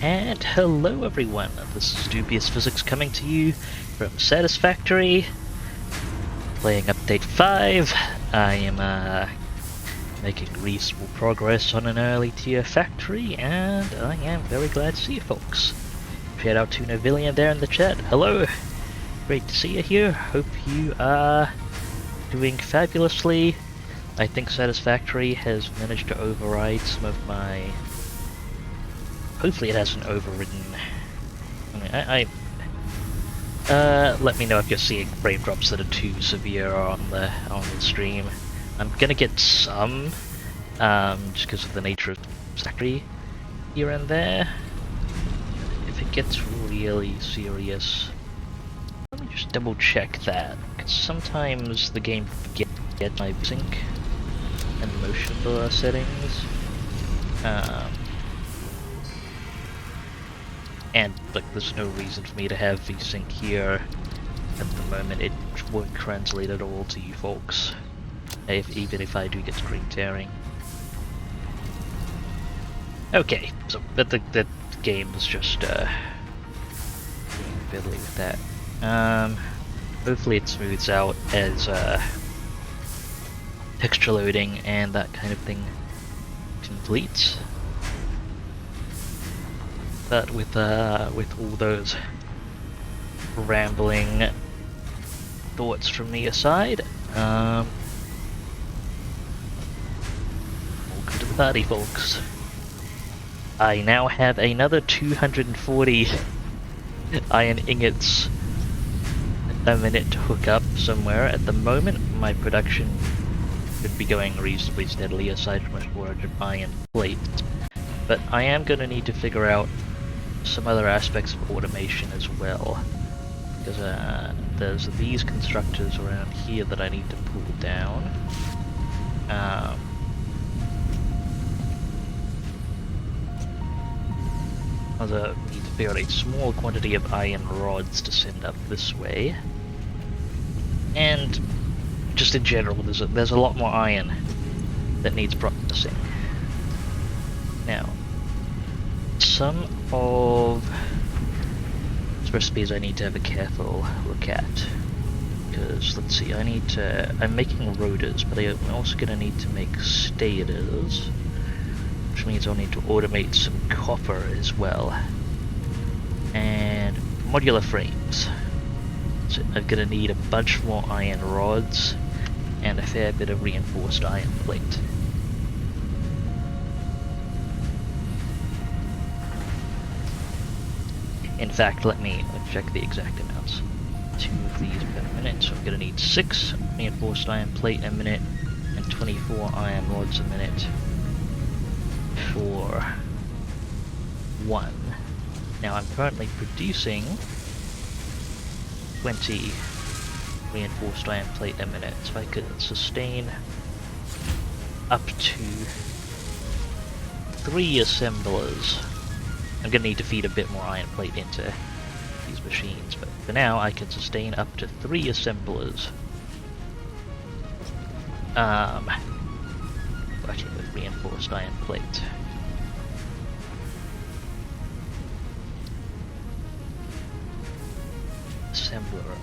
And hello everyone, this is Dubious Physics coming to you from Satisfactory, playing update 5. I am making reasonable progress on an early tier factory, and I am very glad to see you folks. Shout out to Novillian there in the chat. Hello! Great to see you here. Hope you are doing fabulously. I think Satisfactory has managed to override some of my... Hopefully it hasn't overridden... let me know if you're seeing frame drops that are too severe on the stream. I'm gonna get some, just because of the nature of Satisfactory here and there. If it gets really serious, let me just double check that, because sometimes the game forgets my sync and motion blur settings. And like, there's no reason for me to have VSync here at the moment. It won't translate at all to you folks, even if I do get screen tearing. Okay, so but the game is just being fiddly with that. Hopefully it smooths out as texture loading and that kind of thing completes. But with all those rambling thoughts from me aside, welcome to the party, folks. I now have another 240 iron ingots a minute to hook up somewhere. At the moment, my production should be going reasonably steadily, aside from a shortage of iron plates. But I am going to need to figure out some other aspects of automation as well, because there's these constructors around here that I need to pull down. I need to figure out a small quantity of iron rods to send up this way, and just in general, there's a lot more iron that needs processing. Now, some of these recipes I need to have a careful look at, because let's see, I'm making rotors, but I'm also going to need to make stators, which means I'll need to automate some copper as well, and modular frames. So I'm going to need a bunch more iron rods and a fair bit of reinforced iron plate. In fact, let me check the exact amounts. 2 of these per minute, so I'm going to need 6 reinforced iron plate a minute and 24 iron rods a minute for 1. Now I'm currently producing 20 reinforced iron plate a minute, so I could sustain up to 3 assemblers. I'm going to need to feed a bit more iron plate into these machines, but for now I can sustain up to 3 assemblers. Working with reinforced iron plate. Assembler.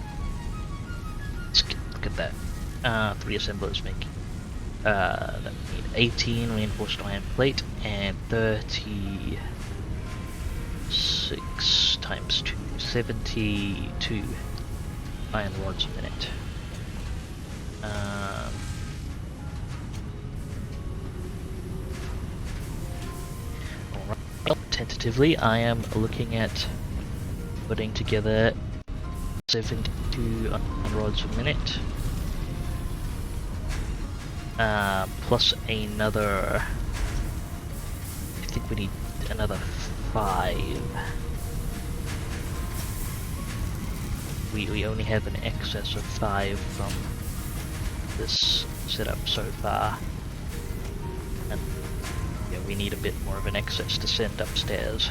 Let's look at that. 3 assemblers make that need 18 reinforced iron plate and 36 times 2, 72 iron rods a minute. Alright, well, tentatively I am looking at putting together 72 iron rods a minute, plus another, I think we need another 5. We only have an excess of 5 from this setup so far, and yeah, we need a bit more of an excess to send upstairs.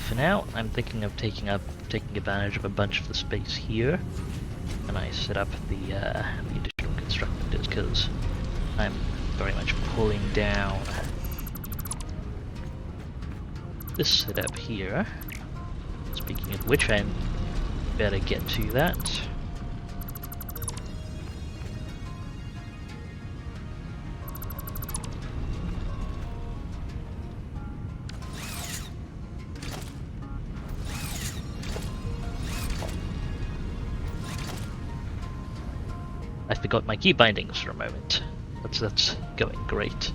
For now, I'm thinking of taking advantage of a bunch of the space here, and I set up the additional constructors because I'm very much pulling down this setup here. Speaking of which, I better get to that. I forgot my key bindings for a moment. That's going great.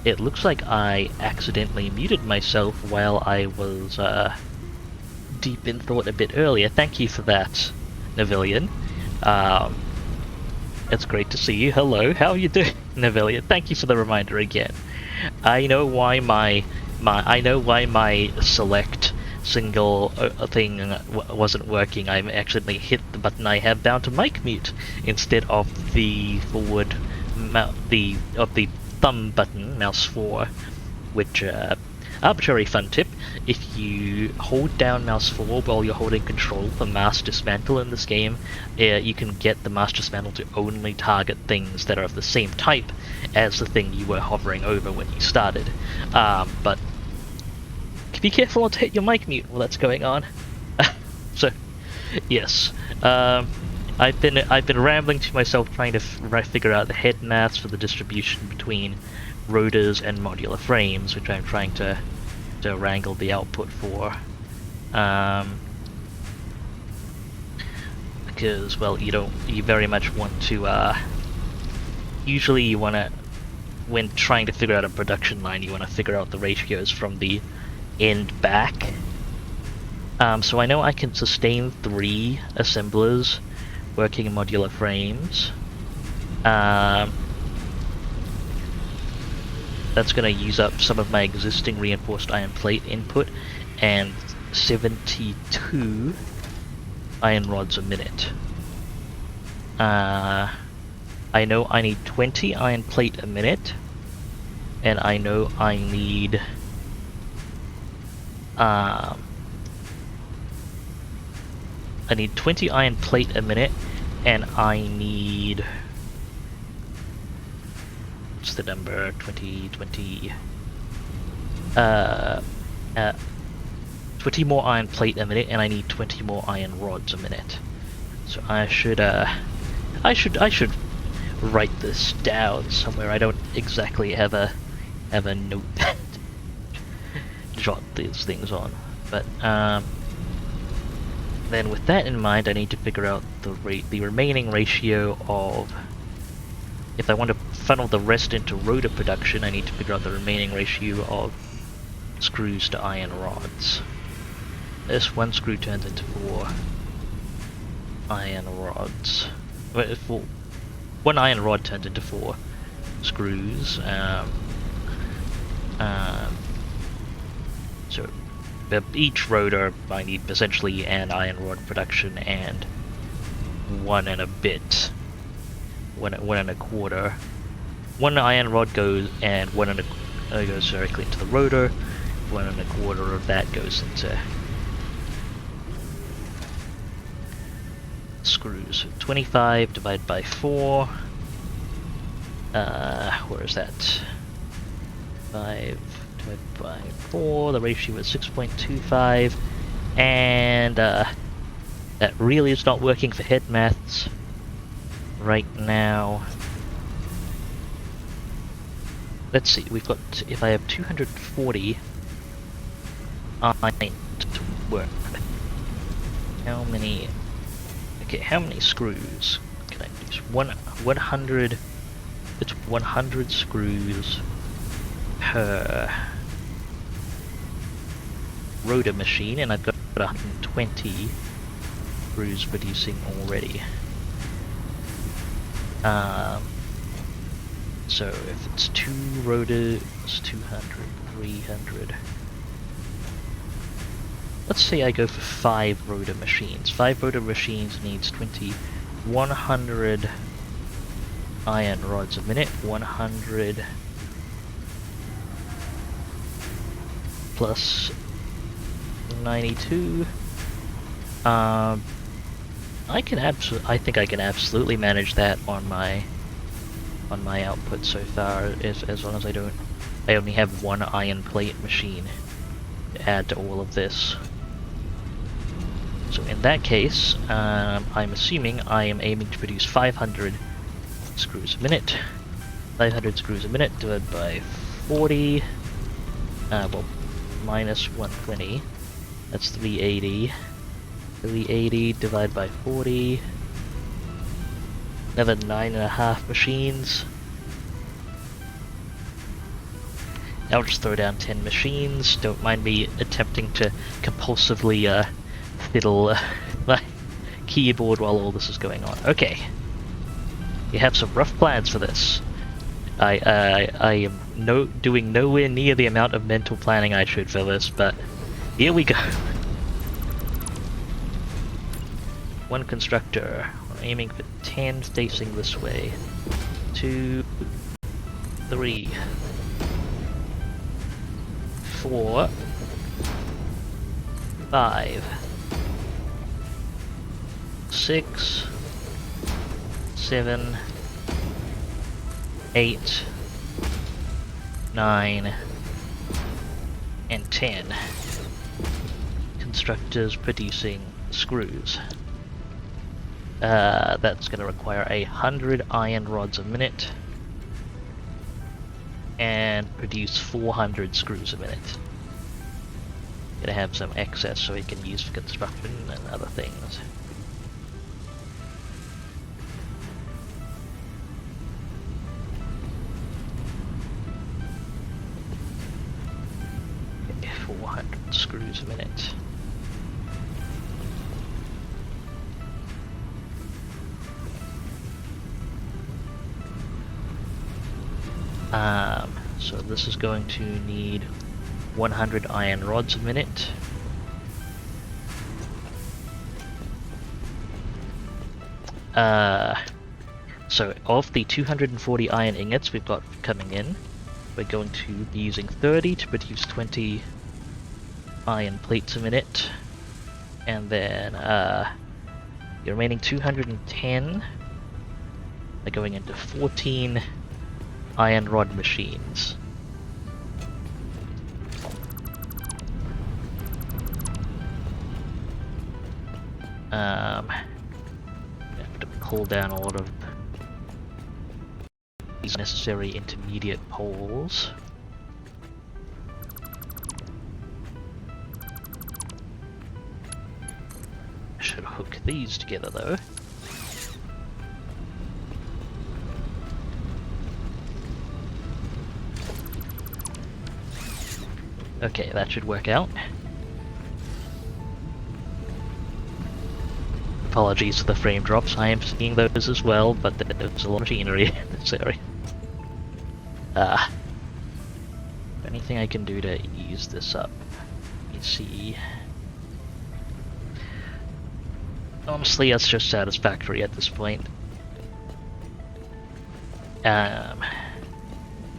It looks like I accidentally muted myself while I was deep in thought a bit earlier. Thank you for that, Navillion. It's great to see you. Hello, how are you doing, Navillion? Thank you for the reminder again. I know why my select single thing wasn't working. I accidentally hit the button I have bound to mic mute instead of the forward the thumb button, mouse 4, which arbitrary fun tip: if you hold down mouse 4 while you're holding control for mass dismantle in this game, you can get the mass dismantle to only target things that are of the same type as the thing you were hovering over when you started. But be careful not to hit your mic mute while that's going on. So, yes. I've been rambling to myself trying to figure out the head maths for the distribution between rotors and modular frames, which I'm trying to wrangle the output for. Because, well, you very much want to, usually you want to, when trying to figure out a production line, you want to figure out the ratios from the end back. So I know I can sustain 3 assemblers working in modular frames. That's going to use up some of my existing reinforced iron plate input and 72 iron rods a minute. I know I need 20 iron plate a minute, and I know I need I need 20 iron plate a minute, and I need, what's the number? 20 more iron plate a minute, and I need 20 more iron rods a minute. So I should write this down somewhere. I don't exactly have a notepad to jot these things on, but then with that in mind, I need to figure out the remaining ratio of, if I want to funnel the rest into rotor production, I need to figure out the remaining ratio of screws to iron rods. This one screw turns into 4 iron rods. One iron rod turns into 4 screws. So each rotor I need essentially an iron rod production and 1 and a bit, 1 and a quarter. 1 iron rod goes and 1 and a goes directly into the rotor. 1 and a quarter of that goes into screws. 25 divided by 4. Where is that? 5 divided by 4. The ratio is 6.25, and that really is not working for head maths right now. Let's see. We've got, if I have 240 iron to work. How many? Okay, how many screws can I use? 100. It's 100 screws per rotor machine, and I've got 120 screws producing already. So if it's 2 rotors, 200, 300. Let's say I go for 5 rotor machines. 5 rotor machines needs 100 iron rods a minute. 100 plus 92. I think I can absolutely manage that on my output so far, as long as I only have 1 iron plate machine to add to all of this. So in that case, I'm assuming I am aiming to produce 500 screws a minute. 500 screws a minute divided by 40. Well, minus 120. That's 380. 380 divided by 40. Another 9.5 machines. I'll just throw down 10 machines. Don't mind me attempting to compulsively fiddle my keyboard while all this is going on. Okay. You have some rough plans for this. I am doing nowhere near the amount of mental planning I should for this, but here we go. One constructor. We're aiming for 10 facing this way. 2, 3, 4, 5, 6, 7, 8, 9, and 10. Constructors producing screws. That's going to require 100 iron rods a minute and produce 400 screws a minute. Gonna have some excess so we can use for construction and other things. Okay, 400 screws a minute. So this is going to need 100 iron rods a minute. So of the 240 iron ingots we've got coming in, we're going to be using 30 to produce 20 iron plates a minute, and then the remaining 210 are going into 14 iron rod machines. I have to pull down a lot of these necessary intermediate poles. I should hook these together though. Okay, that should work out. Apologies for the frame drops, I am seeing those as well, but there's a lot of machinery in this area. Anything I can do to ease this up? Let me see. Honestly, that's just satisfactory at this point.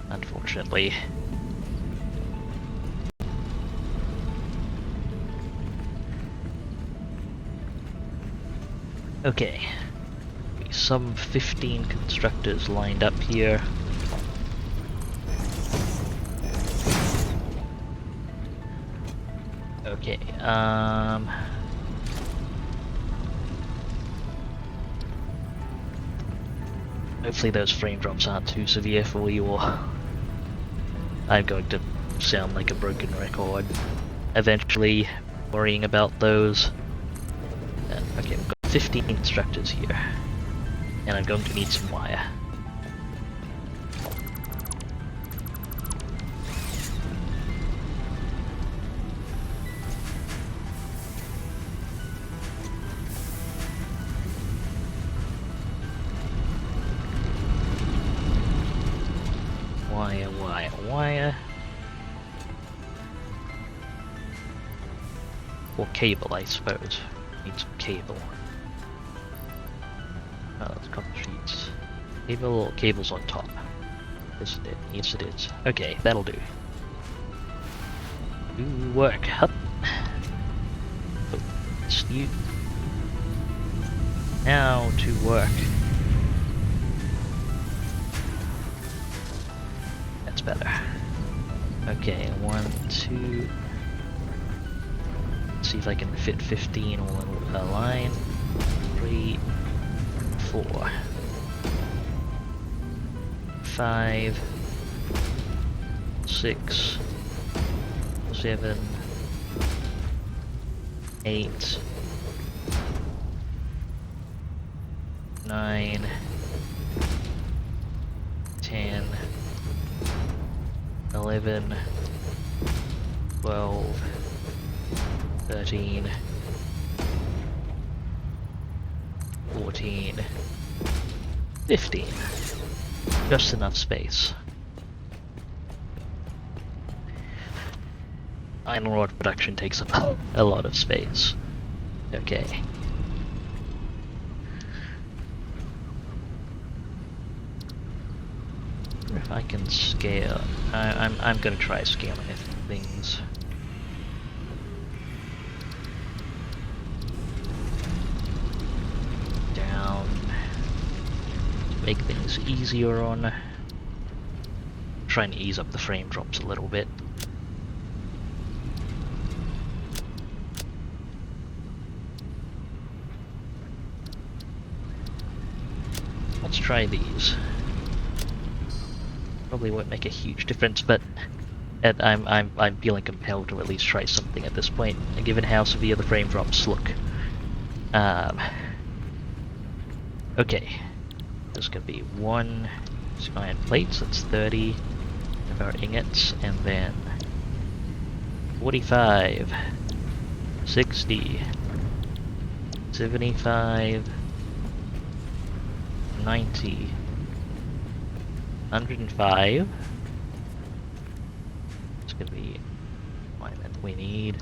Unfortunately. Okay, some 15 constructors lined up here. Okay, hopefully those frame drops aren't too severe for you, or I'm going to sound like a broken record eventually worrying about those. Okay, we've got 15 constructors here, and I'm going to need some wire. Wire. Or cable, I suppose. Need some cable. Oh, that's copper sheets. Cable or cable's on top? Yes it is. Okay, that'll do. Do work. Up. Oh, you. Now to work. That's better. Okay, 1, 2. Let's see if I can fit 15 all in a line. 3, 4, 5, 6, 7, 8, 9, 11, 12, 13, 14, 15. Just enough space. Iron rod production takes up a lot of space. Okay. If I can scale, I'm gonna try scaling things. Down. Make things easier on. Try and ease up the frame drops a little bit. Let's try these. Probably won't make a huge difference, but I'm feeling compelled to at least try something at this point, given how severe the frame drops look. Okay, there's gonna be 1 iron plates. That's 30 of our ingots, and then 45, 60, 75, 90, 105. It's gonna be alignment we need.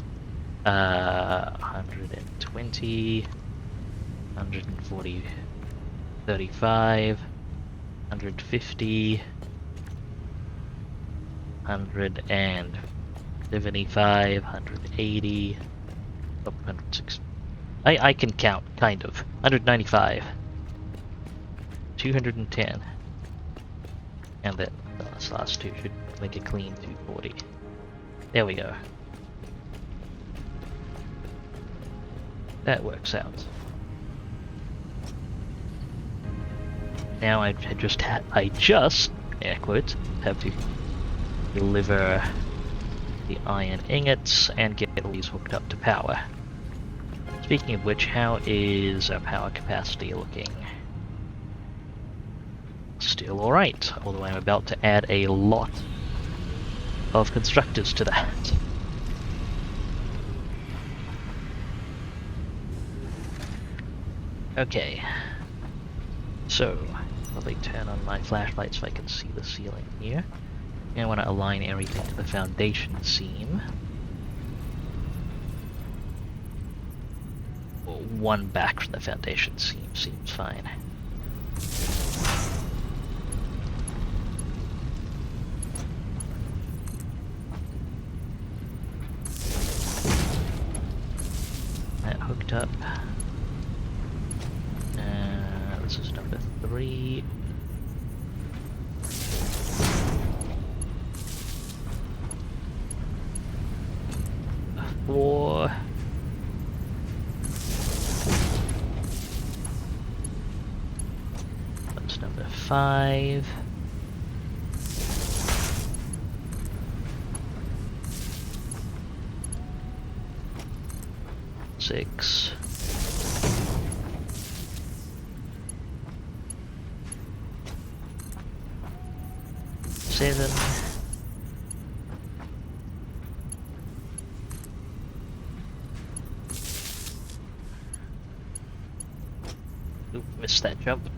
120, 140, 35, 150, 175, 180, 106. I can count, kind of. 195, 210, and then the last two should make a clean 240. There we go. That works out. Now I just, air quotes, have to deliver the iron ingots and get all these hooked up to power. Speaking of which, how is our power capacity looking? Still alright, although I'm about to add a lot of constructors to that. Okay, so probably turn on my flashlight so I can see the ceiling here. And I want to align everything to the foundation seam. Well, one back from the foundation seam seems fine. That hooked up. This is number 3. Four. That's number 5. Six. 7. Oop, missed that jump.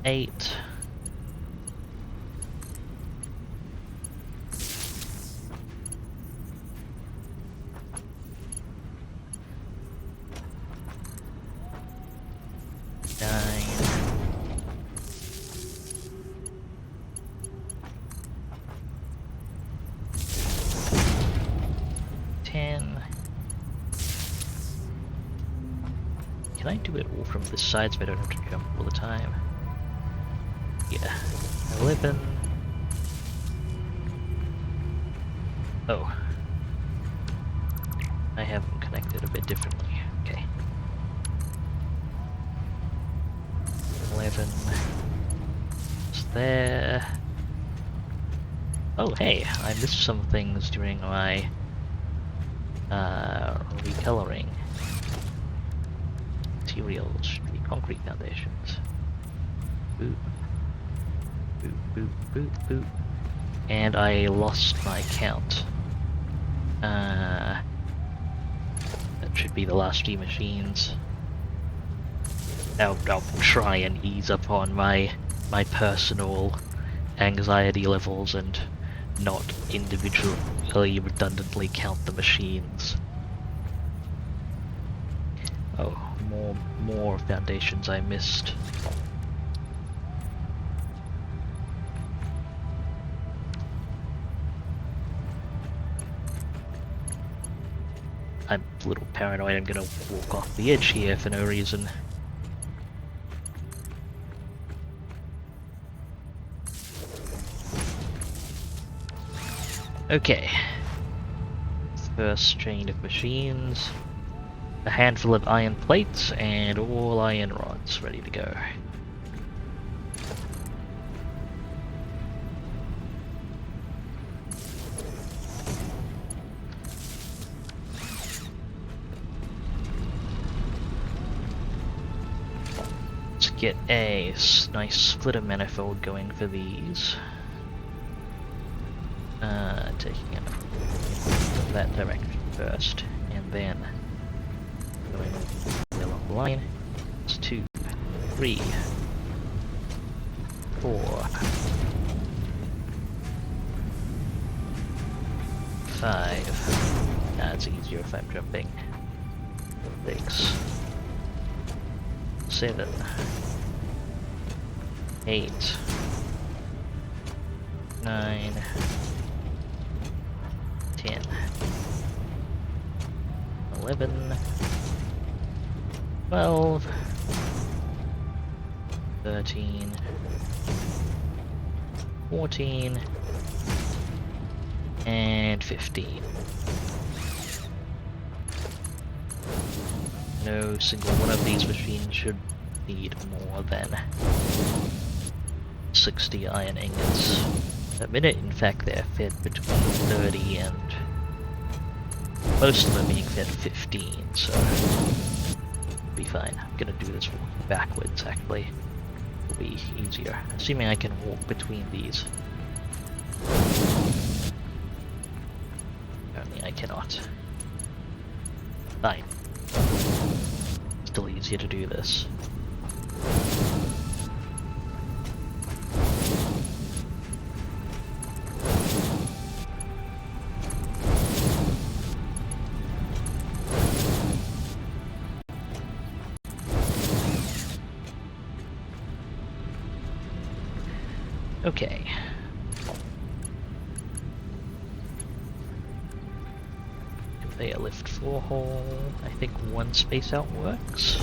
8. 9. 10. Can I do it all from this side so I don't have to jump all the time? Yeah. 11. Oh. I have them connected a bit differently. Okay. 11. It's there. Oh, hey, I missed some things during my recoloring. materials should be concrete foundations. Boop. Boop, boop, boop, boop. And I lost my count. That should be the last few machines. I'll try and ease upon my personal anxiety levels and not individually redundantly count the machines. Oh, more foundations I missed. I'm a little paranoid I'm gonna walk off the edge here for no reason. Okay. First chain of machines. A handful of iron plates and all iron rods ready to go. Let's get a nice splitter manifold going for these. Taking it that direction first, and then going along the line. It's 2, 3, 4, 5. It's easier if I'm jumping. 6, 7, 8, 9, 10, 11, 12, 13, 14, and 15. No single one of these machines should need more than 60 iron ingots a minute. In fact, they're fed between 30 and most of them being fed 15, so it'll be fine. I'm gonna do this backwards, actually. It'll be easier, assuming I can walk between these. Apparently I cannot. Fine. Still easier to do this. Okay. Conveyor lift 4 hole. I think 1 space out works.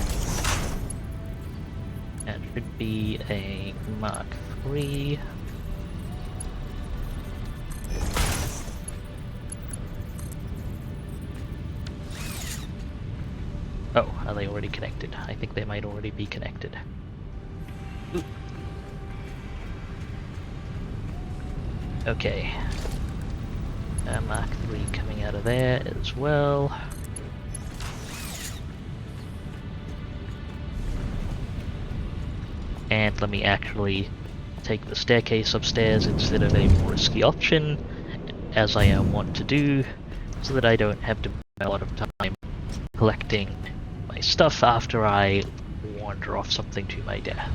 That should be a Mark 3. Oh, are they already connected? I think they might already be connected. Ooh. Okay. Mark 3 coming out of there as well. And let me actually take the staircase upstairs instead of a more risky option, as I want to do, so that I don't have to spend a lot of time collecting my stuff after I wander off something to my death.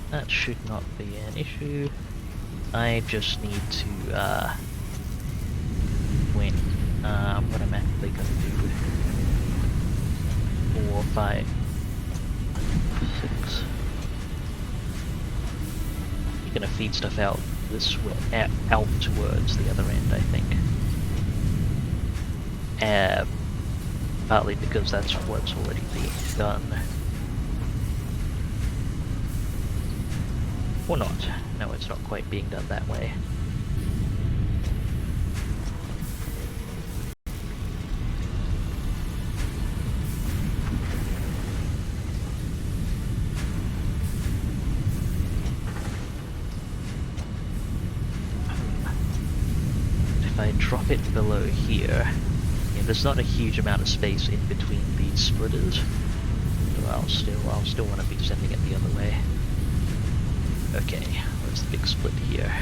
That should not be an issue. I just need to, win. What I'm actually going to do. 4, 5, 6. You're going to feed stuff out this way, out towards the other end, I think. Partly because that's what's already being done. Or not. No, it's not quite being done that way. if I drop it below here, there's not a huge amount of space in between these splitters, so I'll still want to be sending it the other way. Okay, where's the big split here?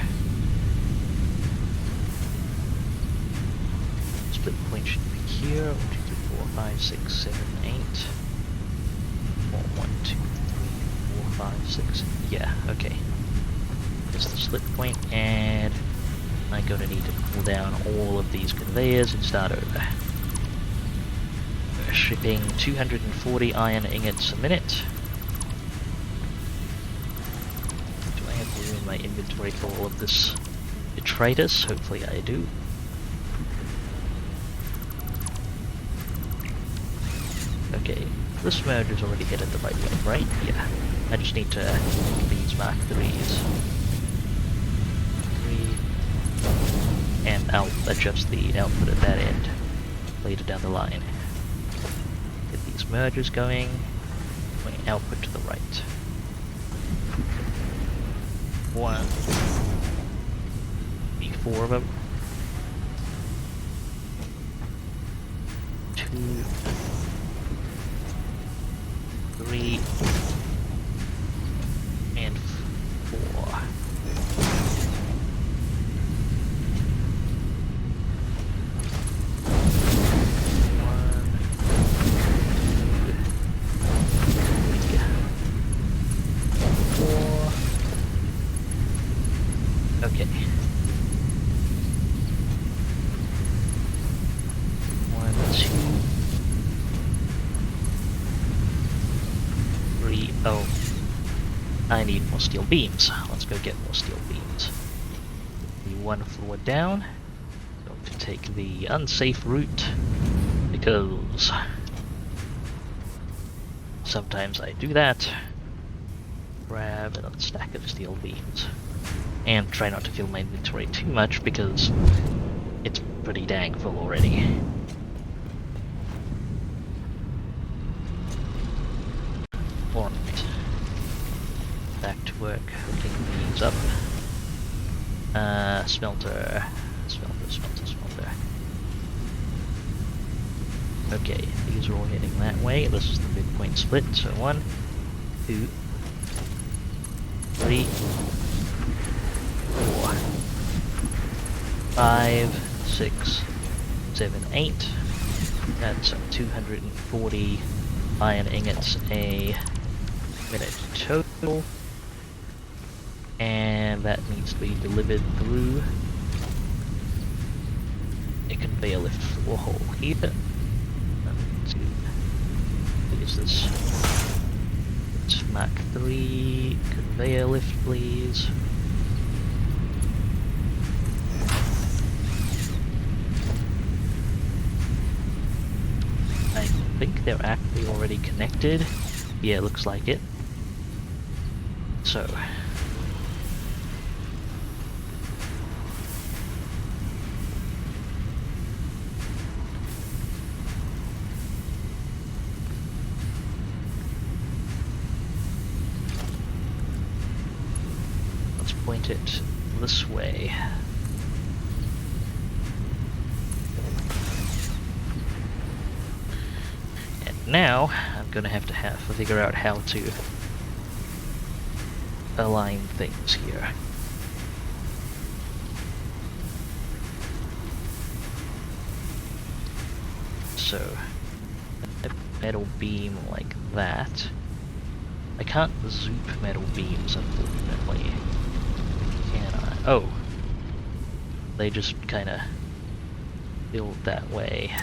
Split point should be here. 1, 2, 3, 4, 5, 6, 7, 8. 1, 2, 3, 4, 5, 6. Yeah, okay. There's the split point, and I'm going to need to pull down all of these conveyors and start over. We're shipping 240 iron ingots a minute. Do I have room in my inventory for all of this detritus? Hopefully I do. Okay, this merge is already headed the right way, right? Yeah. I just need to make these Mark 3s. And I'll adjust the output at that end later down the line. Get these mergers going, point output to the right. 1, 4 of them. 2, 3, and 4. Okay. 1, 2, 3. Oh, I need more steel beams. Let's go get more steel beams. The 1 floor down. Going to take the unsafe route because sometimes I do that. Grab another stack of steel beams. And try not to fill my inventory too much because it's pretty dang full already. Alright. Back to work, hooking these up. Smelter. Okay, these are all heading that way. This is the midpoint split, so 1, 2, 3, 4, 5, 6, 7, 8. That's 240 iron ingots a minute total. And that needs to be delivered through a conveyor lift floor hole here. 1, 2. What is this? It's Mark 3 conveyor lift, please. I think they're actually already connected. Yeah, looks like it. So let's point it this way. Now, I'm going to have to figure out how to align things here. So, a metal beam like that. I can't zoop metal beams, unfortunately. Can I? Oh! They just kind of build that way.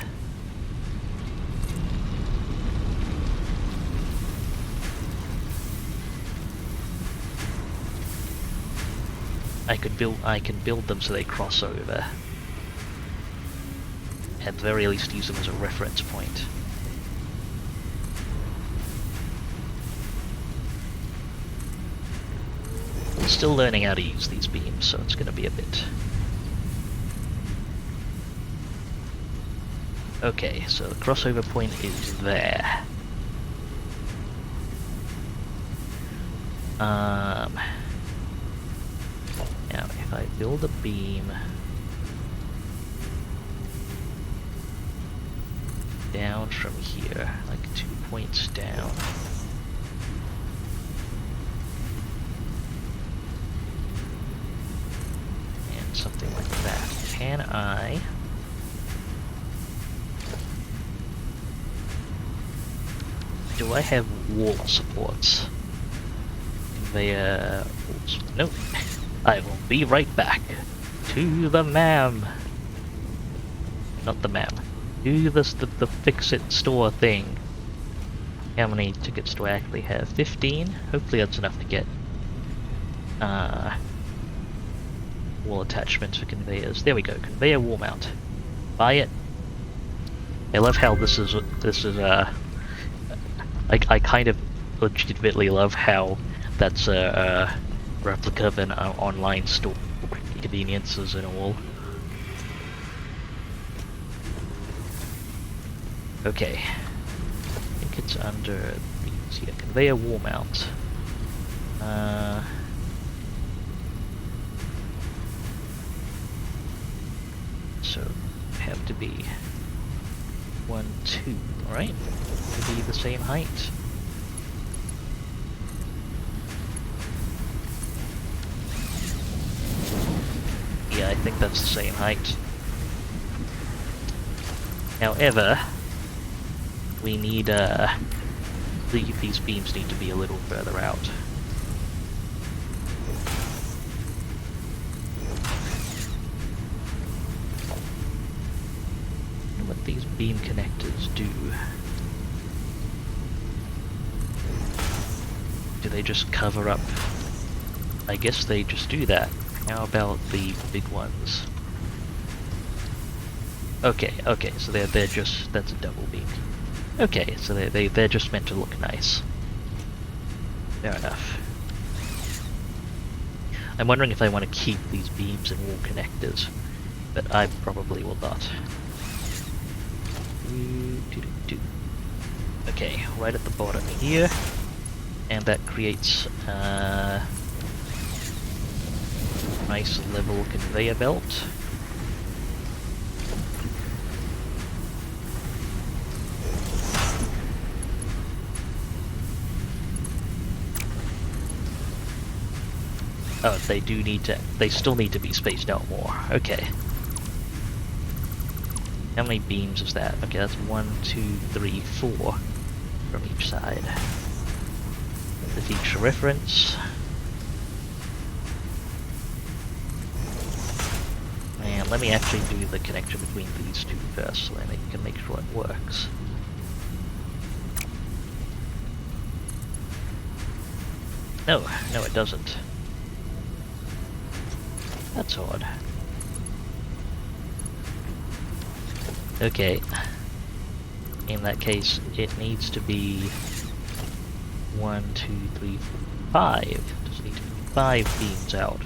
I can build them so they cross over. At the very least use them as a reference point. I'm still learning how to use these beams, so it's going to be a bit... Okay, so the crossover point is there. Now, if I build a beam down from here, like 2 points down. And something like that. Can I... Do I have wall supports? Conveyor... Nope. I will be right back. To the ma'am. Not the ma'am. To the fix-it store thing. How many tickets do I actually have? 15? Hopefully that's enough to get wall attachments for conveyors. There we go. Conveyor wall mount. Buy it. I love how this is I kind of legitimately love how that's a replica of an online store, conveniences and all. Okay, I think it's under these here. Conveyor wall mount. So have to be 1, 2, right? To be the same height. Yeah, I think that's the same height. However, we need these beams need to be a little further out. What these beam connectors do? Do they just cover up? I guess they just do that. How about the big ones? Okay, so they're just, that's a double beam. Okay, so they're just meant to look nice. Fair enough. I'm wondering if I want to keep these beams and wall connectors, but I probably will not. Okay, right at the bottom here, and that creates a nice level conveyor belt. Oh, they do need to, they still need to be spaced out more. Okay. How many beams is that? Okay, that's 1, 2, 3, 4 from each side. The feature reference. And let me actually do the connection between these two first so I can make sure it works. No, it doesn't. That's odd. Okay. In that case, it needs to be 1, 2, 3, 4, 5. Just need to be 5 beams out.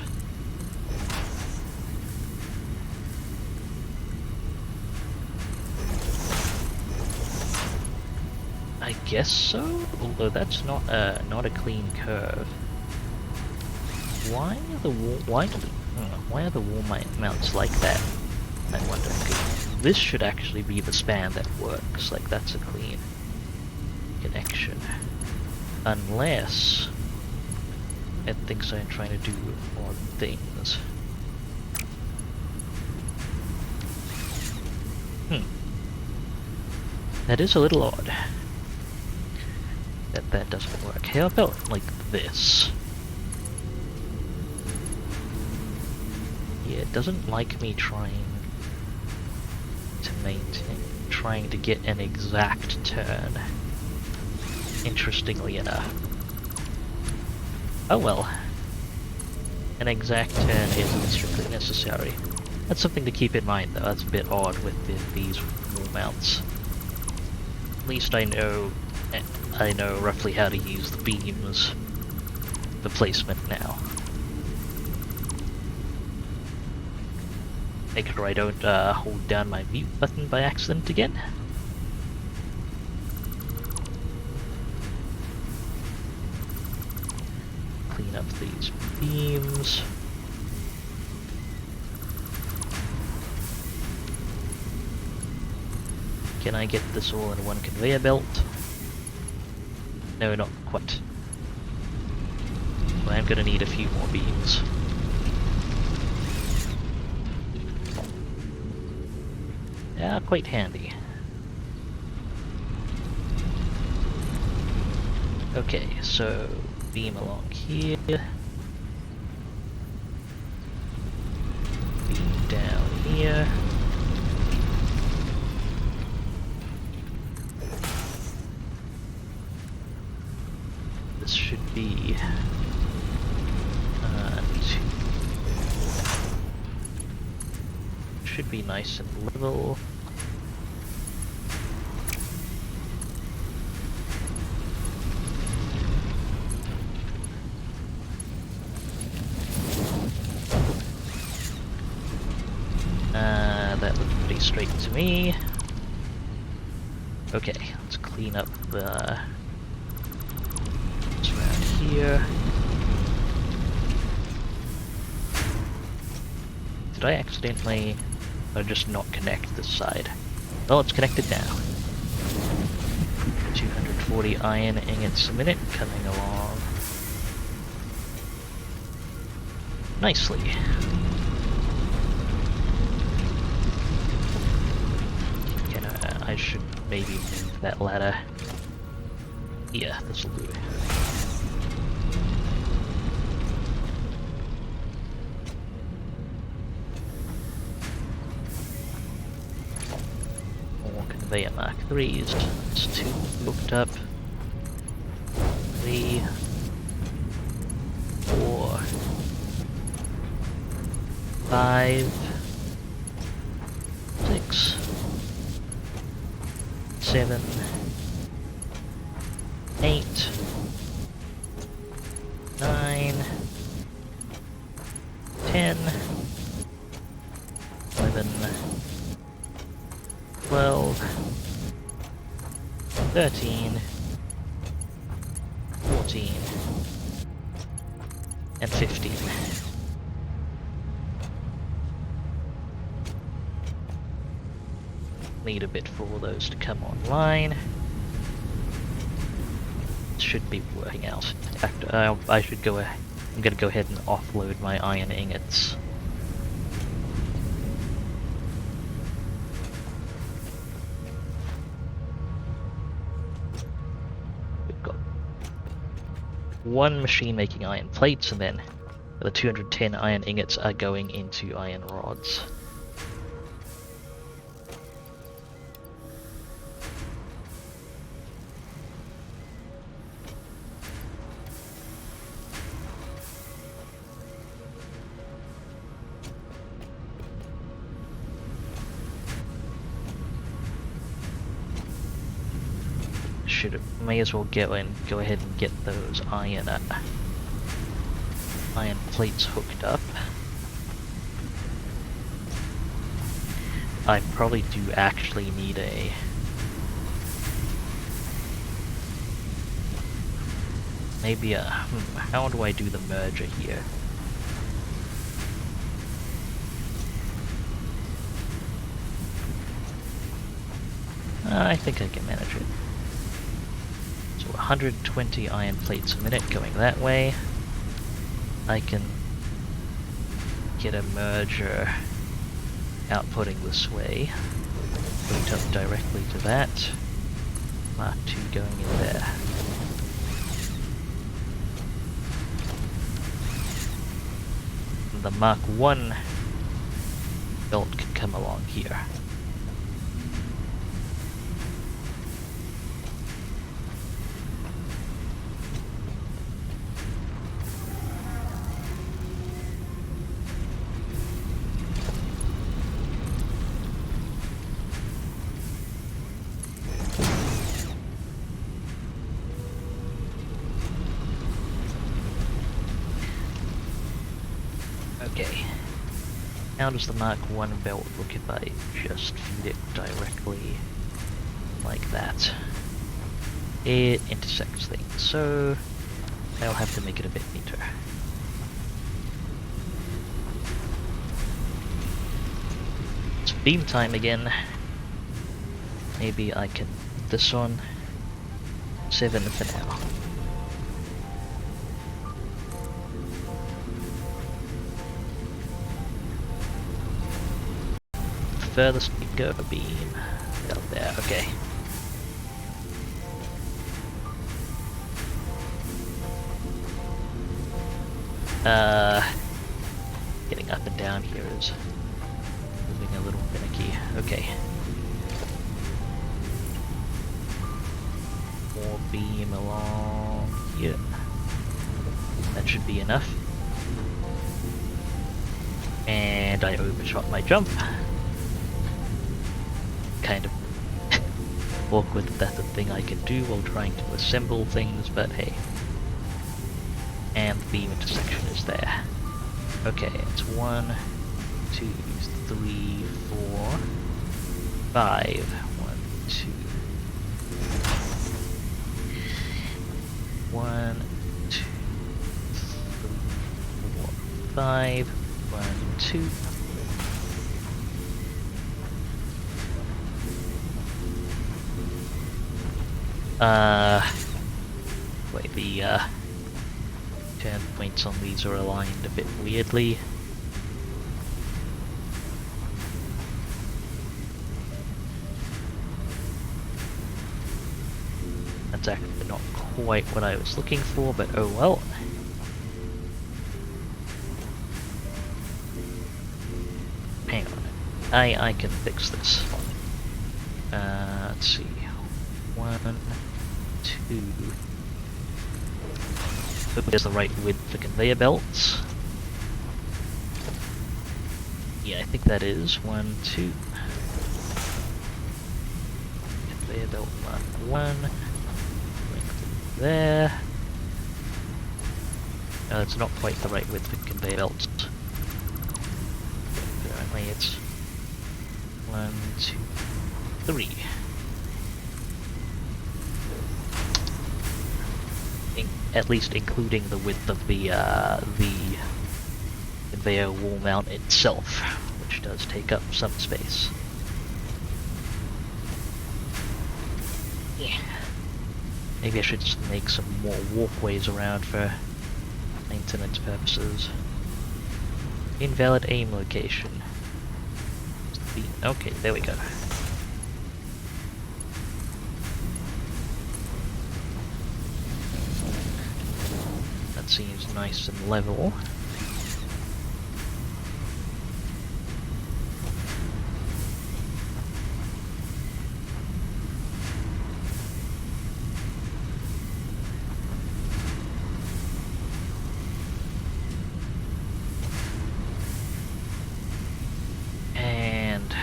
I guess so, although that's not a clean curve. Why are the wall mounts like that? I wonder. This should actually be the span that works. Like that's a clean connection, unless it thinks I'm trying to do odd things. That is a little odd. That doesn't work. How about like this? Yeah, it doesn't like me trying to get an exact turn. Interestingly enough. Oh well. An exact turn isn't strictly necessary. That's something to keep in mind though. That's a bit odd with these wall mounts. At least I know roughly how to use the beams for placement now. Make sure I don't hold down my mute button by accident again. Clean up these beams. Can I get this all in one conveyor belt? No, not quite. Well, I'm gonna need a few more beams. Yeah, quite handy. Okay, so beam along here. Beam down here. This should be should be nice and level. That looks pretty straight to me. Okay, let's clean up the what's around here. Did I accidentally or just not connect this side? Well, it's connected now. 240 iron ingots a minute coming along nicely. I should maybe move that ladder. Yeah, this'll do. More conveyor Mark 3s. It's 2 hooked up. 3, 4, 5, 6, 7, 8, 9, 10, 11, 12, 13, 14, and 15. Need a bit for all those to come online. It should be working out. In fact, I should go. I'm gonna go ahead and offload my iron ingots. We've got one machine making iron plates, and then the 210 iron ingots are going into iron rods. May as well go ahead and get those iron plates hooked up. I probably do actually need a maybe a how do I do the merger here? I think I can manage it. 120 iron plates a minute going that way. I can get a merger outputting this way, hooked up directly to that. Mark 2 going in there. And the Mark 1 belt can come along here. Okay, how does the Mark 1 belt look if I just feed it directly like that? It intersects things, so I'll have to make it a bit neater. It's beam time again. Maybe I can put this on 7 for now. Furthest we go beam. Out there, okay. Getting up and down here is moving a little finicky. Okay. More beam along here. That should be enough. And I overshot my jump. Kind of awkward that that's a thing I can do while trying to assemble things, but hey. And the beam intersection is there. Okay, it's 1, 2, 3, 4, 5. 1, 2. 1, 2, 3, 4, 5. 1, 2. Wait, the turn points on these are aligned a bit weirdly. That's actually not quite what I was looking for, but oh well. Hang on. I can fix this. Let's see. 1, 2. Hope there's the right width for conveyor belts. Yeah, I think that is 1, 2. Conveyor belt mark 1. Length there. No, it's not quite the right width for conveyor belts. Apparently it's 1, 2, 3. At least including the width of the conveyor wall mount itself, which does take up some space. Yeah. Maybe I should just make some more walkways around for maintenance purposes. Invalid aim location. Okay, there we go. Seems nice and level. And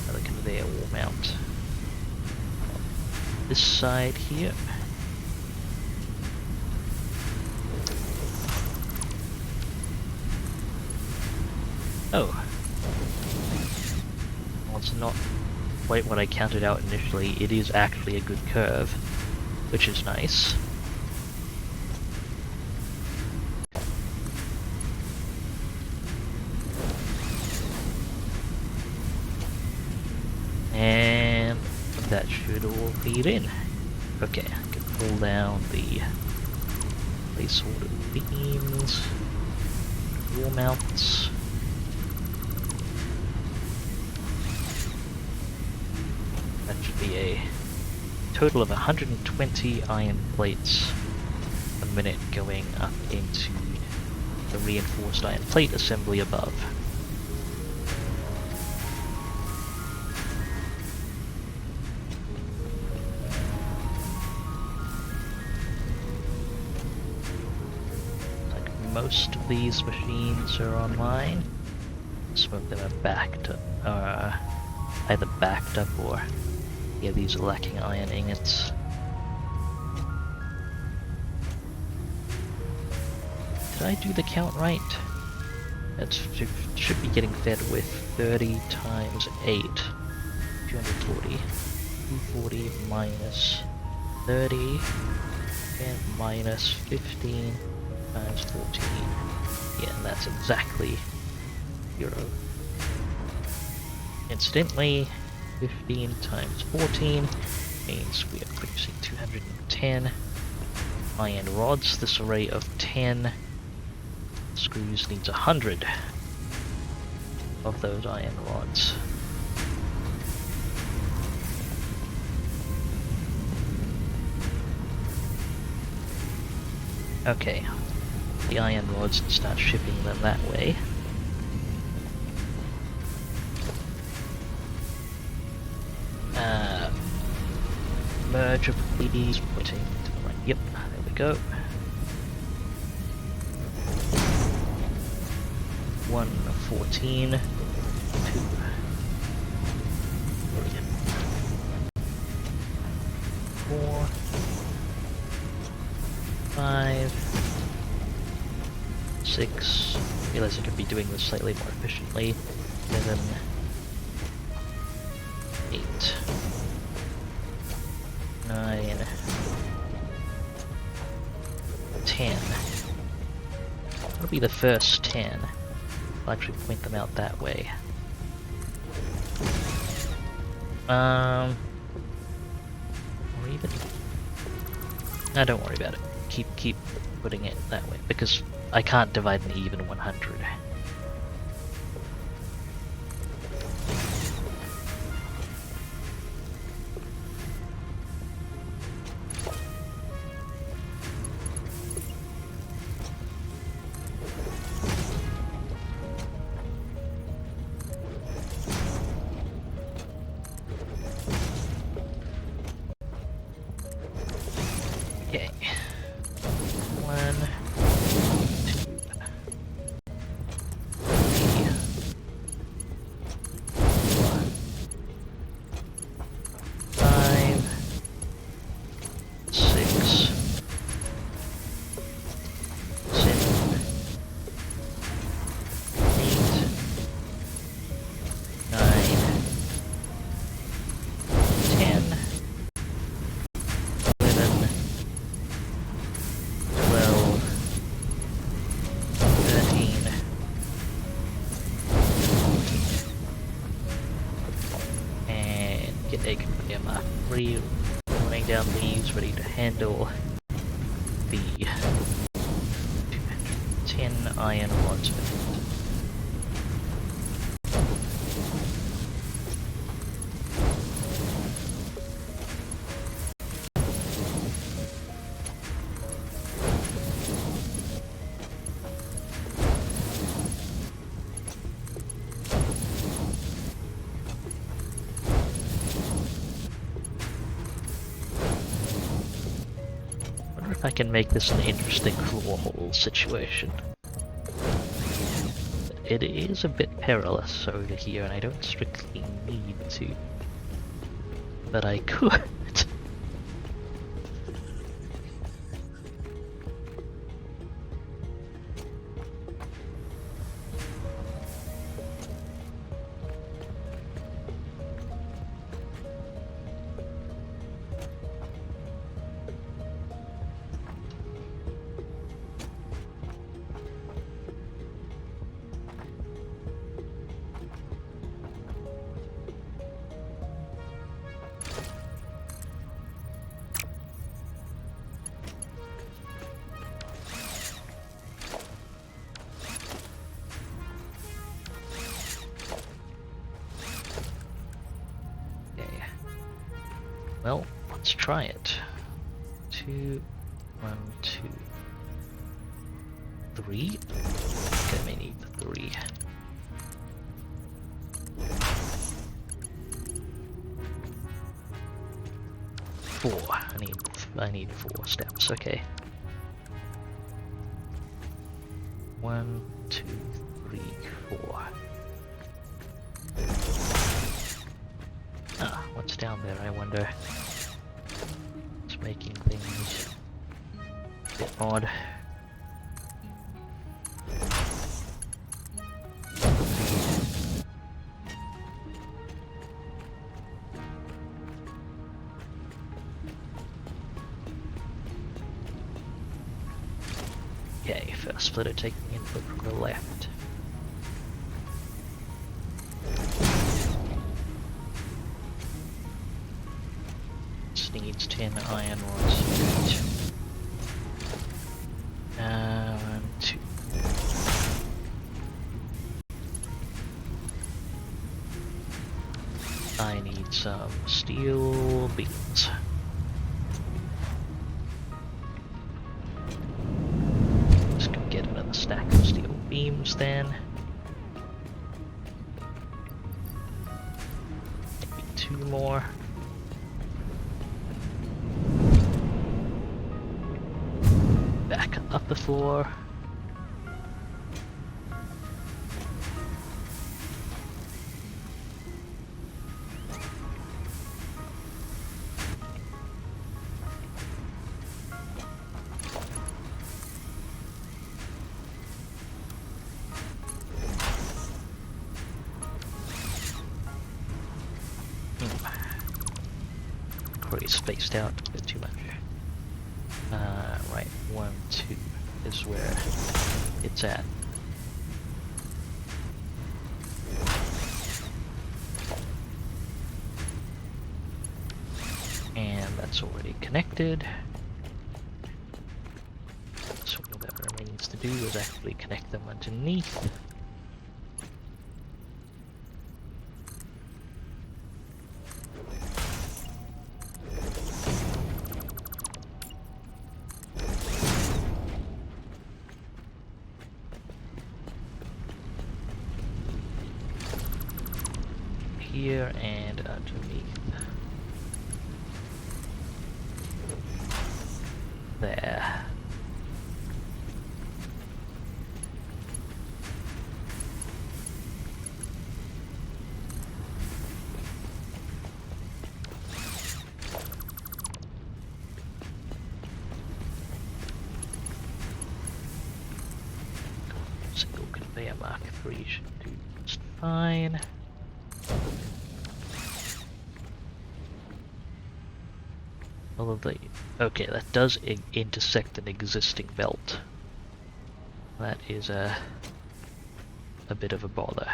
another conveyor wall mount. This side here. Oh. Well, it's not quite what I counted out initially. It is actually a good curve, which is nice. And that should all feed in. Okay, I can pull down the placeholder beams, wall mounts. That should be a total of 120 iron plates a minute going up into the reinforced iron plate assembly above. Like most of these machines are online. Some of them are backed up, either backed up or yeah, these are lacking iron ingots. Did I do the count right? That should be getting fed with 30 times 8. 240. 240 minus 30 and minus 15 times 14. Yeah, that's exactly 0. Incidentally, 15 times 14 means we are producing 210 iron rods. This array of 10 screws needs 100 of those iron rods. Okay, the iron rods and start shipping them that way. Merge of these, putting to the right. Yep, there we go. 114, 2, 3, 4, 5, 6. I realize I could be doing this slightly more efficiently. 7, 8, 9, 10. That'll be the first 10. I'll actually point them out that way. Or even... No, don't worry about it. Keep putting it that way, because I can't divide an even 100. Okay. 1, 2, 3, 4, 5, 6, 7, 8, 9, 10, 11, 12, 13, 14, and get egg MR free, running down these, ready to handle the 210 iron rods. If I can make this an interesting claw hole situation. It is a bit perilous over here, and I don't strictly need to. But I could. Well, let's try it. 2, 1, 2, 3. Okay, I may need 3. 4. I need 4 steps. Okay. 1, 2, 3, 4. Ah, what's down there, I wonder? It's making things a bit odd. Okay, first splitter taking input from the left. needs 10 iron rods. 1, 2. I need some steel beams. Just gonna get another stack of steel beams then. Maybe 2 more. Back up the floor. Already spaced out a bit too much. Right, 1, 2 is where it's at. And that's already connected. So all that remains to do is actually connect them underneath. Here and underneath. There. Single conveyor Mark 3 should do just fine. Okay, that does intersect an existing belt. That is a bit of a bother.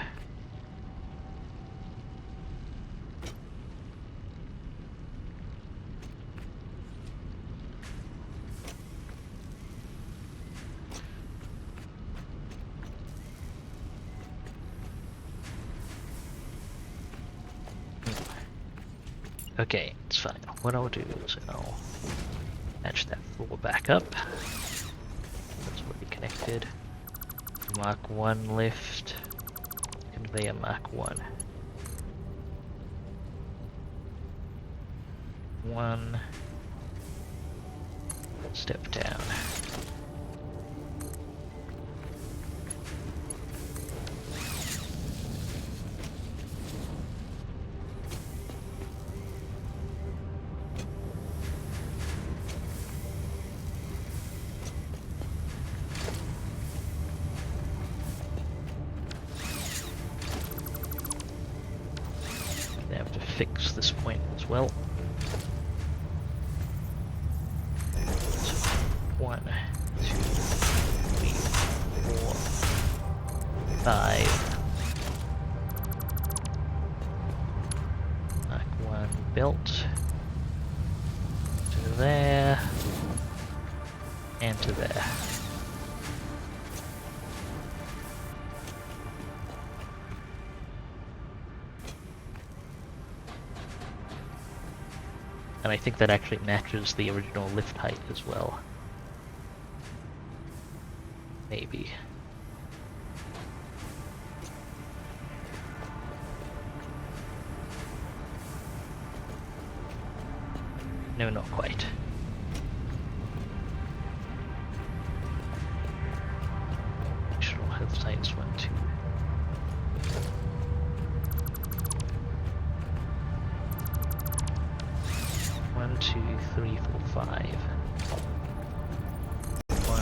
Okay, it's fine. What I'll do is I'll match that floor back up. That's already connected. Mark 1 lift. Conveyor Mark 1. 1. Step down. Fix this point as well. So 1, 2, 3, 4, 5. Mark 1 built to there and to there. And I think that actually matches the original lift height as well. Maybe. No, not quite. Additional health sites 1, 2. 1, 2, 3, 4, 5. 1,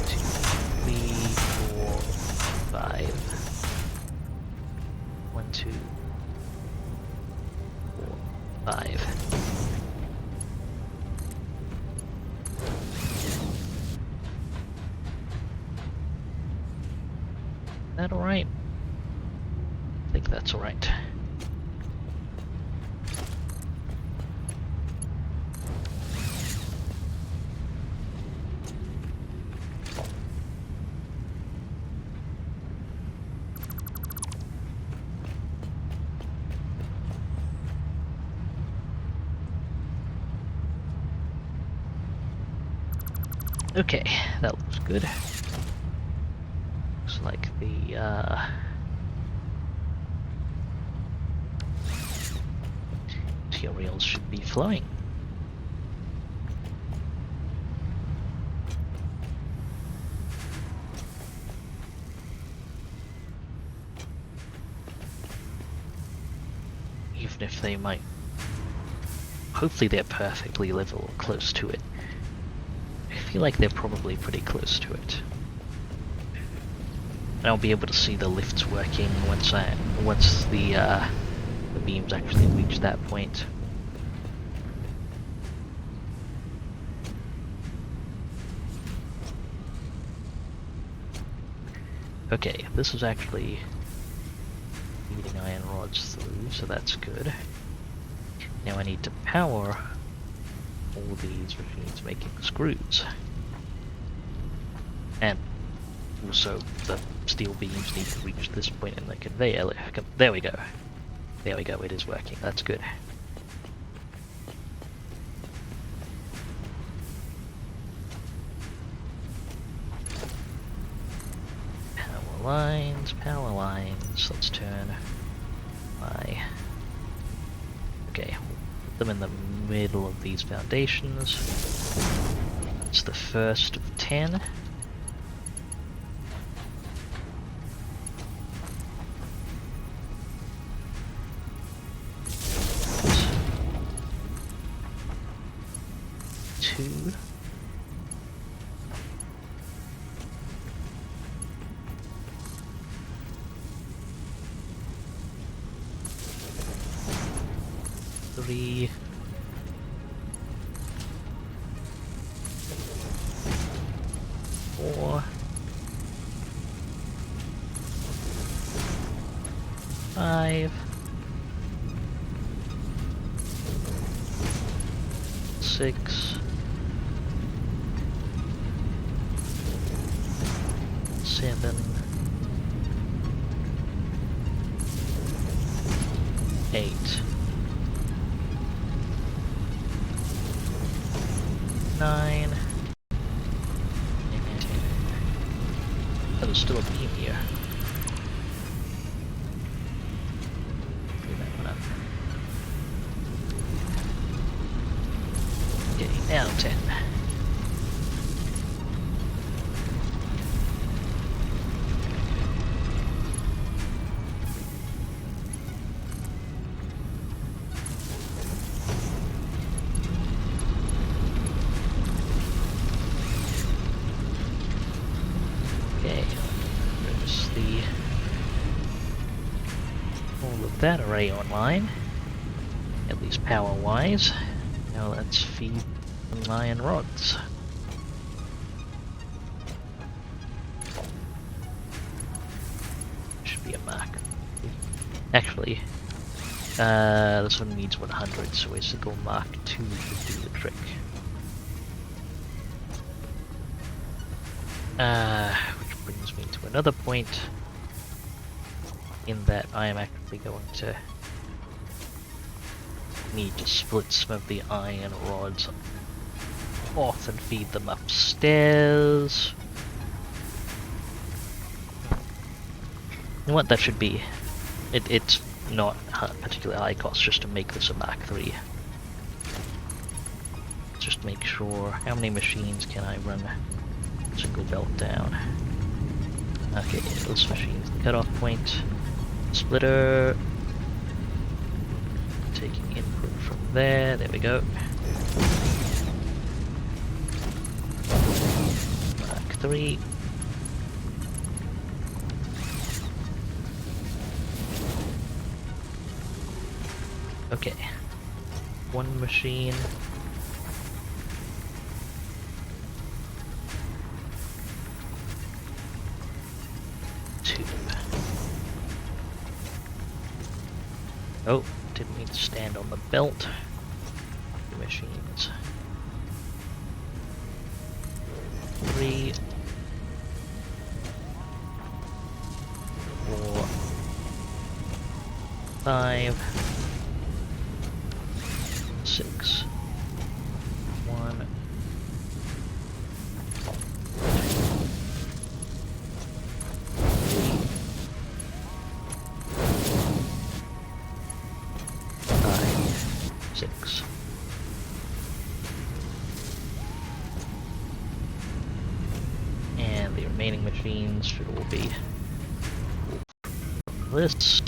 2, 3, 4, 5. 1, 2, 4, 5. Is that alright? I think that's alright. Okay, that looks good. Looks like the materials should be flowing. Even if they might... Hopefully they're perfectly level or close to it. I feel like they're probably pretty close to it. And I'll be able to see the lifts working once the beams actually reach that point. Okay, this is actually feeding iron rods through, so that's good. Now I need to power all these machines making screws. And also the steel beams need to reach this point in the conveyor. There we go. There we go, it is working. That's good. Power lines. Let's turn my... Okay, put them in the middle of these foundations. It's the first of 10. Two. Three. 4. 5. 6. 7. 8. 9. And 10. Oh, there's still a beam here. Clean that one up. Okay, now 10. That array online, at least power wise. Now let's feed some iron rods. Should be a mark. Actually, this one needs 100, so a single Mark II should do the trick. Which brings me to another point, in that I am actually going to need to split some of the iron rods off and feed them upstairs. You know what, that should be. It's not particularly high cost just to make this a Mark III. Just make sure, how many machines can I run single belt down? Okay, this machine's the cutoff point. Splitter, taking input from there, there we go. Mark III. Okay, one machine. Oh, didn't mean to stand on the belt. The machines. 3, 4, 5, 6, 1, 6. And the remaining machines should all be this.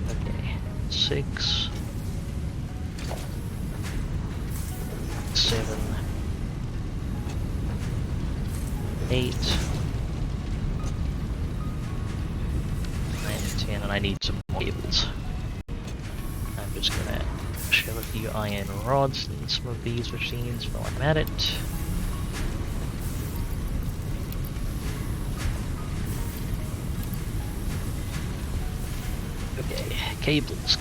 Okay, 6, 7, 8, 9, 10, and I need some more cables. I'm just gonna shove a few iron rods in some of these machines while I'm at it. Okay, cables.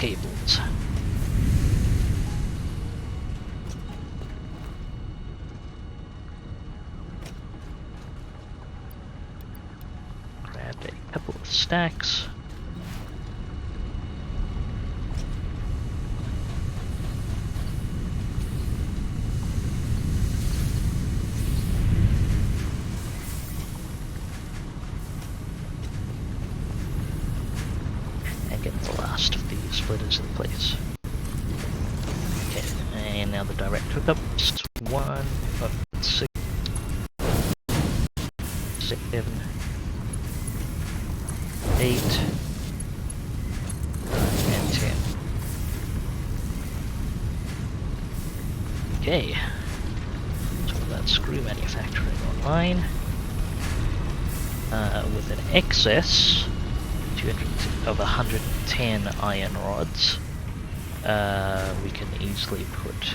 Grabbed a couple of stacks. Get the last of these splitters in place. Okay, and now the direct hookups. 1, 6, 7, 8, 9, and 10. Okay, so that's screw manufacturing online. With an excess of 110 iron rods, we can easily put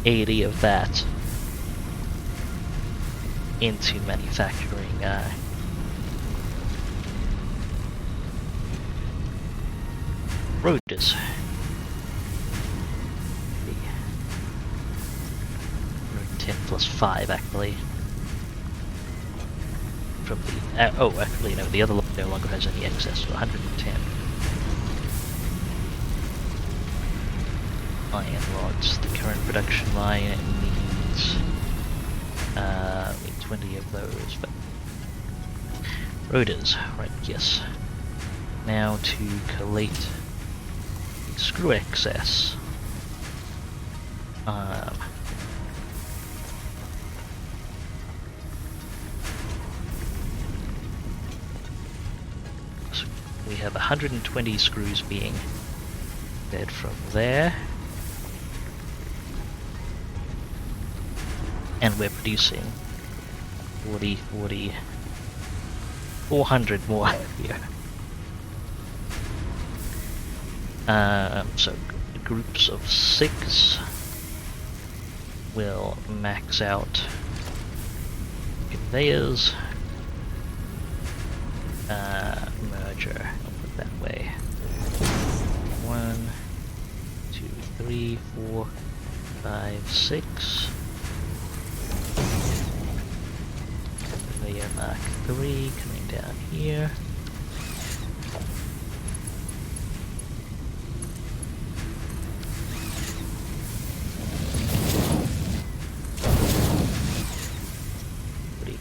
80 of that into manufacturing rotors. 110 plus 5 actually. From the oh, actually no, the other lot no longer has any excess, so 110 iron rods. The current production line needs 20 of those, but rotors, right? Yes. Now to collate the screw excess. We have 120 screws being fed from there, and we're producing 400 more here. So groups of 6 will max out conveyors. Merger, I'll put that way. 1, 2, 3, 4, 5, 6. Conveyor Mark 3 coming down here.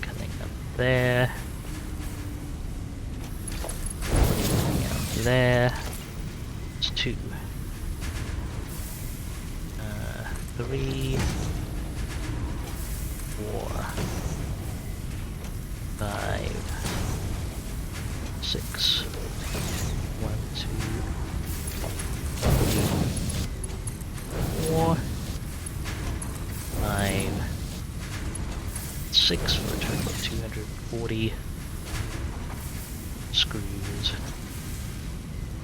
Coming up there. There. It's 2. 3, 4, 5, 6. 1, 2, 3, 4, 5, 6 for a total of 240 screws.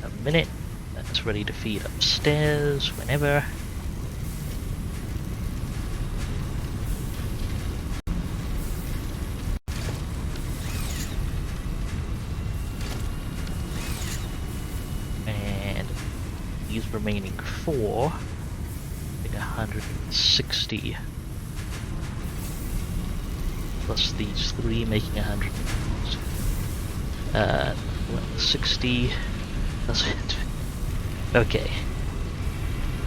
A minute. That's ready to feed upstairs whenever. And these remaining 4 make 160. Plus these 3 making 160. That's it. Okay.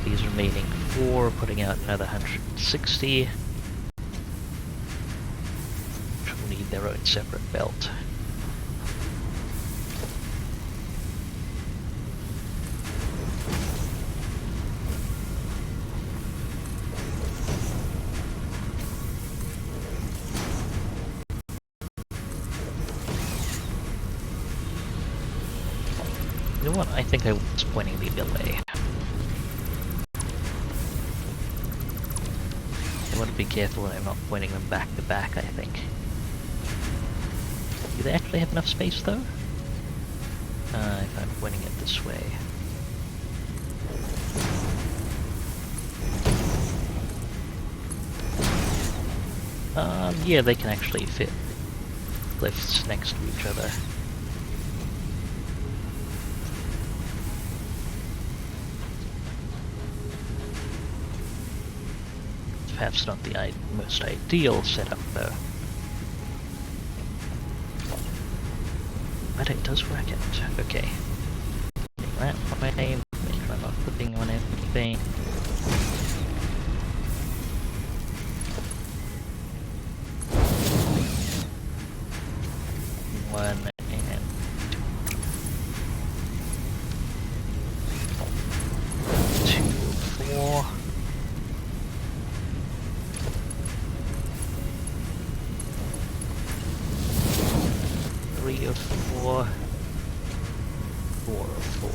these remaining 4, putting out another 160, which will need their own separate belt. You know what? I think I was pointing the other way. I want to be careful that I'm not pointing them back to back, I think. Do they actually have enough space, though? If I'm pointing it this way. Yeah, they can actually fit lifts next to each other. Perhaps not the most ideal setup, though. But it does work out. Okay. Take that away, make sure I'm not flipping on anything. One and two, 4. Of 4, 4 of 4,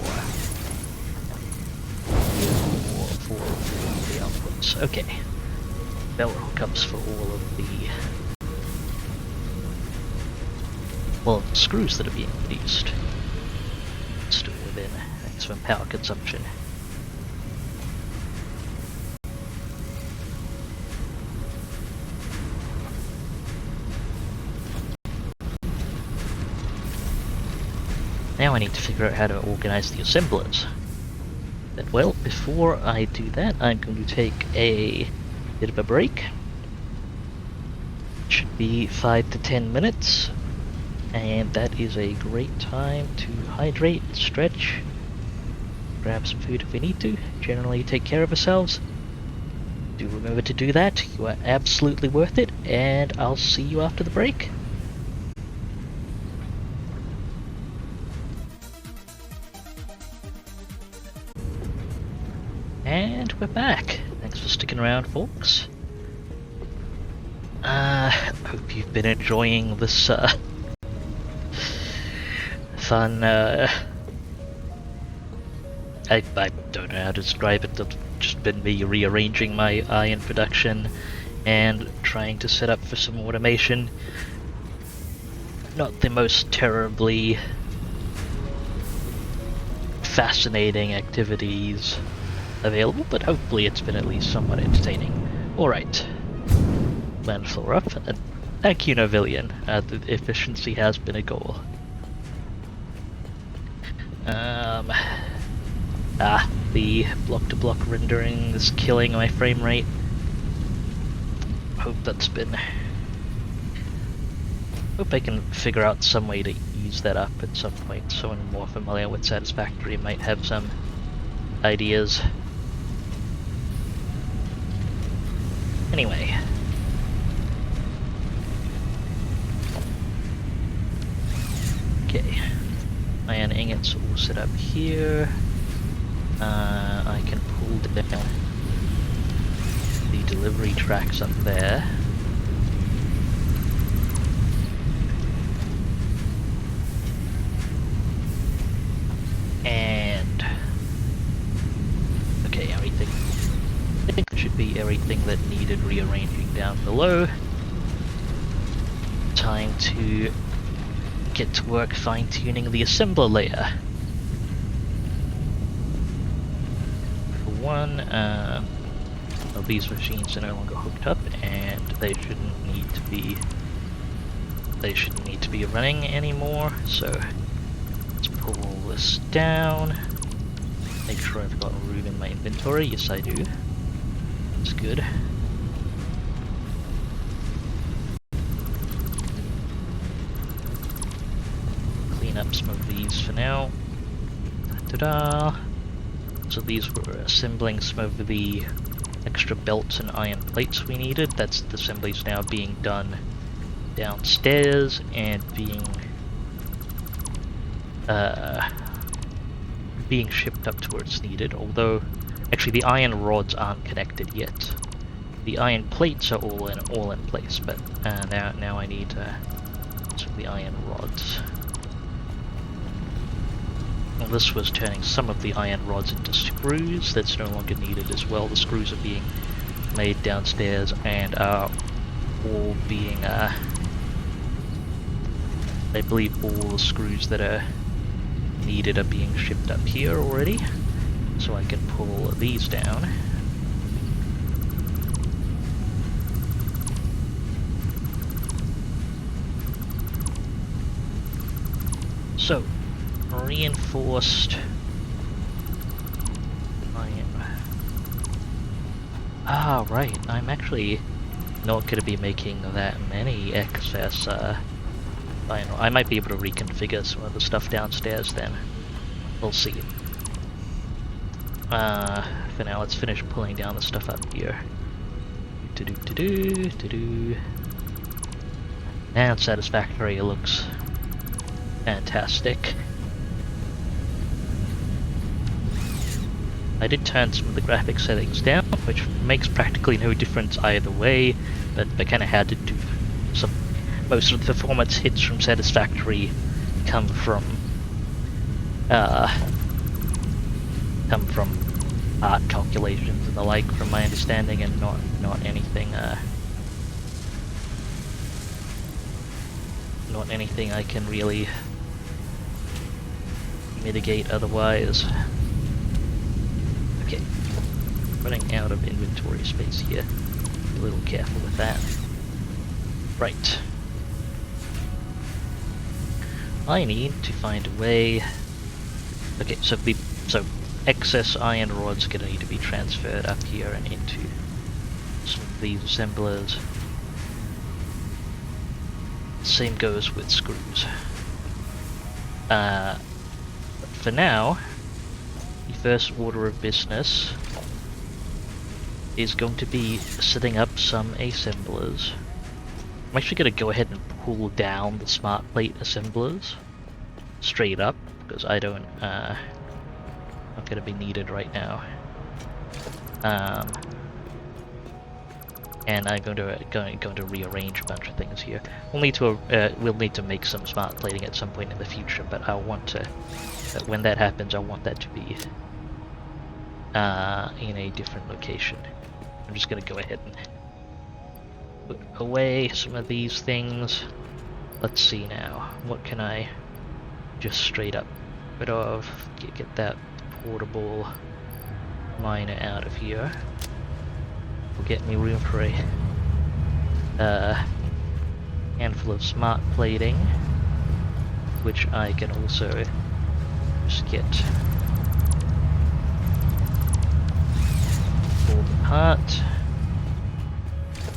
4 of the outputs. Okay. Belt hookups for all of the screws that are being used. Still within maximum power consumption. Now I need to figure out how to organize the assemblers. But well, before I do that, I'm going to take a bit of a break. It should be 5 to 10 minutes, and that is a great time to hydrate, stretch, grab some food if we need to, generally take care of ourselves. Do remember to do that, you are absolutely worth it, and I'll see you after the break. And we're back. Thanks for sticking around, folks. Hope you've been enjoying this fun. I don't know how to describe it. It's just been me rearranging my iron production and trying to set up for some automation. Not the most terribly fascinating activities available, but hopefully it's been at least somewhat entertaining. Alright. Land floor up. Thank you, Novillian. The efficiency has been a goal. The block-to-block rendering is killing my frame rate. Hope I can figure out some way to ease that up at some point. Someone more familiar with Satisfactory might have some ideas. Anyway. Okay. Iron ingots all set up here. I can pull down the delivery tracks up there. And okay, everything. I think there should be everything that needed rearranging down below. Time to get to work fine-tuning the assembler layer. For one, well, these machines are no longer hooked up, and they shouldn't need to be running anymore. So let's pull this down. Make sure I've got room in my inventory. Yes, I do. That's good. Clean up some of these for now. Ta-da! So these were assembling some of the extra belts and iron plates we needed. That's the assembly's now being done downstairs and being shipped up to where it's needed, although actually the iron rods aren't connected yet. The iron plates are all in place, but now I need some of the iron rods. Well, this was turning some of the iron rods into screws. That's no longer needed as well. The screws are being made downstairs and are all being I believe all the screws that are needed are being shipped up here already, so I can pull these down. So, reinforced iron. Ah, right, I'm actually not going to be making that many excess I might be able to reconfigure some of the stuff downstairs then. We'll see. For now, let's finish pulling down the stuff up here. And Satisfactory looks fantastic. I did turn some of the graphic settings down, which makes practically no difference either way, but I kind of had to do some. Most of the performance hits from Satisfactory come from art calculations and the like, from my understanding, and not anything I can really mitigate otherwise. Okay, running out of inventory space here. Be a little careful with that. Right. I need to find a way. Okay, so excess iron rods are going to need to be transferred up here and into some of these assemblers. Same goes with screws. But for now, the first order of business is going to be setting up some assemblers. I'm actually going to go ahead and pull down the smart plate assemblers straight up, because I don't not going to be needed right now. And I'm going to rearrange a bunch of things here. We'll need to make some smart plating at some point in the future, but I want to. When that happens, I want that to be in a different location. I'm just going to go ahead and put away some of these things. Let's see now. What can I just straight up rid of? Get that portable miner out of here. Will get me room for a handful of smart plating, which I can also just get pulled apart.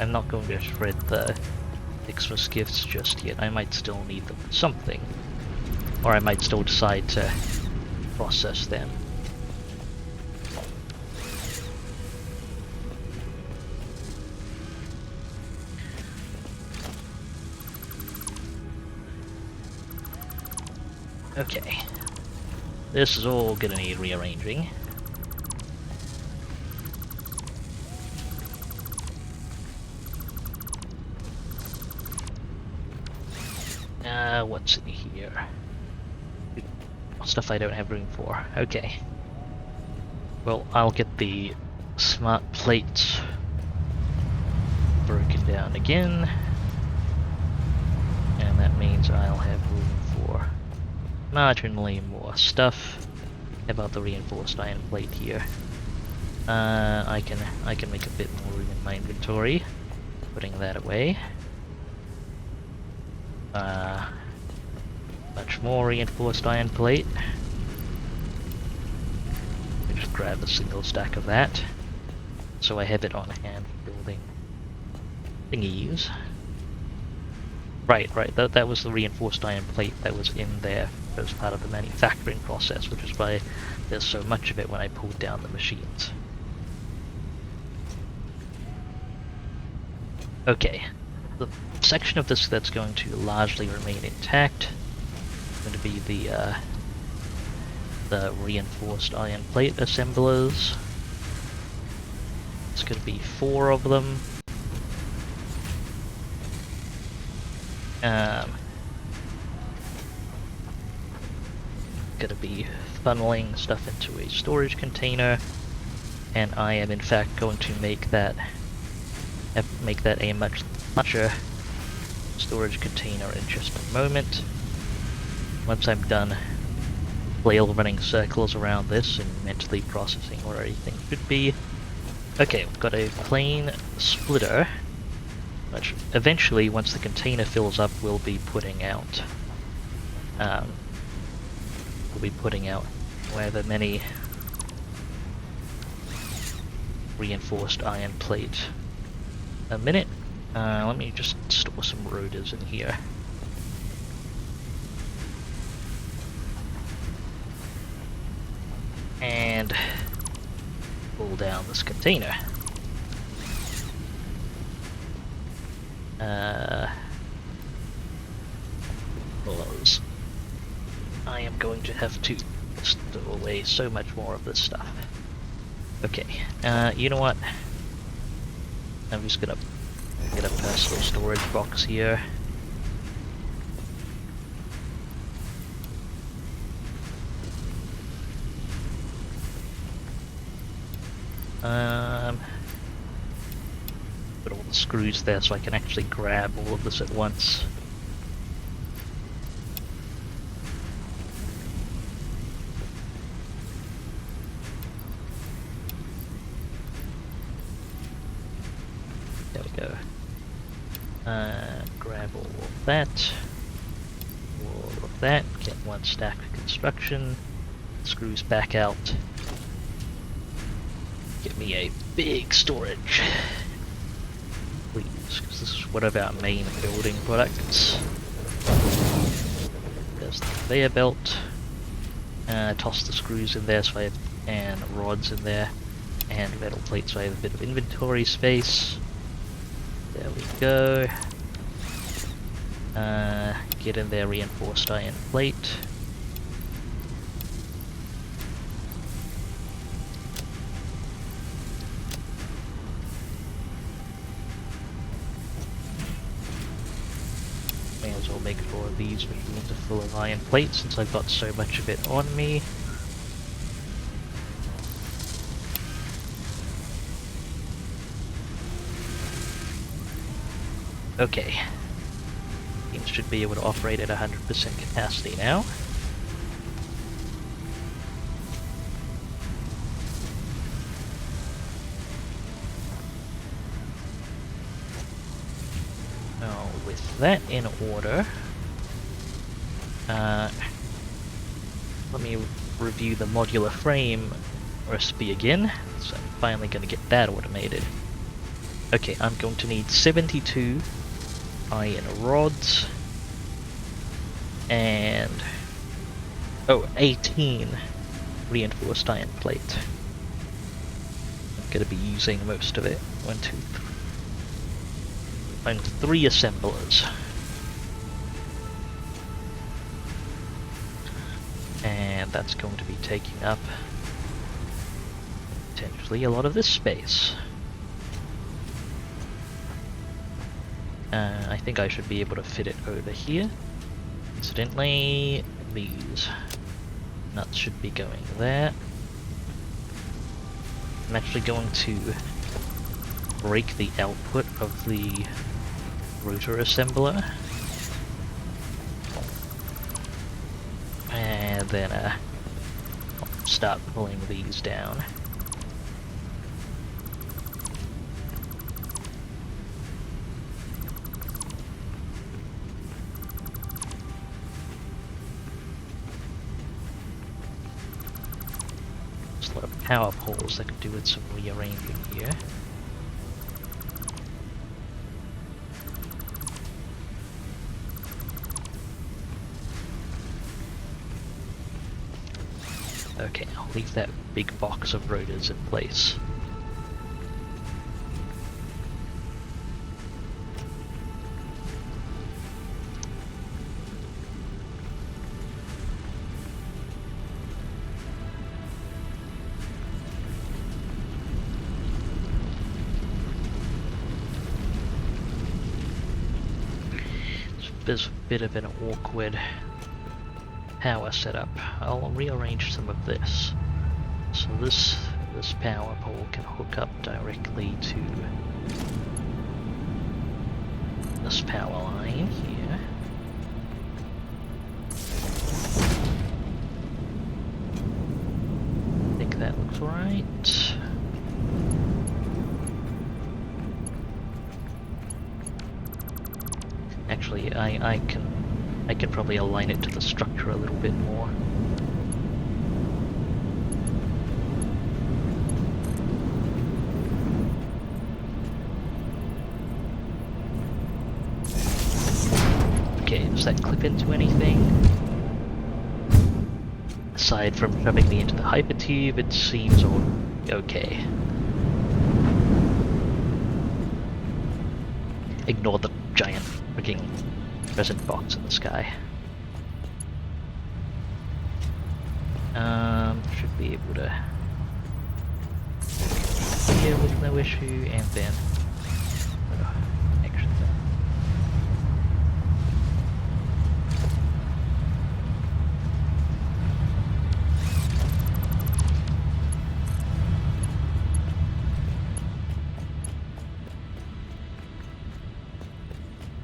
I'm not going to shred the Xmas gifts just yet. I might still need them for something, or I might still decide to process them. Okay, this is all gonna need rearranging. What's in here? Stuff I don't have room for. Okay. Well, I'll get the smart plates broken down again, and that means I'll have room for marginally more stuff. How about the reinforced iron plate here? I can make a bit more room in my inventory, putting that away. Much more reinforced iron plate. Just grab a single stack of that, so I have it on hand for building thingies. Right, that was the reinforced iron plate that was in there as part of the manufacturing process, which is why there's so much of it when I pulled down the machines. Okay, the section of this that's going to largely remain intact is going to be the reinforced iron plate assemblers. It's going to be 4 of them. Going to be funneling stuff into a storage container, and I am in fact going to make that a much larger storage container in just a moment. Once I'm done flail running circles around this and mentally processing where everything should be. Okay, we've got a plain splitter, which eventually, once the container fills up, we'll be putting out however many reinforced iron plate a minute. Let me just store some rotors in here. And pull down this container. Because I am going to have to stow away so much more of this stuff. Okay, you know what? I'm just gonna get a personal storage box here. Put all the screws there so I can actually grab all of this at once. There we go. Grab all of that. All of that. Get 1 stack of construction. Screws back out. Get me a big storage, please, because this is one of our main building products. There's the conveyor belt. Toss the screws in there so I have, and rods in there, and metal plates so I have a bit of inventory space. There we go. Get in there, reinforced iron plate. May as well make 4 of these machines are full of iron plates since I've got so much of it on me. Okay. Things should be able to operate at 100% capacity now. Now, with that in order, let me review the modular frame recipe again. So I'm finally going to get that automated. Okay, I'm going to need 72 iron rods and 18 reinforced iron plate. I'm going to be using most of it. 1, 2, 3. And 3 assemblers. And that's going to be taking up potentially a lot of this space. I think I should be able to fit it over here. Incidentally, these nuts should be going there. I'm actually going to break the output of the rotor assembler. And then I'll start pulling these down. There's a lot of power poles that could do with some rearranging here. Okay, I'll leave that big box of rotors in place. There's a bit of an awkward power setup. I'll rearrange some of this. So this power pole can hook up directly to this power line here. I think that looks right. Actually, I can probably align it to the structure a little bit more. Okay, does that clip into anything? Aside from shoving me into the hypertube, it seems all okay. Ignore the giant freaking present box in the sky. Should be able to here with no issue, and then extra thing.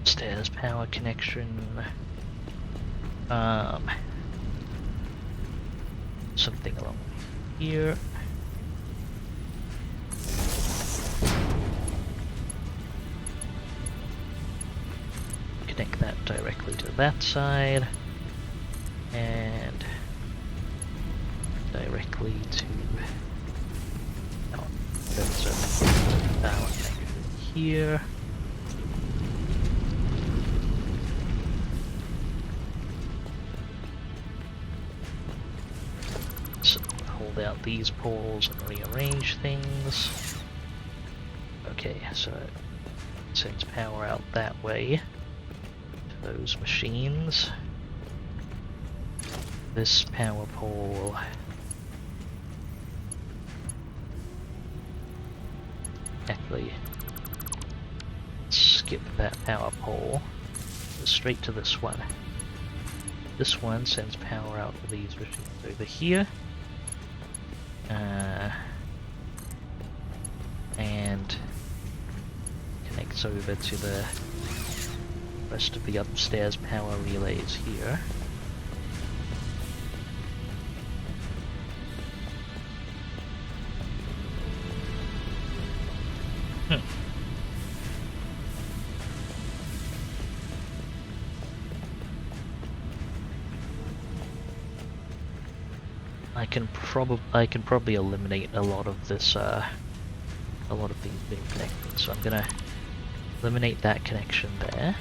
Stairs power connection. Something along here. Connect that directly to that side, and directly to there's a power connection here. Out these poles and rearrange things. Okay, so it sends power out that way to those machines. This power pole actually skip that power pole, go straight to this one. This one sends power out to these machines over here. And connects over to the rest of the upstairs power relays here. I can probably eliminate a lot of this a lot of these being connected, so I'm gonna eliminate that connection there.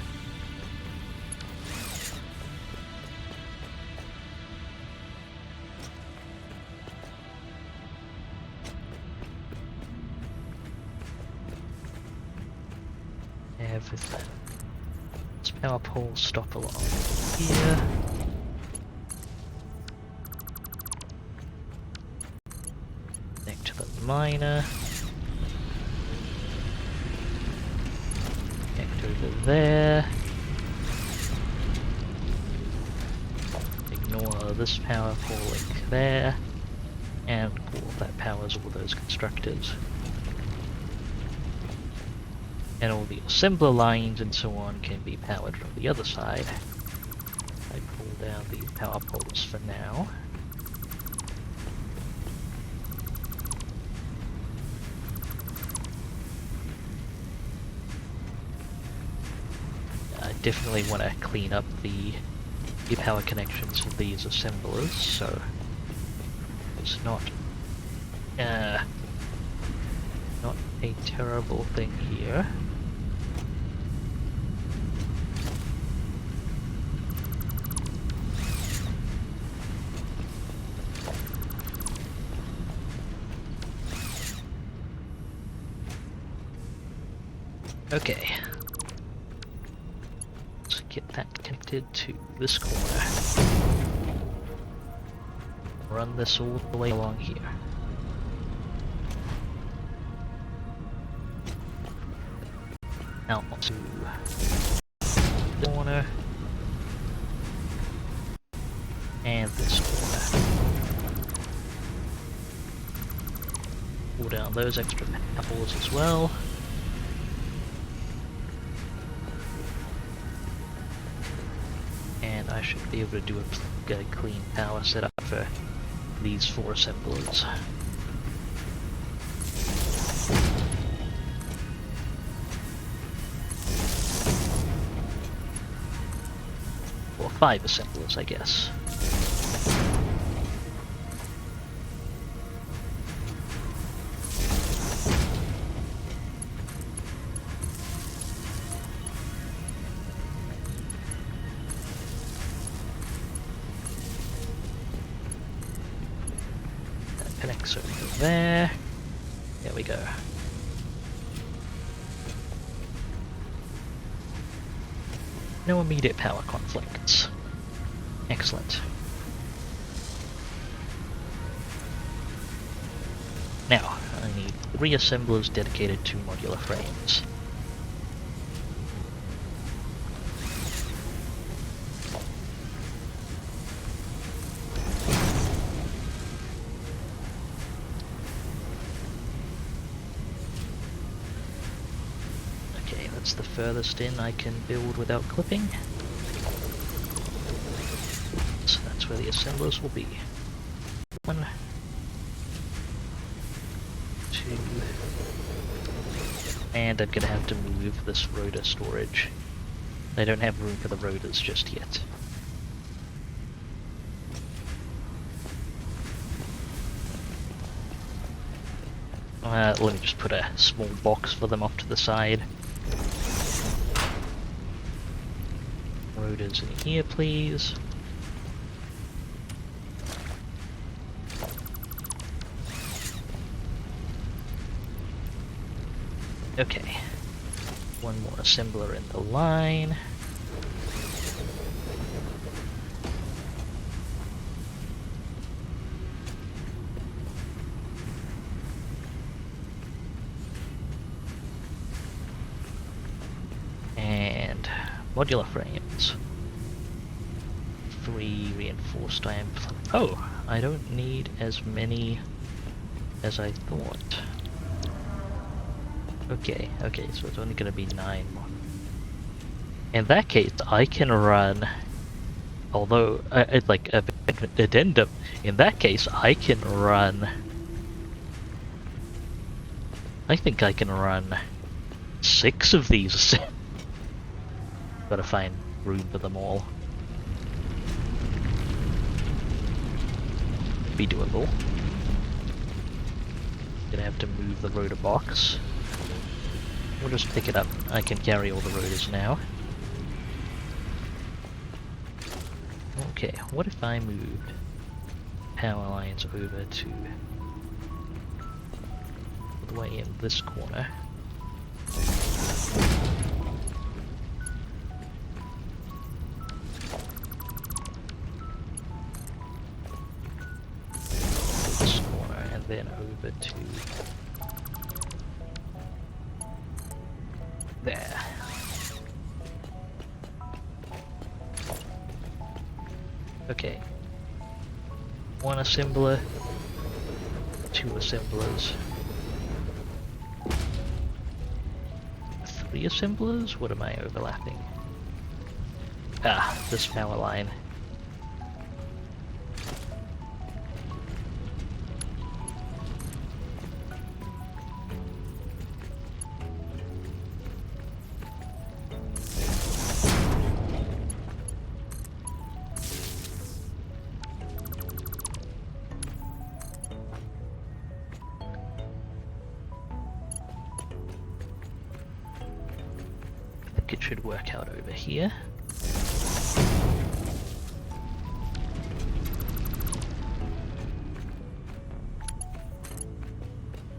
Have this power pole stop along here. Connect to the miner. Connect over there. Ignore this power pole link there. And all that powers all those constructors. And all the assembler lines and so on can be powered from the other side. I pull down the power poles for now. I definitely want to clean up the power connections of these assemblers, so it's not a terrible thing here. Okay. Let's get that connected to this corner. Run this all the way along here. Out to the corner. And this corner. Pull down those extra apples as well. And I should be able to do a clean power setup for these 4 assemblers. Or 5 assemblers, I guess. Connects over there. There we go. No immediate power conflicts. Excellent. Now, I need 3 assemblers dedicated to modular frames. That's the furthest in I can build without clipping. So that's where the assemblers will be. 1, 2, and I'm gonna have to move this rotor storage. I don't have room for the rotors just yet. Let me just put a small box for them off to the side. Rotors in here, please. Okay. 1 more assembler in the line. And modular frames. 3 reinforced iron. Oh, I don't need as many as I thought. Okay, so it's only gonna be 9 more. In that case, I can run. Although, like a addendum. In that case, I can run. I think I can run 6 of these. Gotta find room for them all. Be doable. Gonna have to move the rotor box. We'll just pick it up. I can carry all the rotors now. Okay, what if I moved power lines over to the way in this corner? This corner, and then over to there. Okay. 1 assembler, 2 assemblers, 3 assemblers? What am I overlapping? Ah, this power line. It should work out over here.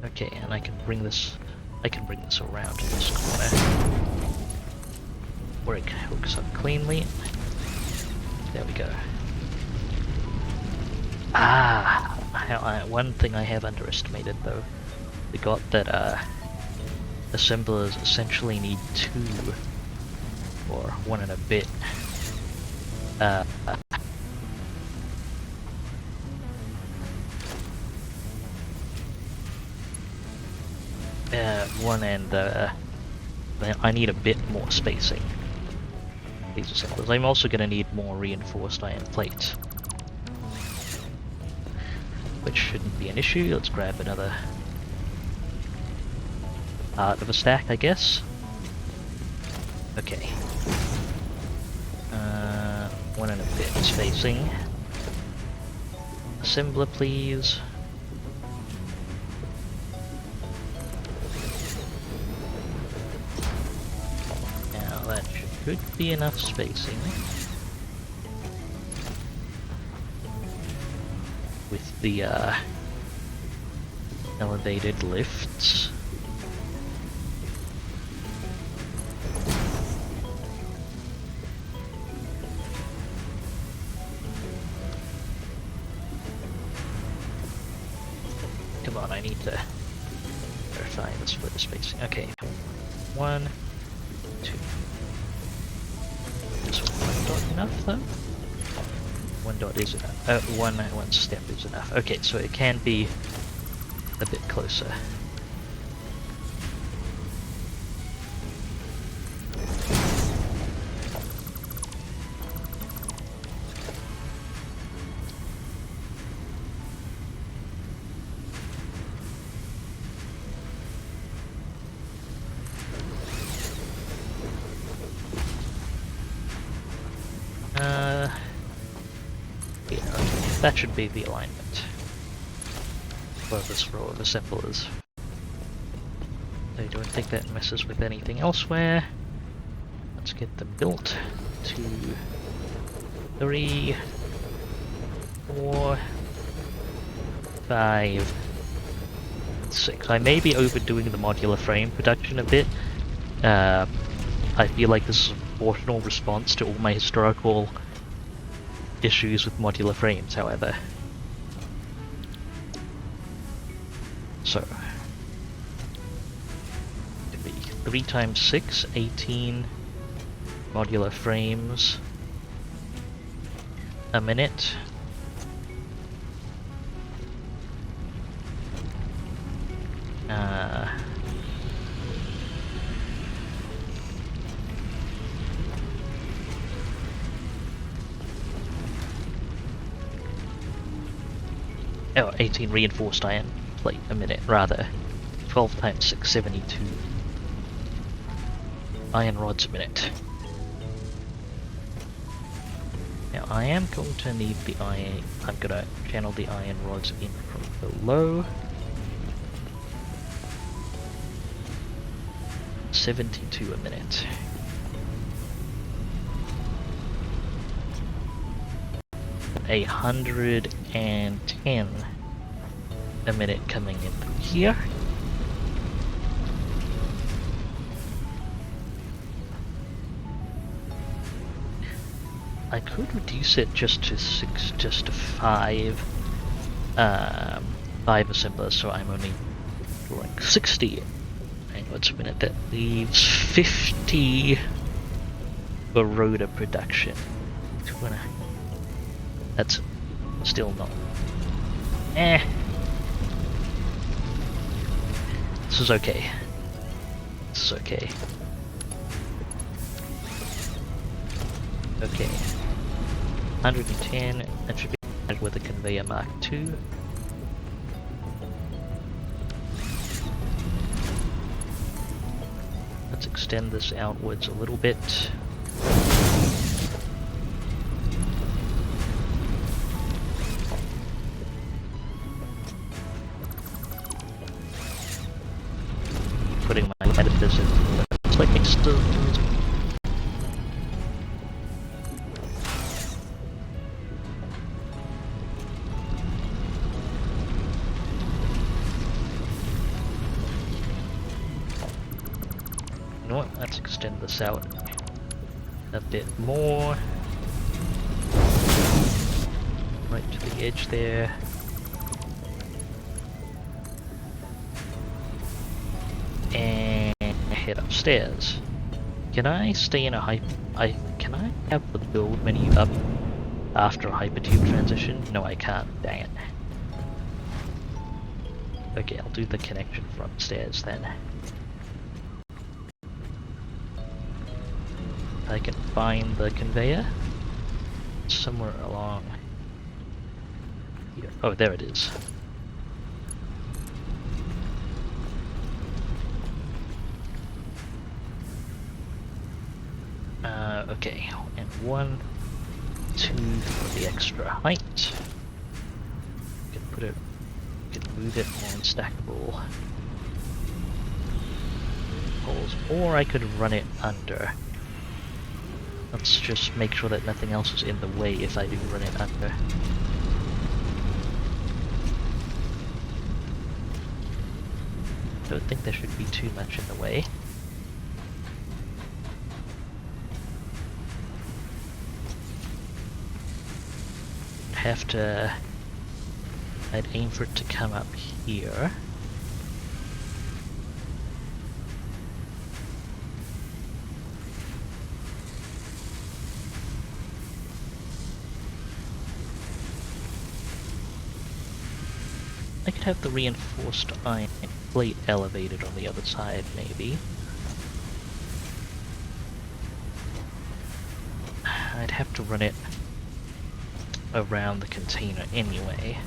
Okay, and I can bring this I can bring this around to this corner where it hooks up cleanly. There we go. One thing I have underestimated though, forgot that assemblers essentially need 2 or 1 and a bit. 1 and I need a bit more spacing. These assemblers. I'm also going to need more reinforced iron plates, which shouldn't be an issue. Let's grab another part of a stack, I guess. Okay. 1 and a bit spacing. Assembler, please. Now that should be enough spacing. With the elevated lifts. Come on, I need to verify this for the spacing. Okay, 1, 2. Is 1 dot enough though? 1 dot is enough. One step is enough. Okay, so it can be a bit closer. That should be the alignment for this row of assemblers. I don't think that messes with anything elsewhere. Let's get them built. 2, 3, 4, 5, 6. I may be overdoing the modular frame production a bit. I feel like this is a proportional response to all my historical issues with modular frames, however. So, it'd be 3 times 6, 18 modular frames a minute. Oh, 18 reinforced iron plate a minute, rather. 12 times 6, 72 iron rods a minute. Now I am going to need the iron, I'm going to channel the iron rods in from below. 72 a minute. A 110 a minute coming in through here. I could reduce it just to 5 assemblers, so I'm only drawing 60 rods a minute. That leaves 50 for rotor production. That's still not. This is okay. This is okay. Okay. 110. That should be added with a conveyor Mark II. Let's extend this outwards a little bit. Putting my editors in. It's like external. know what? Let's extend this out a bit more. Right to the edge there. And head upstairs. Can I stay in a can I have the build menu up after a hypertube transition? No, I can't. Dang it. Okay, I'll do the connection from upstairs then. I can find the conveyor somewhere along here. Oh, there it is. Okay, and 1, 2 for the extra height. You can put it, you can move it on stackable poles, or I could run it under. Let's just make sure that nothing else is in the way if I do run it under. Don't think there should be too much in the way. Have to... I'd aim for it to come up here. I could have the reinforced iron plate elevated on the other side, maybe. I'd have to run it around the container anyway.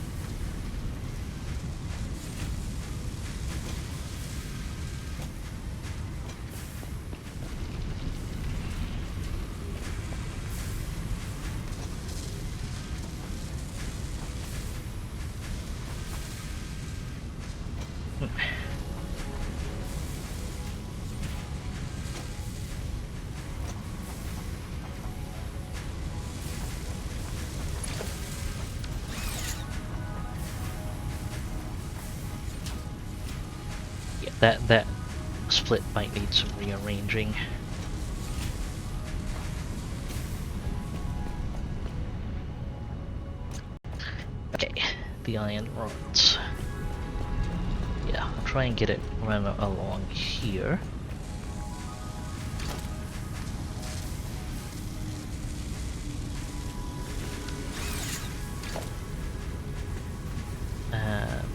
That split might need some rearranging. Okay, the iron rods. Yeah, I'll try and get it run along here.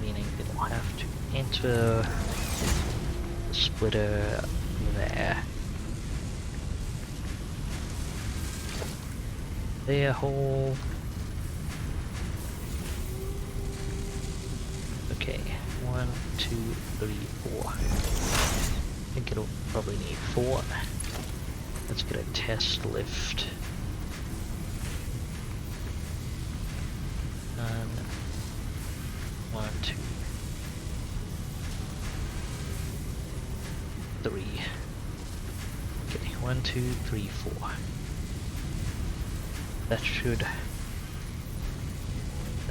Meaning it'll have to enter the splitter there. There, hole. Okay, 1, 2, 3, 4. I think it'll probably need 4. Let's get a test lift. 1, 2, 3. Okay, 1, 2, 3, 4. That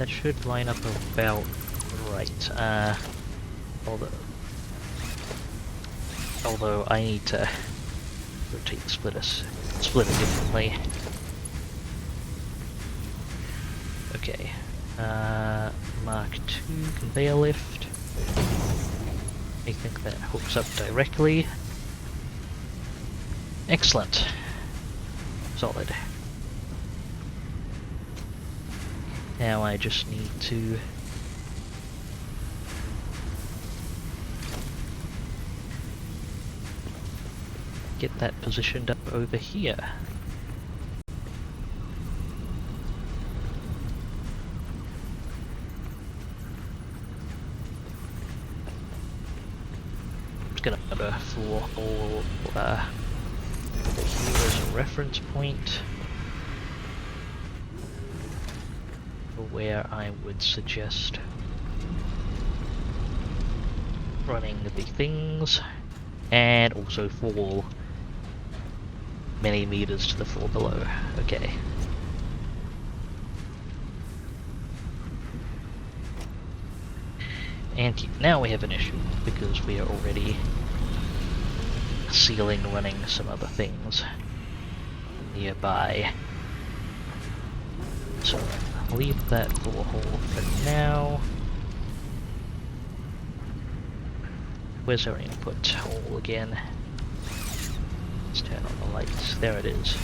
should line up about right. Although I need to rotate the splitter differently. Okay. Mark 2 conveyor lift. I think that hooks up directly. Excellent. Solid. Now I just need to get that positioned up over here. I'm just gonna put a floor hole over here as a reference point for where I would suggest running the things, and also fall many meters to the floor below. Okay. And now we have an issue, because we are already ceiling running some other things nearby. So I'll leave that door hole for now. Where's our input hole again? Let's turn on the lights. There it is.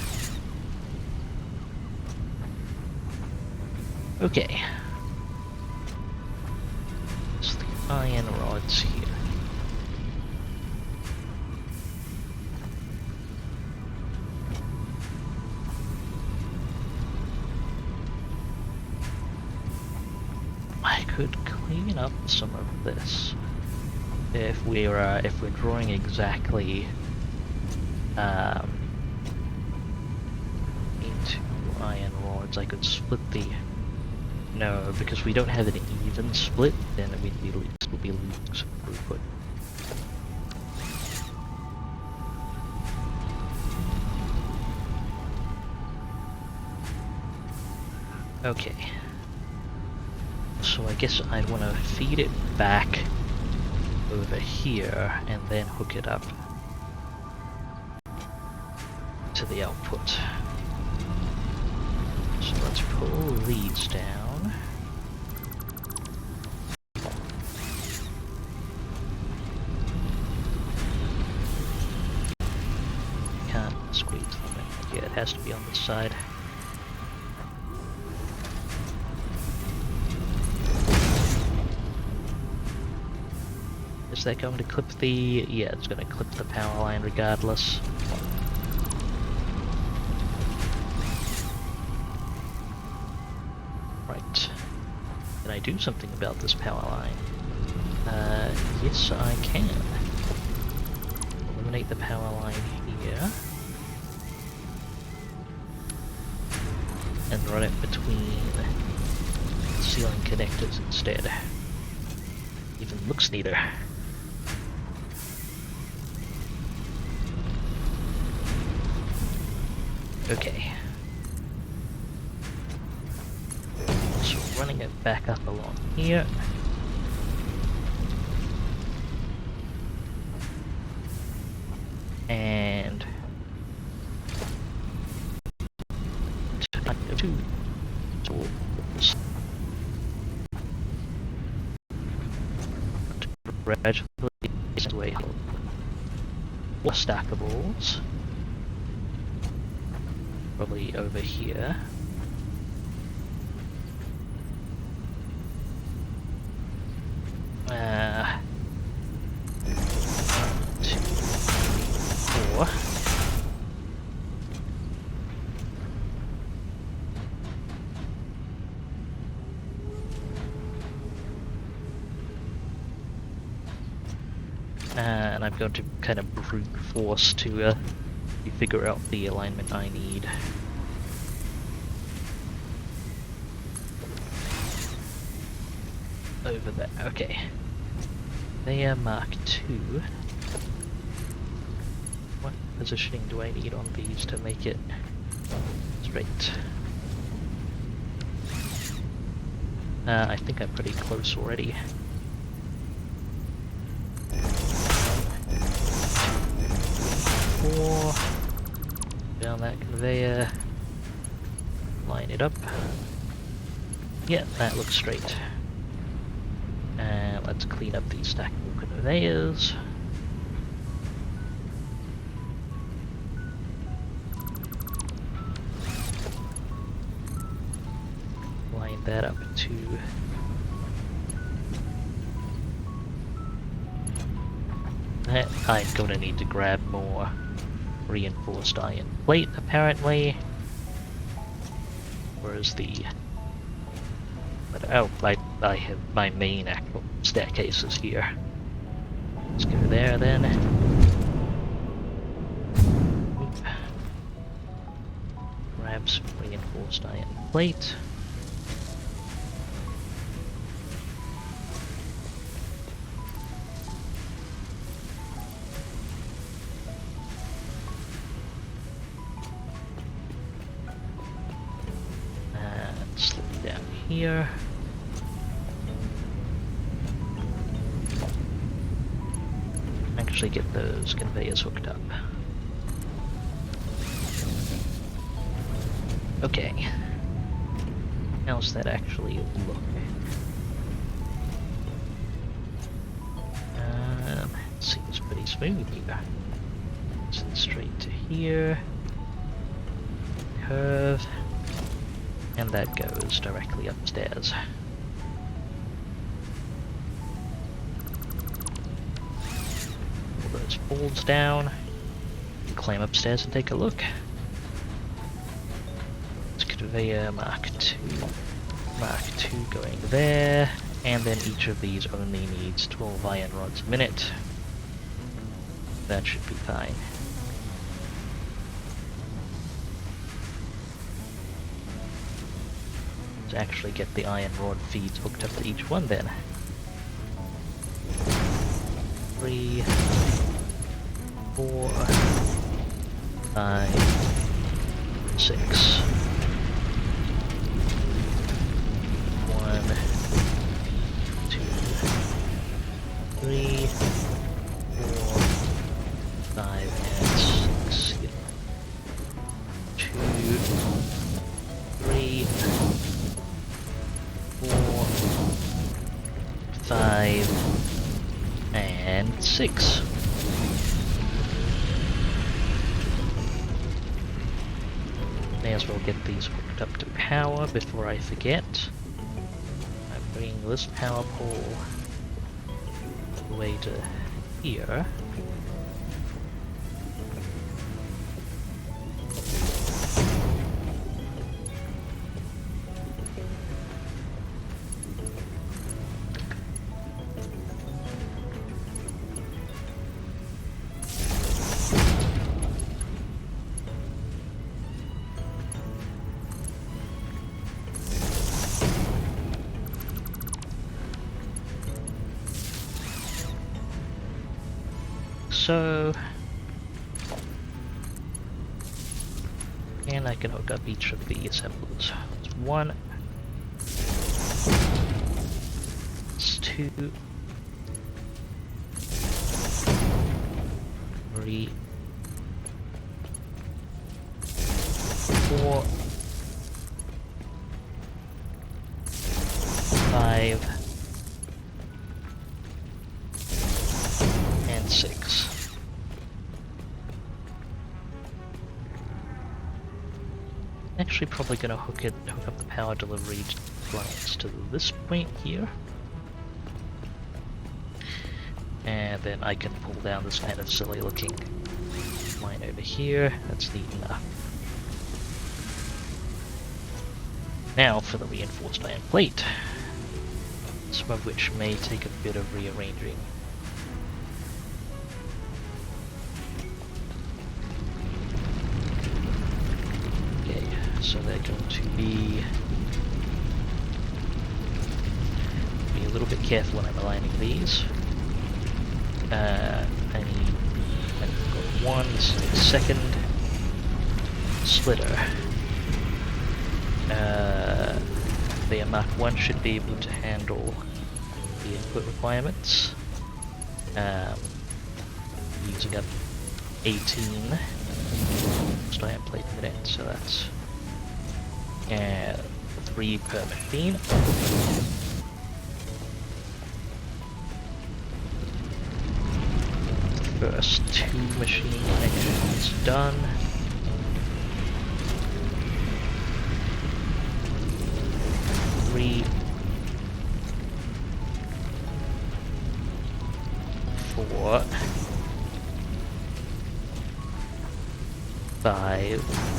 Okay. There's the iron rods here. I could clean up some of this if we're drawing exactly into iron rods. I could split the no, because we don't have an even split, then we'd be losing some throughput. Okay. So I guess I'd want to feed it back over here and then hook it up to the output. So let's pull these down. Can't squeeze them in. Yeah, it has to be on this side. Is that going to clip the... yeah, it's going to clip the power line regardless. Right. Can I do something about this power line? Yes I can. Eliminate the power line here. And run it between ceiling connectors instead. Even looks neater. Okay. So running it back up along here. And two tools. Gradually away. More stackables. Probably over here. Two, four. And I'm going to kind of brute force to figure out the alignment I need. Over there, okay. They are Mark II. What positioning do I need on these to make it straight? I think I'm pretty close already. Four. Down that conveyor. Line it up. Yeah, that looks straight. And let's clean up these stackable conveyors. Line that up to that. I'm gonna need to grab more reinforced iron plate apparently. Whereas the oh, I have my main actual staircases here. Let's go there then. Oop. Grab some reinforced iron plate. And slip down here. actually get those conveyors hooked up. Okay. How's that actually look? Seems pretty smooth here. Send straight to here. Curve. And that goes directly upstairs. Pull those folds down. Climb upstairs and take a look. It's conveyor Mark II. Mark II going there. And then each of these only needs 12 iron rods a minute. That should be fine. Let's actually get the iron rod feeds hooked up to each one then. 3, 4, 5, 6. 1, 2, 3, 4, 5, and 6. 2, 3, 4, 5, and 6. May as well get these hooked up to power before I forget. I bring this power pole all the way to here. So, and I can hook up each of the assemblers. It's 1, it's 2, 3, 4, 5, and 6. Actually probably gonna hook up the power delivery lines to this point here. And then I can pull down this kind of silly looking line over here. That's neat enough. Now for the reinforced iron plate. Some of which may take a bit of rearranging. So they're going to be a little bit careful when I'm aligning these. I've got one second splitter. The Mark 1 should be able to handle the input requirements. Using up 18 iron plate per minute, so that's 3 per machine. First 2 machine connections done. Three, 4, 5.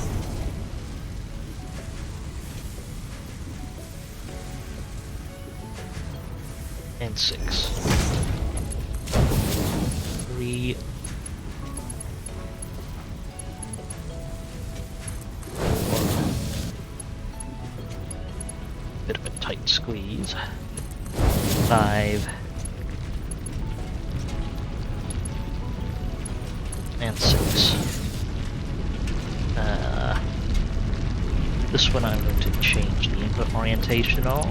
And 6. 3, 4. Bit of a tight squeeze. 5. And 6. This one I'm going to change the input orientation of.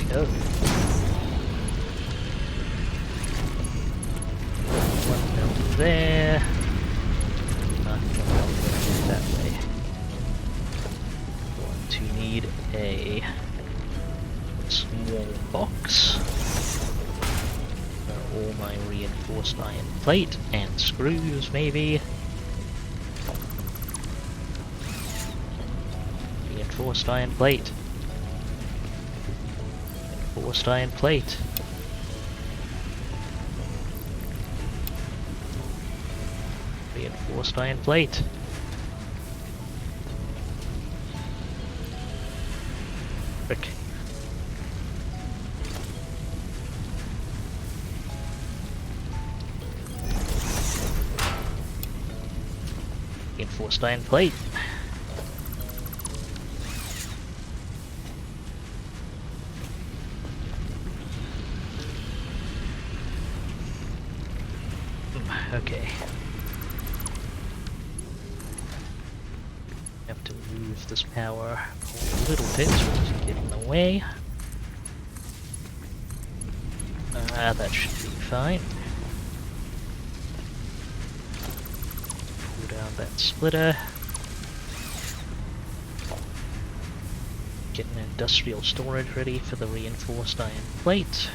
go. One melt there. One melt that way. Going to need a small box. All my reinforced iron plate and screws, maybe. Reinforced iron plate. Reinforced iron plate. Reinforced iron plate. Frick. Reinforced iron plate. Okay. Have to move this power a little bit so it doesn't get in the way. That should be fine. Pull down that splitter. Get an industrial storage ready for the reinforced iron plate.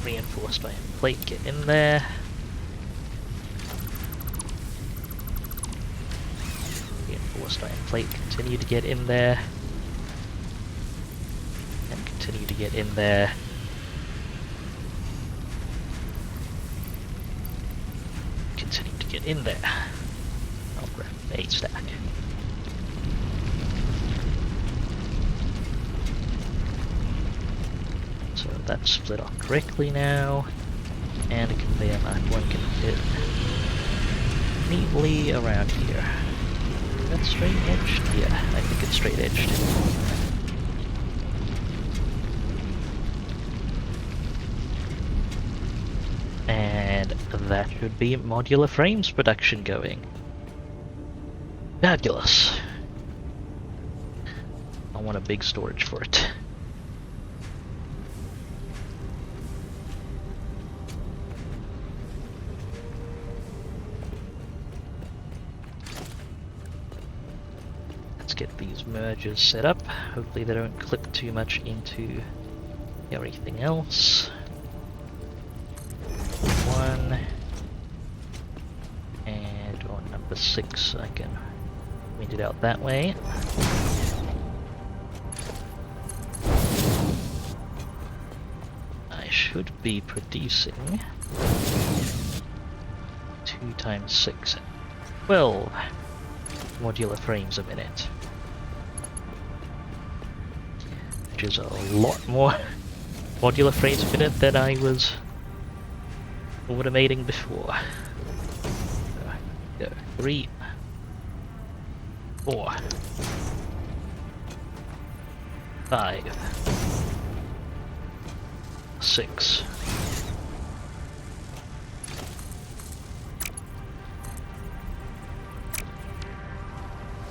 Reinforced iron plate, get in there. Reinforced iron plate, continue to get in there. And continue to get in there. Continue to get in there. I'll grab a stack. So that's split off correctly now, and a conveyor mark 1 can fit neatly around here. Is that straight edged? Yeah, I think it's straight edged. And that should be modular frames production going. Fabulous. I want a big storage for it. Get these mergers set up. Hopefully they don't clip too much into everything else. 1 and on number 6 I can point it out that way. I should be producing 2 times 6, 12 modular frames a minute. Which is a lot more modular frames a minute than I was automating before. Go 3, 4, 5, 6.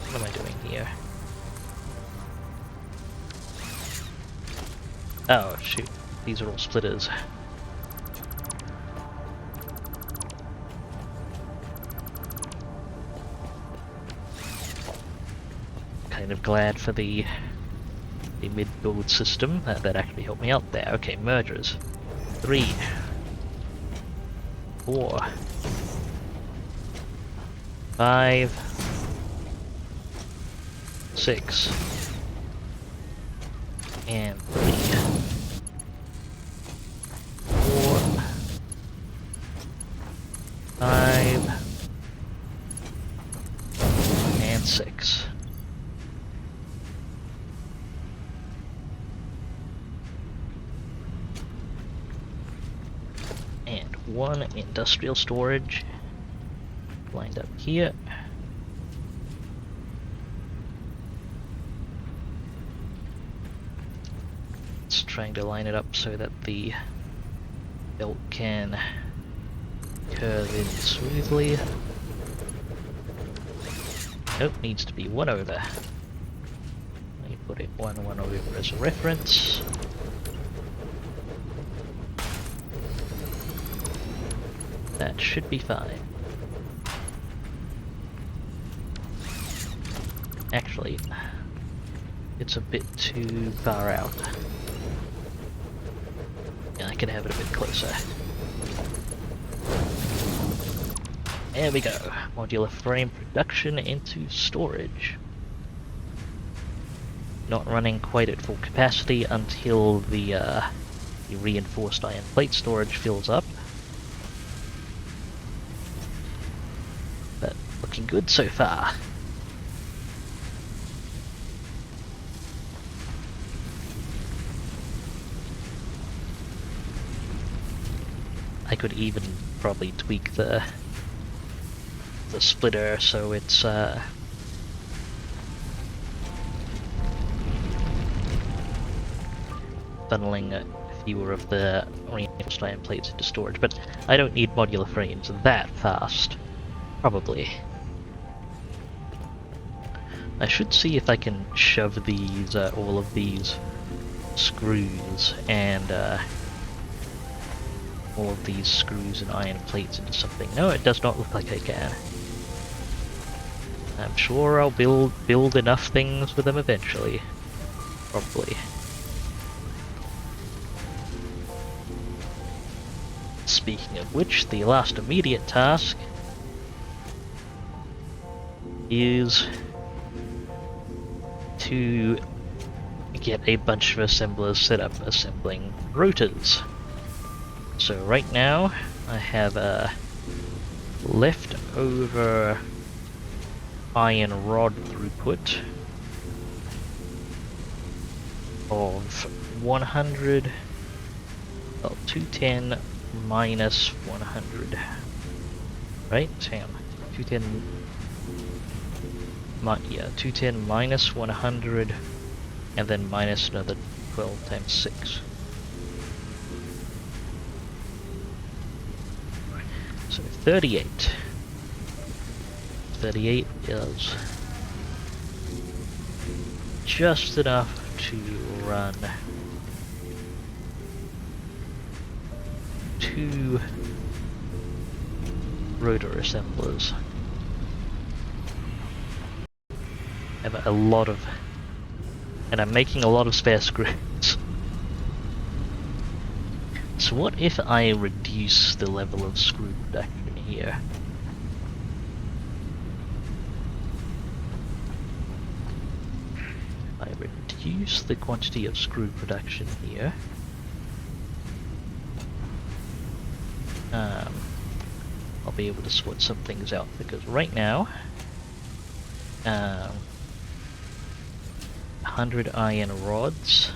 What am I doing here? Oh shoot, these are all splitters. Kind of glad for the mid-build system. That actually helped me out there. Okay, mergers. 3, 4, 5, 6, and 3, 4, 5, and 6. And one industrial storage lined up here. Just trying to line it up so that the belt can curve in smoothly. Nope, needs to be one over. Let me put it one over as a reference. That should be fine. Actually, it's a bit too far out. Yeah, I can have it a bit closer. There we go. Modular frame production into storage. Not running quite at full capacity until the reinforced iron plate storage fills up. But looking good so far. I could even probably tweak the splitter so it's funneling fewer of the reinforced iron plates into storage, but I don't need modular frames that fast, probably. I should see if I can shove these, all of these screws and all of these screws and iron plates into something. No, it does not look like I can. I'm sure I'll build enough things with them eventually. Probably. Speaking of which, the last immediate task is to get a bunch of assemblers set up assembling rotors. So right now I have a leftover iron rod throughput of 100, well, 210 minus 100, right? Damn, 210, yeah, 210 minus 100, and then minus another 12 times 6. So 38. 38 is just enough to run 2 rotor assemblers. I have a lot of, and I'm making a lot of spare screws. So what if I reduce the level of screw production here? I reduce the quantity of screw production here. I'll be able to sort some things out, because right now 100 iron rods.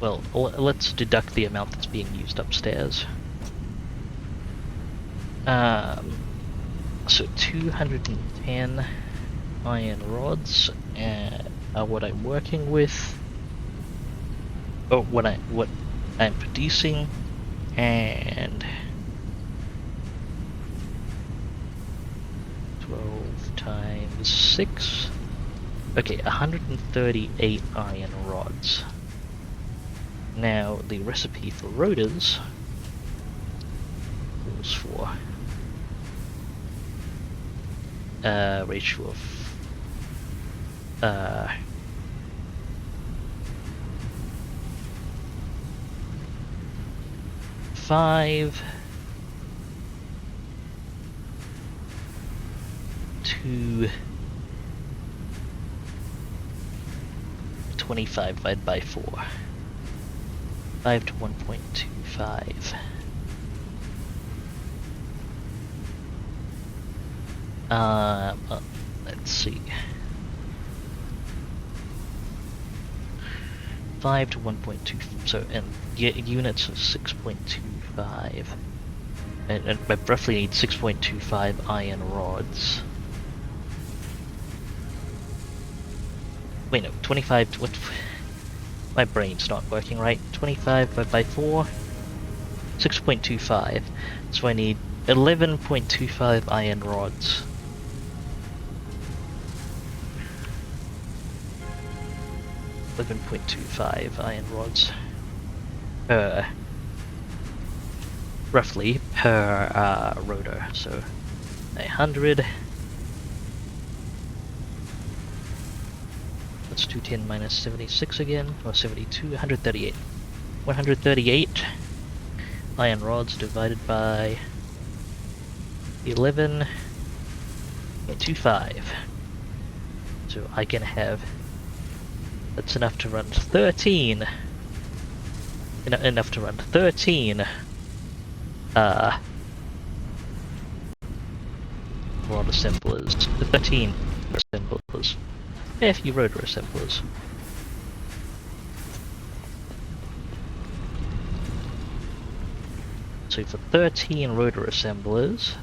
Well, let's deduct the amount that's being used upstairs. So 210 iron rods are what I'm working with. Oh, what I'm producing, and 12 times 6. Okay, 138 iron rods. Now, the recipe for rotors calls for ratio of 5 to 25 divided by 4. 5 to 1.25. Let's see. 1.5 to 1.2, so and units of 6.25. And I roughly need 6.25 iron rods. Wait, no, 25, what? My brain's not working right. 25 by 4, 6.25. So I need 11.25 iron rods. .25 iron rods per, roughly, per rotor. So 100. That's 210 minus 76 again, or 72, 138. 138 iron rods divided by 11.25. So I can have, that's enough to run 13. Enough to run 13 rod assemblers. 13 assemblers. A few rotor assemblers. So for 13 rotor assemblers,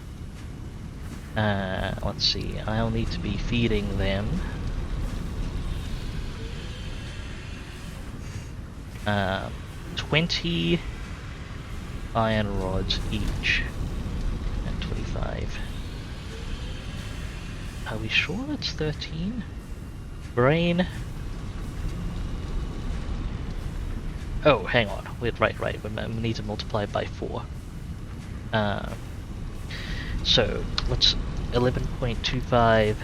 let's see, I'll need to be feeding them 20 iron rods each, and 25. Are we sure it's 13? Brain. Oh, hang on. Wait, right. We need to multiply by 4. So, what's 11.25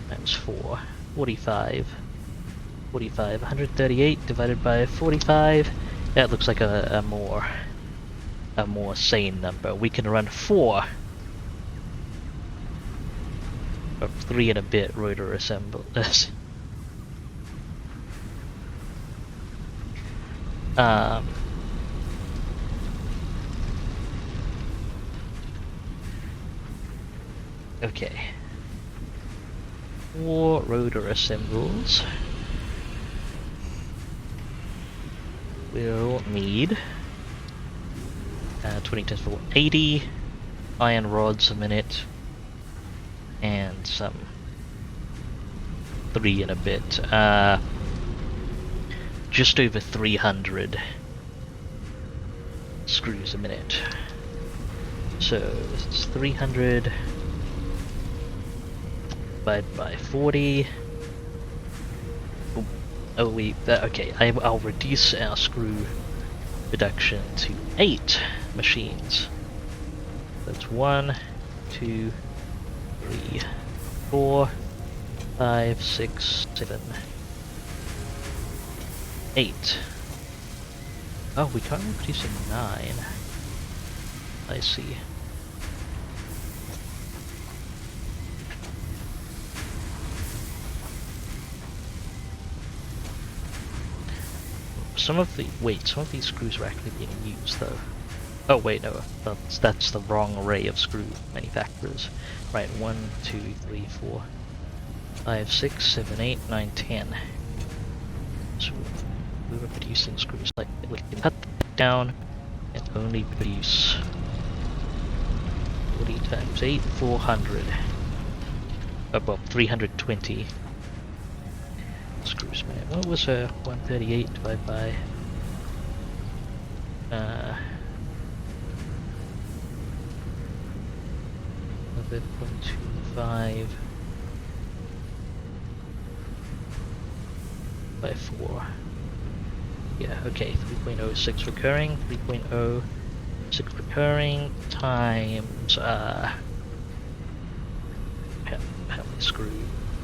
times 4? 45. 138 divided by 45. That looks like a more sane number. We can run 4 of 3 and a bit rotor assemblers. Okay. 4 rotor assembles. We'll need 20 times 4, 80 iron rods a minute, and some 3 and a bit. Just over 300 screws a minute. So it's 300 divided by 40. Oh, okay, I'll reduce our screw reduction to 8 machines. That's 1, 2, 3, 4, 5, 6, 7, 8. Oh, we can't reduce 9. I see. Some of these screws are actually being used though. Oh wait, no, that's the wrong array of screw manufacturers. Right, 1, 2, 3, 4, 5, 6, 7, 8, 9, 10. So we were producing screws like we can cut that down and only produce 40 times 8, 400. Well, 320 screws, man. What was 138 divided by 11.25 by 4. Yeah, okay, 3.06 recurring, 3.06 recurring times how many screw?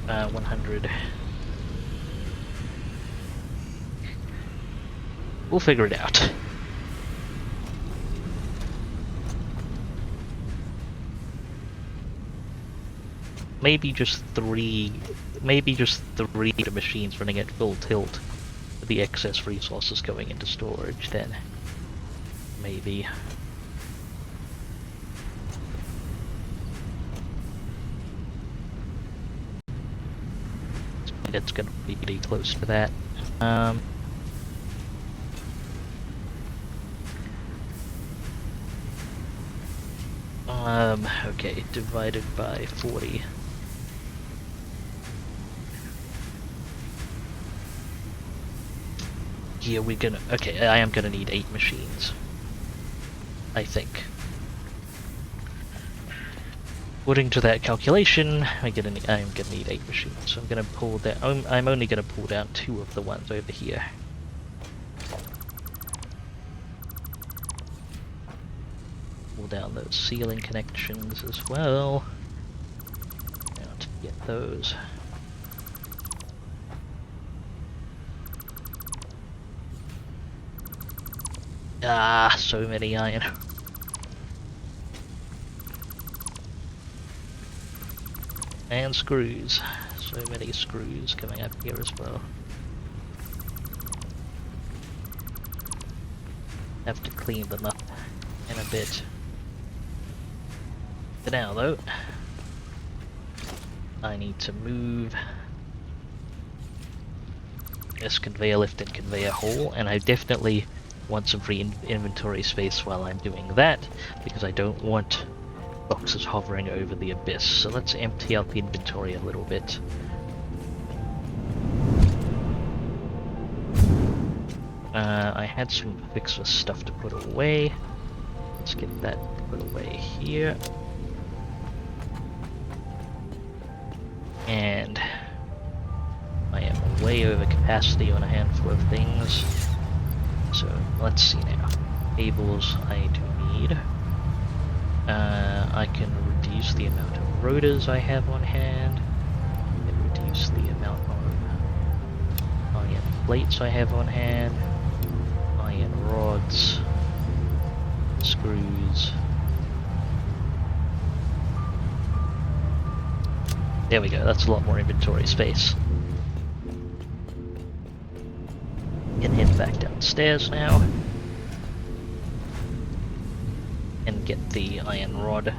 100. We'll figure it out. Maybe just three machines running at full tilt with the excess resources going into storage then. Maybe. It's gonna be pretty close to that. Um, okay, divided by 40. Yeah, okay, I am gonna need 8 machines. I think. According to that calculation, I'm gonna need 8 machines. So I'm gonna pull down. I'm only gonna pull down 2 of the ones over here. Pull down those ceiling connections as well. Now to get those. Ah, so many iron. And screws. So many screws coming up here as well. Have to clean them up in a bit. For now though, I need to move this conveyor lift and conveyor hall, and I definitely want some free inventory space while I'm doing that, because I don't want boxes hovering over the abyss. So let's empty out the inventory a little bit. I had some fixer stuff to put away. Let's get that put away here. And I am way over capacity on a handful of things. So let's see now. Cables I do need. I can reduce the amount of rotors I have on hand. I can reduce the amount of iron plates I have on hand. Iron rods. Screws. There we go, that's a lot more inventory space. Can head back downstairs now. And get the iron rod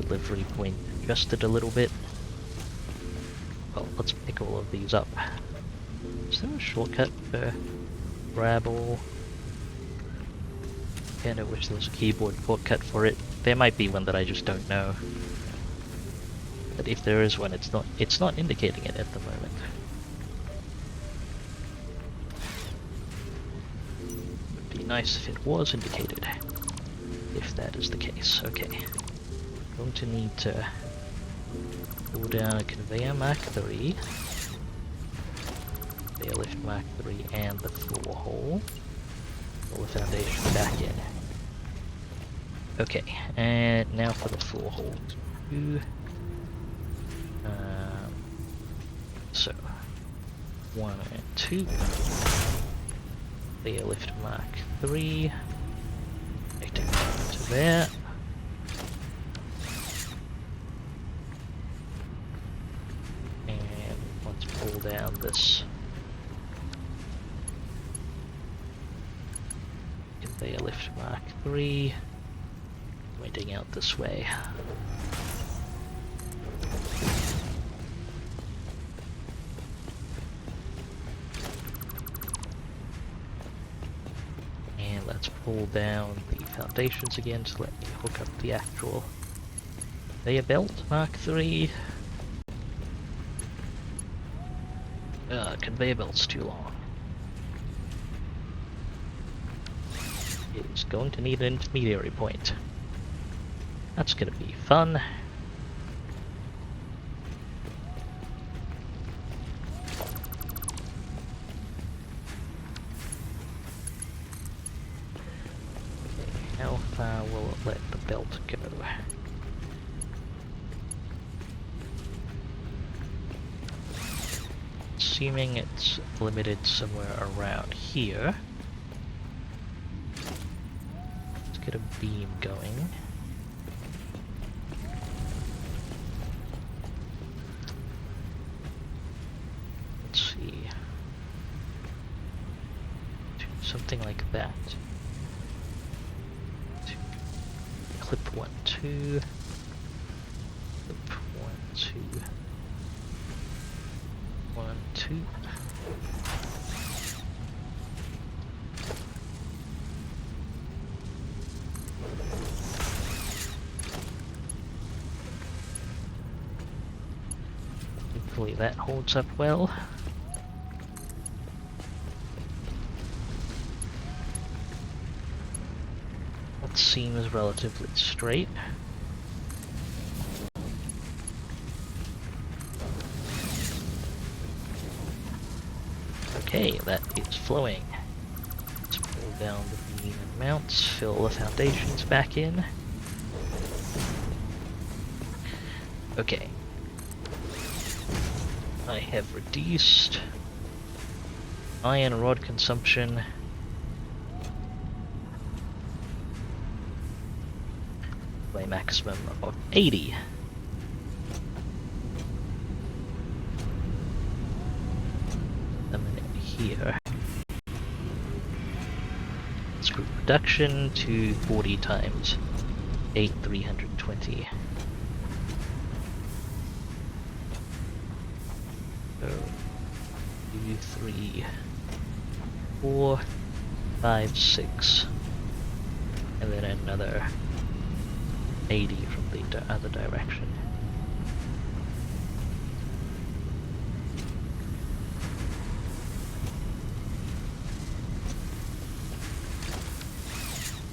delivery point adjusted a little bit. Well, let's pick all of these up. Is there a shortcut for grab all? Kinda wish there was a keyboard shortcut for it. There might be one that I just don't know. But if there is one, it's not indicating it at the moment. Would be nice if it was indicated. If that is the case. Okay. Going to need to pull down a conveyor Mark 3. Conveyor lift Mark 3 and the floor hole. Pull the foundation back in. Okay, and now for the floor hole. So, 1 and 2. Conveyor lift Mark 3. Connecting to there. And let's pull down this conveyor lift Mark 3. Pointing out this way. And let's pull down the foundations again to let me hook up the actual conveyor belt Mark 3. Conveyor belt's too long. It's going to need an intermediary point. That's gonna be fun. Okay, how far will it let the belt go? Assuming it's limited somewhere around here. Let's get a beam going. Something like that. Clip 1, 2. Clip 1, 2. 1, 2. Hopefully that holds up well. That seems relatively straight. Okay, that is flowing. Let's pull down the beam and mounts, fill the foundations back in. Okay. I have reduced iron rod consumption by a maximum of 80. A minute here. Screw reduction to 40 times 8, 320. So 2, 3, 4, 5, 6, and then another 80 from the other direction.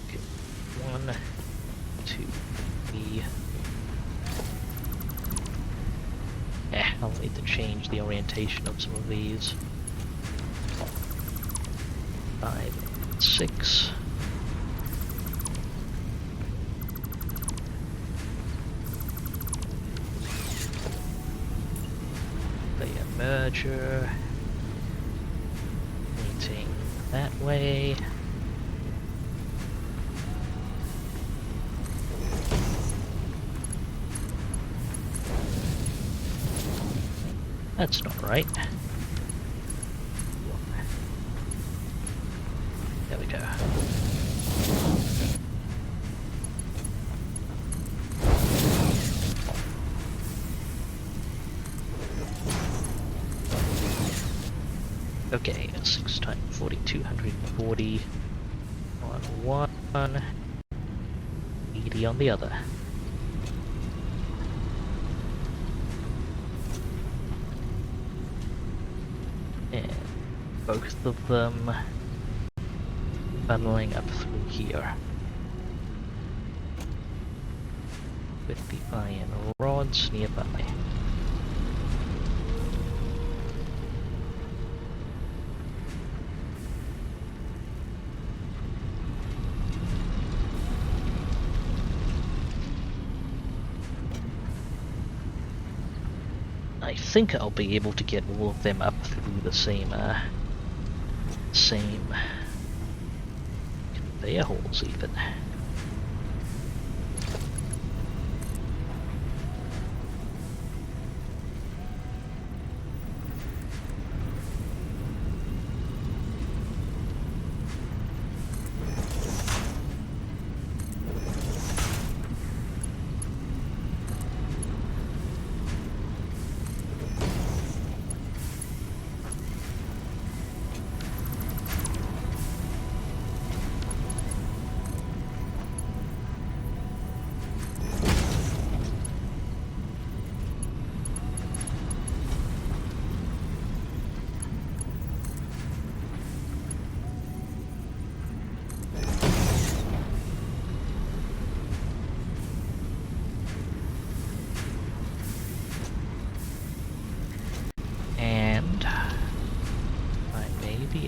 Okay, 1, 2, 3. I'll need to change the orientation of some of these. 5, 6. Layer merger. Pointing that way. That's not right. There we go. Okay, 6 times 40, 240 on one, 80 on the other. And both of them funneling up through here with the iron rods nearby. I think I'll be able to get all of them up through the same conveyor holes even.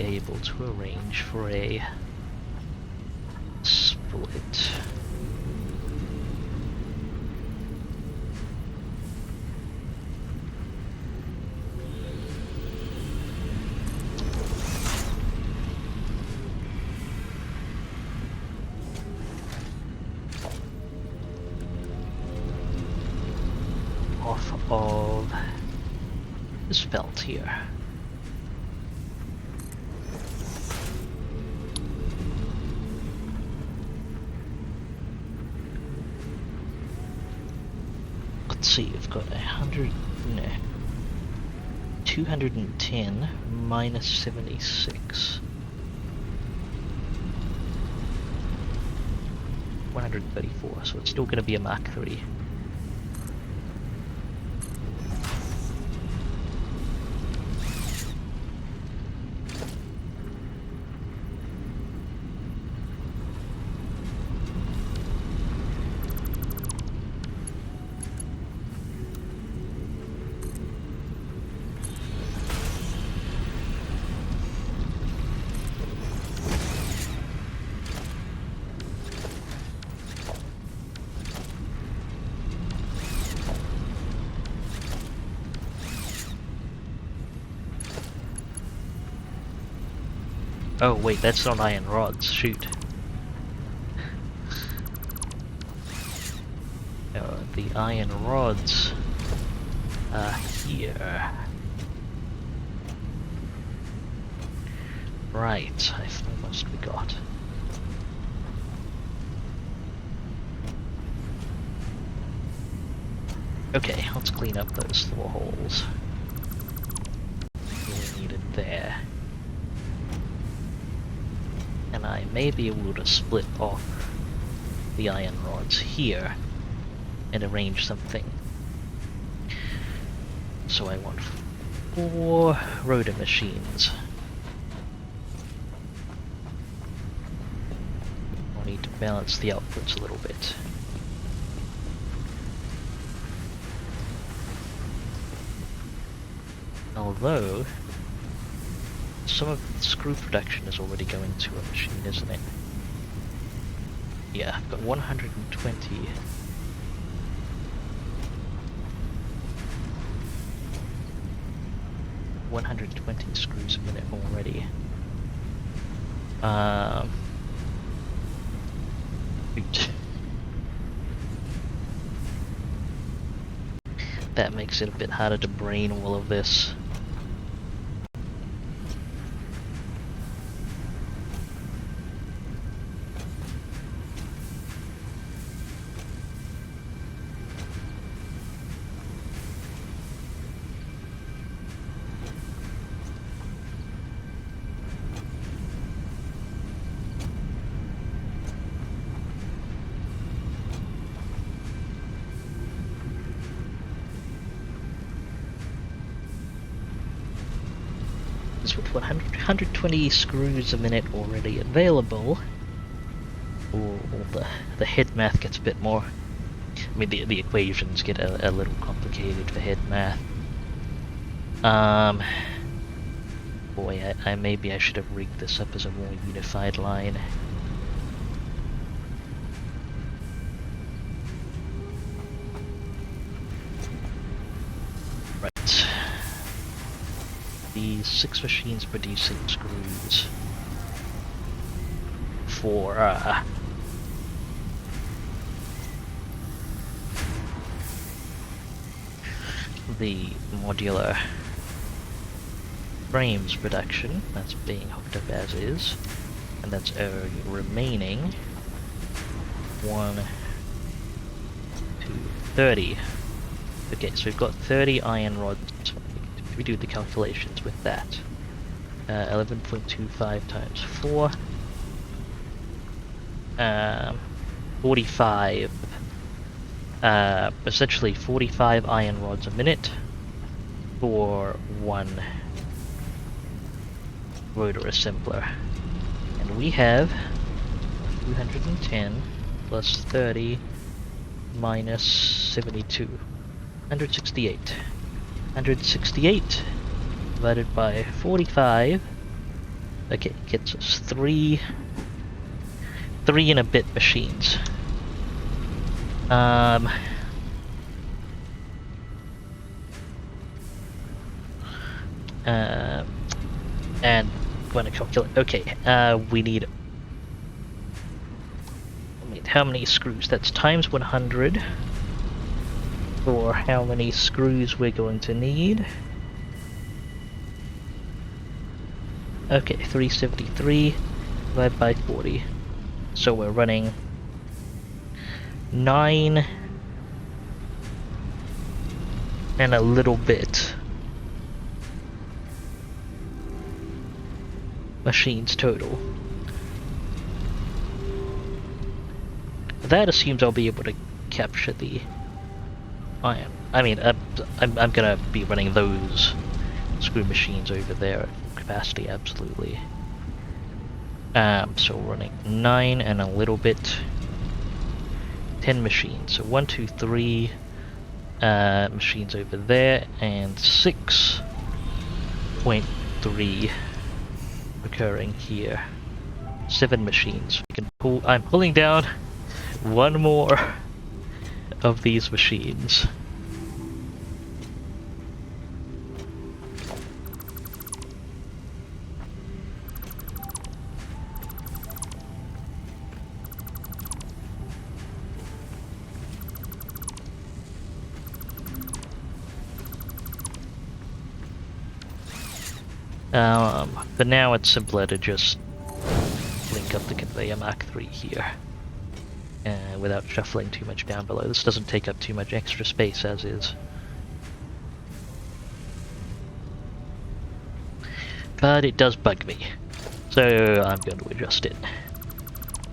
Able to arrange for a split. Off of this belt here. Let's see, we've got 210 minus 76. 134, so it's still going to be a Mark III. Oh wait, that's not iron rods, shoot. The iron rods are here. Right, how much we got? Okay, let's clean up those 4 holes. We need it there. And I may be able to split off the iron rods here and arrange something. So I want 4 rotor machines. I need to balance the outputs a little bit. Although, some of the screw production is already going to a machine, isn't it? Yeah, I've got 120. Screws a minute already. Shoot. That makes it a bit harder to brain all of this. With 120 screws a minute already available, the head math gets a bit more. I mean, the equations get a little complicated for head math. Boy, maybe I should have rigged this up as a more unified line. Right. These 6 machines producing screws for the modular frames production. That's being hooked up as is, and that's our remaining 1, 2, 30. Okay, so we've got 30 iron rods. We do the calculations with that. 11.25 times 4. 45. Essentially 45 iron rods a minute for 1 rotor assembler. And we have 210 plus 30 minus 72. 168. 168 divided by 45. Okay, gets us 3 and a bit machines. And going to calculate. Okay, we need. How many screws? That's times 100. For how many screws we're going to need. Okay, 373 divided by 40. So we're running 9 and a little bit machines total. That assumes I'll be able to capture the iron. I mean, I'm gonna be running those screw machines over there at full capacity, absolutely. So running 9 and a little bit, 10 machines. So 1, 2, 3 machines over there, and 6.3 occurring here. 7 machines. We can pull. I'm pulling down 1 more of these machines. But now it's simpler to just link up the conveyor Mark III here without shuffling too much down below. This doesn't take up too much extra space as is. But it does bug me, so I'm going to adjust it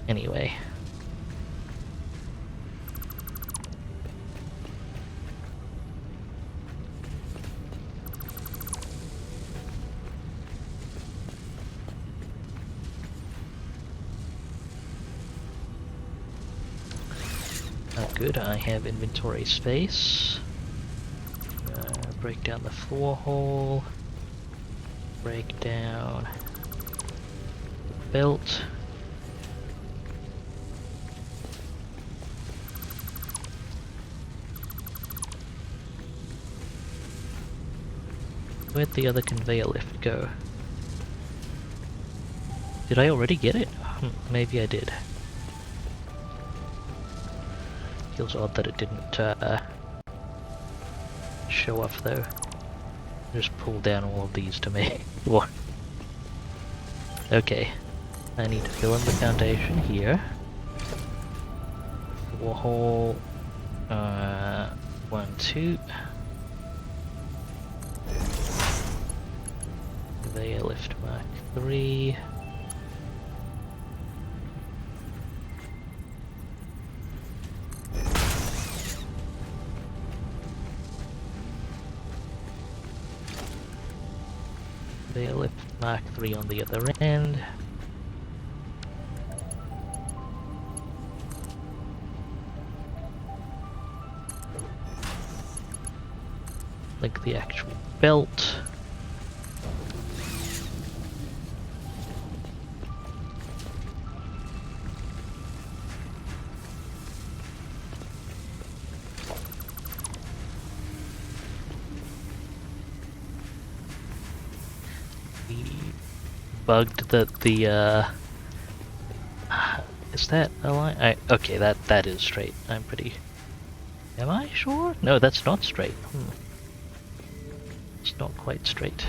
anyway. Oh, good, I have inventory space. Break down the floor hole. Break down the belt. Where'd the other conveyor lift go? Did I already get it? Maybe I did. Feels odd that it didn't show up though. Just pull down all of these to me. What? Okay. I need to fill in the foundation here. Floor hole. 1, 2. Conveyor lift Mark III. Conveyor lift Mark III on the other end. Like the actual belt. Bugged that the is that a line? Okay, that is straight. I'm pretty. Am I sure? No, that's not straight. It's not quite straight.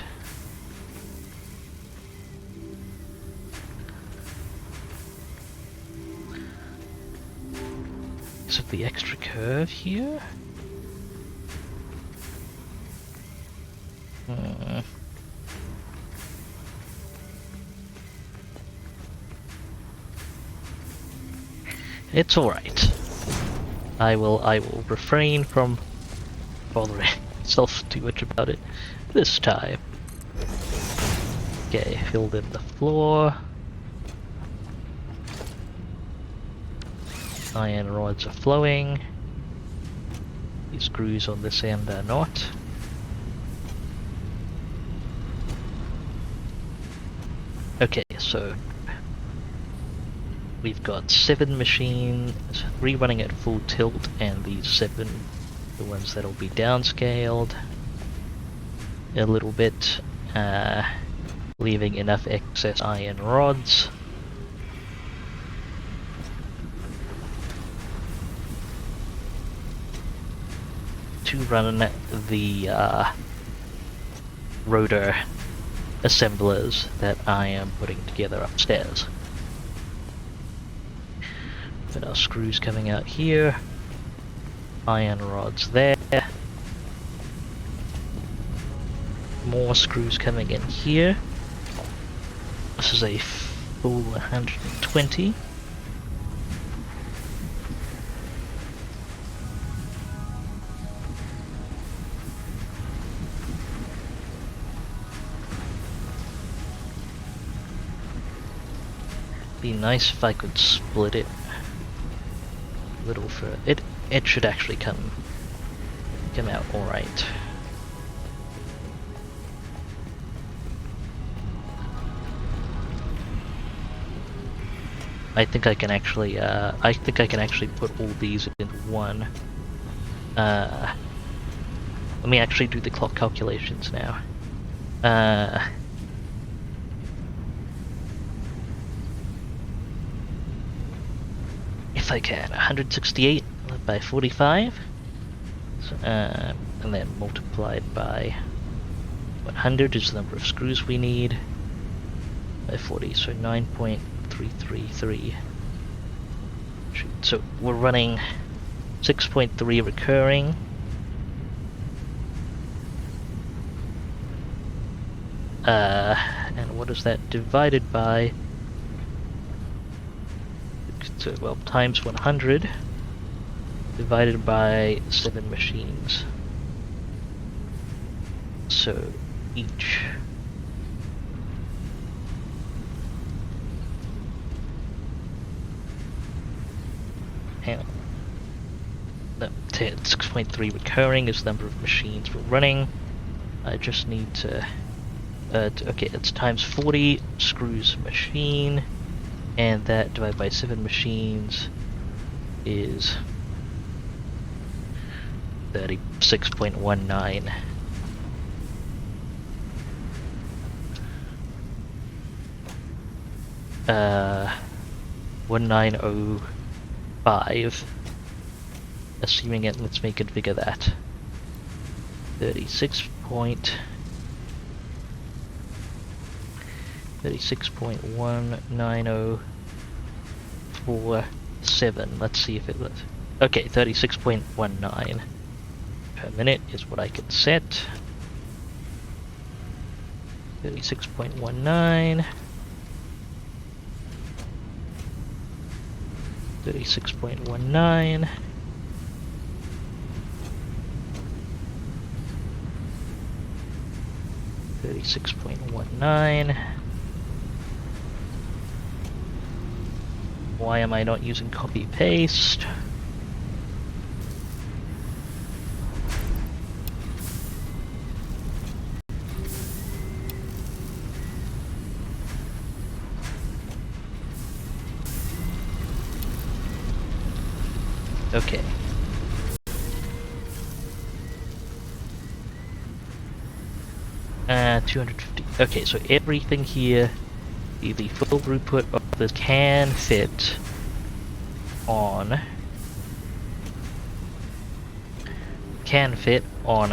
Is it the extra curve here? It's alright. I will refrain from bothering myself too much about it this time. Okay, filled in the floor. Iron rods are flowing. These screws on this end are not. Okay, so we've got 7 machines, 3 running at full tilt, and these 7, the ones that'll be downscaled a little bit, leaving enough excess iron rods. To run the rotor assemblers that I am putting together upstairs. Got our screws coming out here, iron rods there, more screws coming in here. This is a full 120. Be nice if I could split it a little further. It should actually come out all right. I think I can actually put all these in one. Let me actually do the clock calculations now. If I can, 168 by 45, and then multiplied by 100 is the number of screws we need. By 40, so 9.333. So we're running 6.3 recurring. And what is that divided by? So, well, times 100 divided by 7 machines. So each hang on. No, 6.3 recurring is the number of machines we're running. I just need to okay, it's times 40 screws a machine, and that divided by 7 machines is 36.19. Uh, 1905. Assuming it, let's make it bigger that. 36.19047. Let's see if it was. Okay, 36.19 per minute is what I can set. 36.19. 36.19. Why am I not using copy paste? Okay. $250. Okay, so everything here, the full throughput of this can fit on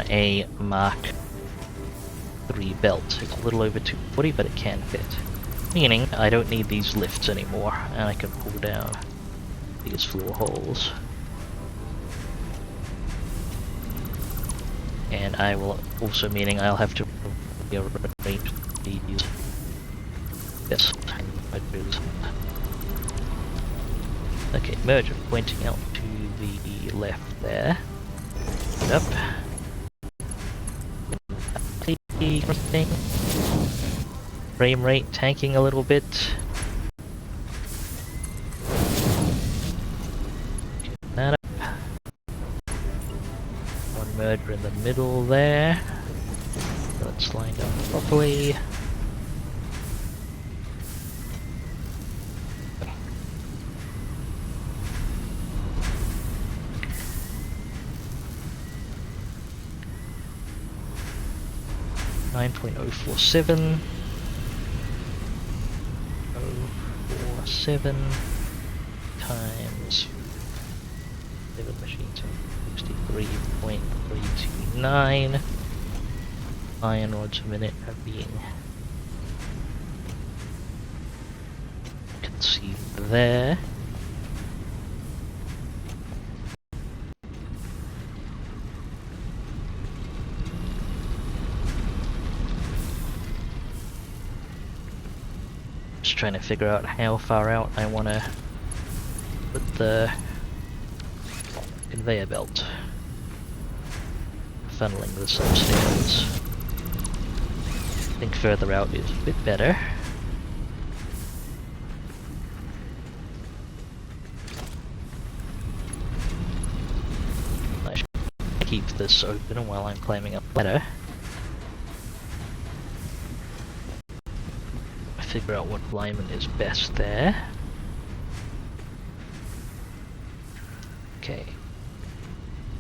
a Mark III belt. It's a little over 240, but it can fit. Meaning I don't need these lifts anymore, and I can pull down these floor holes. And I will also, meaning I'll have to rearrange these. Yes, okay, merger pointing out to the left there. Up. Frame rate tanking a little bit. Get that up. One merger in the middle there. Let's line up properly. .047 times 7 machines, 63.329 iron rods a minute are being conceived there. Just trying to figure out how far out I want to put the conveyor belt. Funneling this upstairs. I think further out is a bit better. I should keep this open while I'm climbing up the ladder. Figure out what alignment is best there. Okay.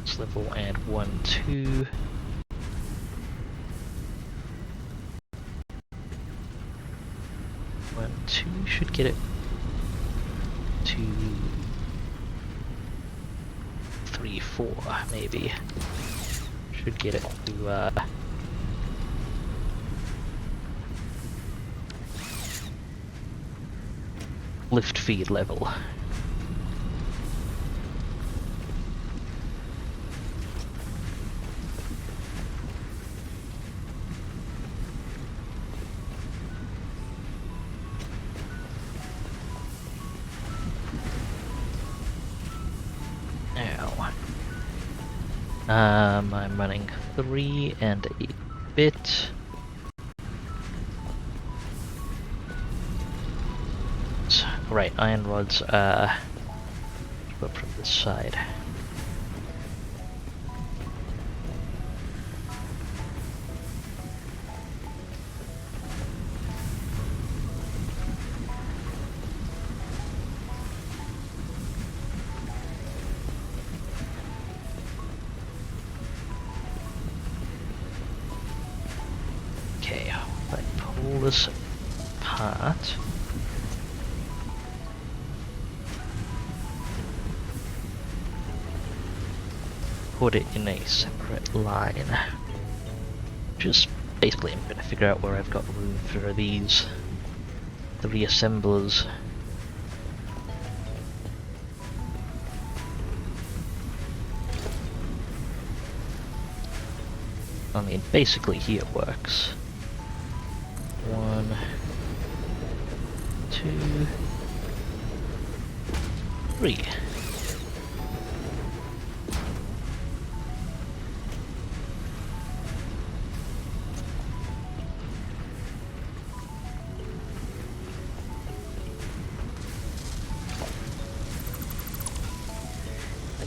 This level and 1, 2. One, 2 should get it to 3, 4 maybe. Should get it to lift feed level. I'm running 3 and a bit. Right, iron rods are up from this side. Okay, I pull this apart. Put it in a separate line. Just basically I'm going to figure out where I've got room for these 3 assemblers. I mean, basically here it works. 1, 2, 3.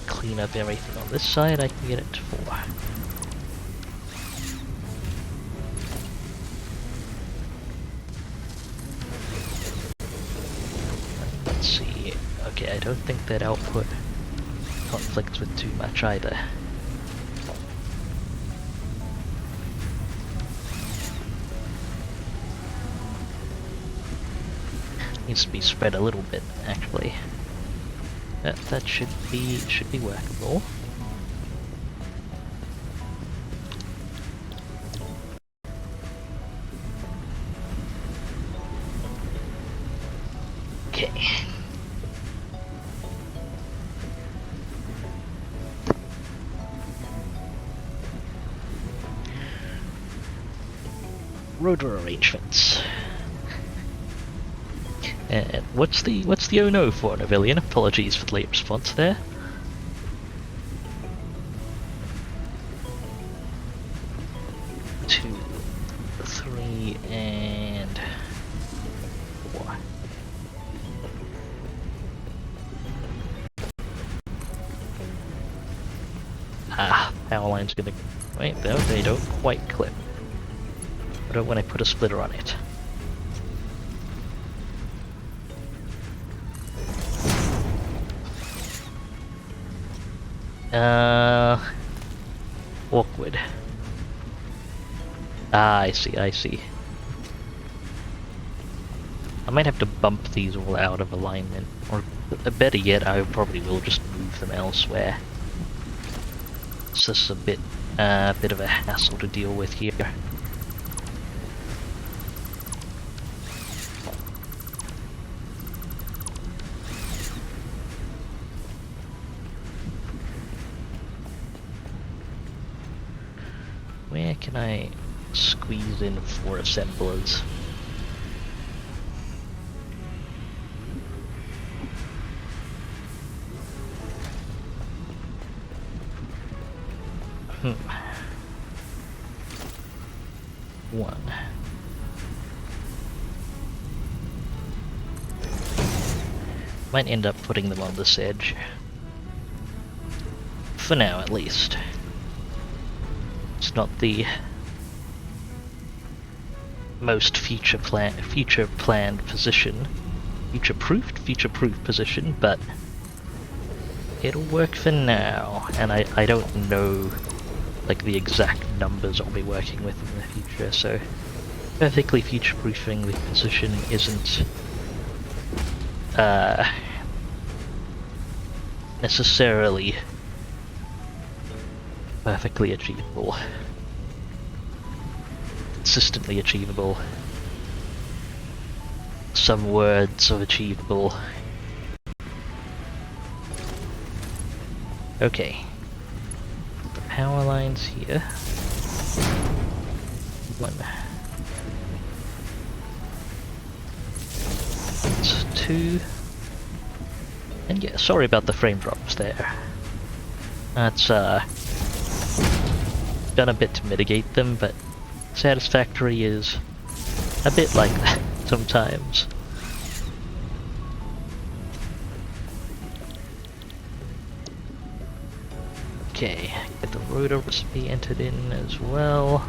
Clean up everything on this side, I can get it to 4. Let's see. Okay, I don't think that output conflicts with too much either. Needs to be spread a little bit, actually. That should be workable. Okay. Rotor arrangements. What's the oh no for, Navillion? Apologies for the late response there. Two, 3, and 4. Power line's gonna... Wait, no, they don't quite clip. I don't want to put a splitter on it. Awkward. I see. I might have to bump these all out of alignment, or better yet, I probably will just move them elsewhere. So this is a bit of a hassle to deal with here. Where can I squeeze in 4 assemblers? One. Might end up putting them on this edge. For now, at least. It's not the most future-planned position, future-proof position, but it'll work for now. And I don't know like the exact numbers I'll be working with in the future, so perfectly future-proofing the position isn't necessarily perfectly achievable, consistently achievable. some words of achievable. Okay. The power lines here. One. That's two. And yeah, sorry about the frame drops there. That's done a bit to mitigate them, but Satisfactory is a bit like that sometimes. Okay, get the rotor recipe entered in as well.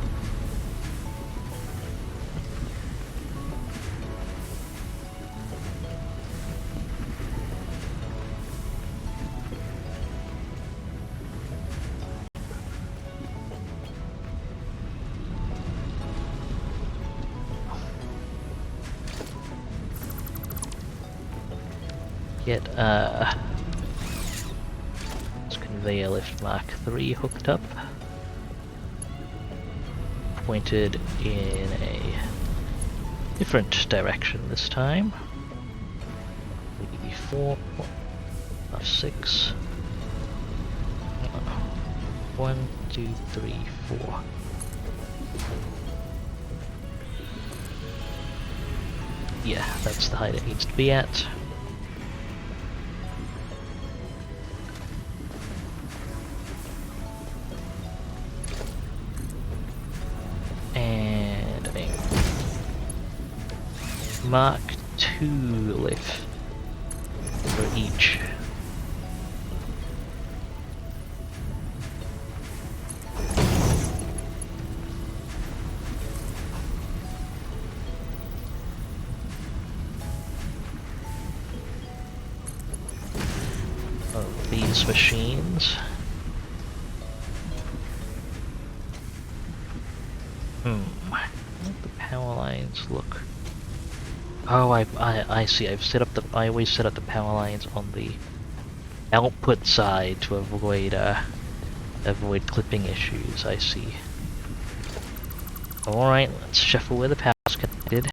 Get this conveyor lift Mark III hooked up, pointed in a different direction this time. 4, 6. 1, 2, 3, 4. Yeah, that's the height it needs to be at. Mark II lift for each. Of these machines. Let the power lines look. Oh, I see. I always set up the power lines on the output side to avoid avoid clipping issues. I see. All right, let's shuffle where the power's connected.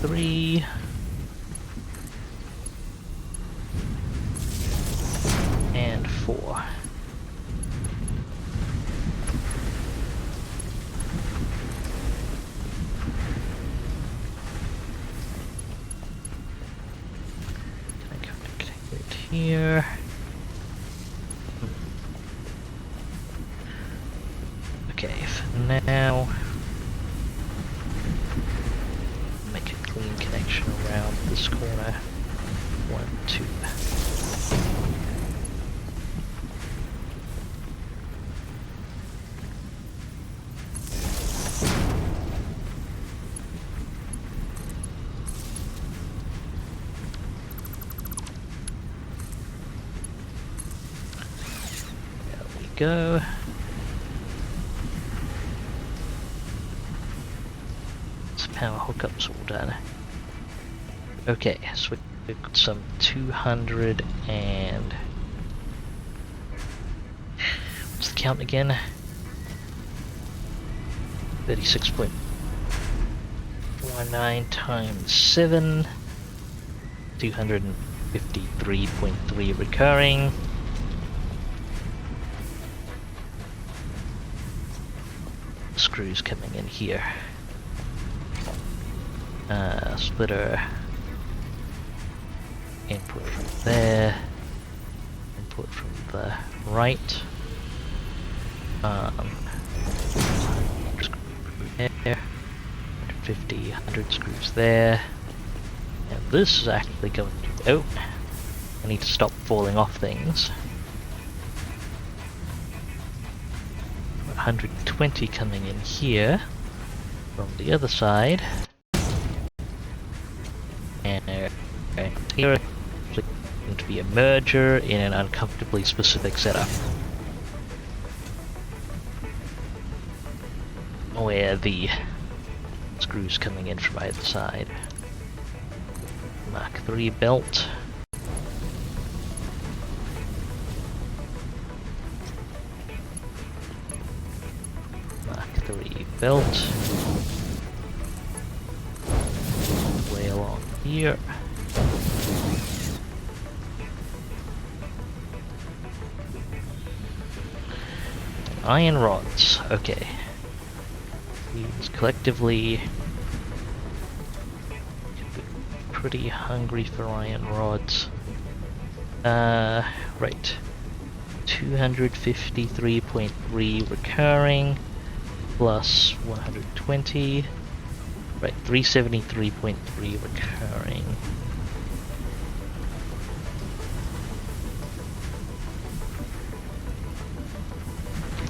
Three. And 4. Connect it here. Okay, for now. Clean connection around this corner. 1, 2. There we go. Power hookups all done. Okay, so we've got some 200 and... what's the count again? 36.19 times 7. 253.3 recurring. Screws coming in here. Splitter, input from there, input from the right, there, 150, 100 screws there, and this is actually going to, oh, I need to stop falling off things. 120 coming in here, from the other side. And here is going to be a merger in an uncomfortably specific setup. where the screws coming in from either side. Mark 3 belt. Mark 3 belt. Way along here. Iron rods, okay. These collectively pretty hungry for iron rods. Right. 253.3 recurring plus 120. Right, 373.3 recurring.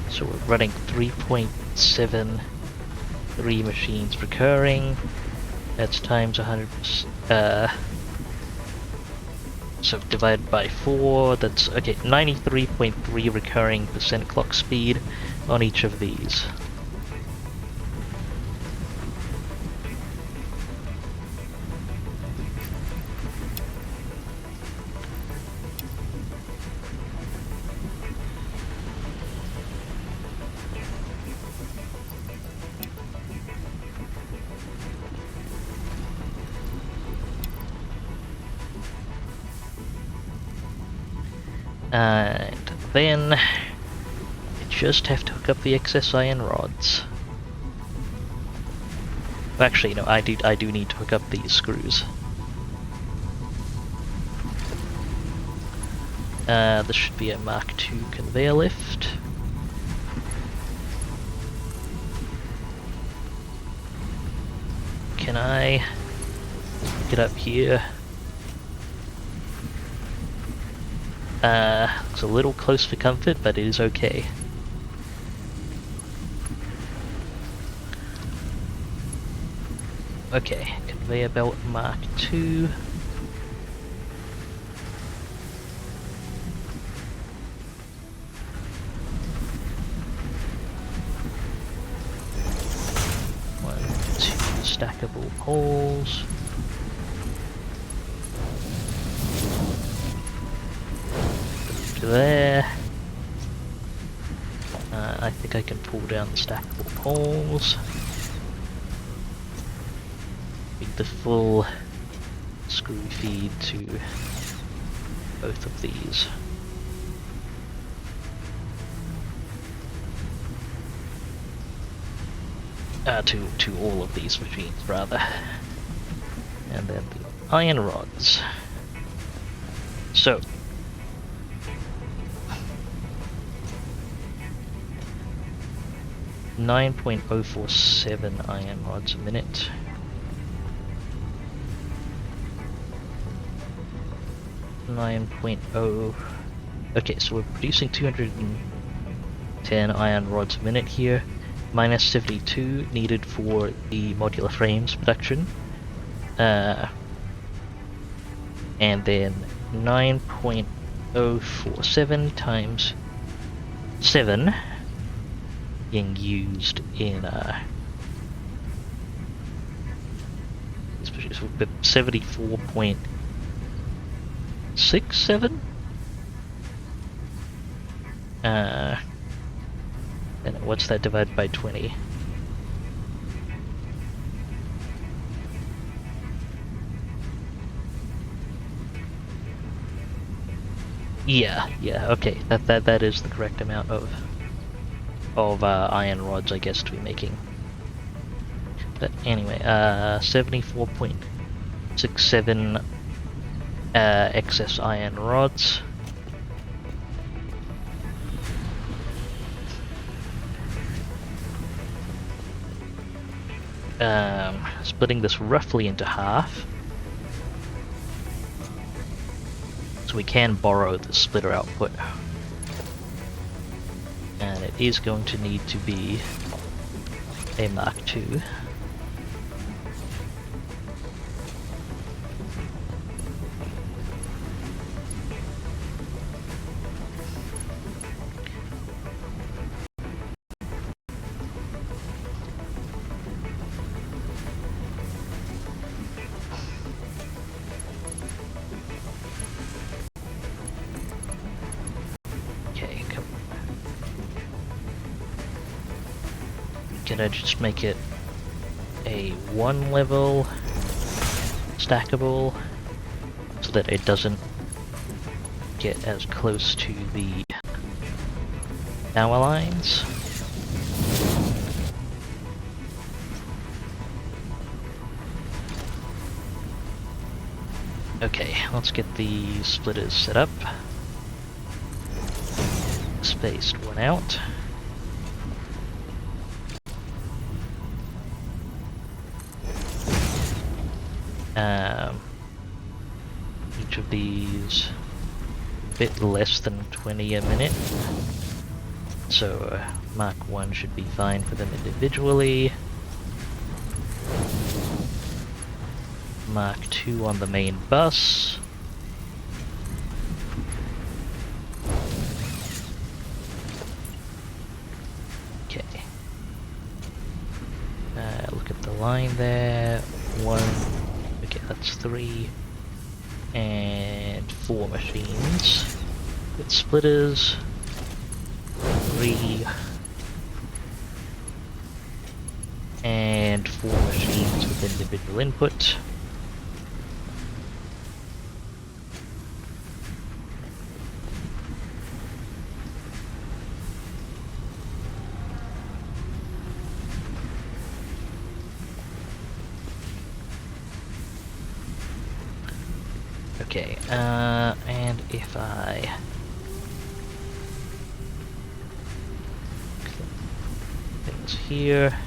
So we're running 3.73 machines recurring. That's times 100. So divided by 4. That's okay. 93.3 recurring percent clock speed on each of these. And then I just have to hook up the excess iron rods. Actually, no, I do need to hook up these screws. This should be a Mark II conveyor lift. Can I get up here? It's a little close for comfort, but it is okay. Okay, conveyor belt Mark II. One, two stackable poles. There. I think I can pull down the stackable poles. Feed the full screw feed to both of these. To all of these machines rather. And then the iron rods. So 9.047 iron rods a minute. Okay, so we're producing 210 iron rods a minute here, minus 72 needed for the modular frames production, and then 9.047 times 7 being used in 74.67. And what's that divided by 20? Yeah, okay. That is the correct amount of iron rods, I guess, to be making. But anyway, 74.67 excess iron rods. Splitting this roughly into half. So we can borrow the splitter output. And it is going to need to be a Mark II. Can I just make it a 1 level stackable so that it doesn't get as close to the power lines? Okay, let's get the splitters set up. Spaced one out. Each of these a bit less than 20 a minute. So Mark 1 should be fine for them individually. Mark 2 on the main bus. Okay. Look at the line there. 1. Okay, that's 3. And 4 machines. With splitters. 3. And 4 machines with individual input. Okay, and if I things here,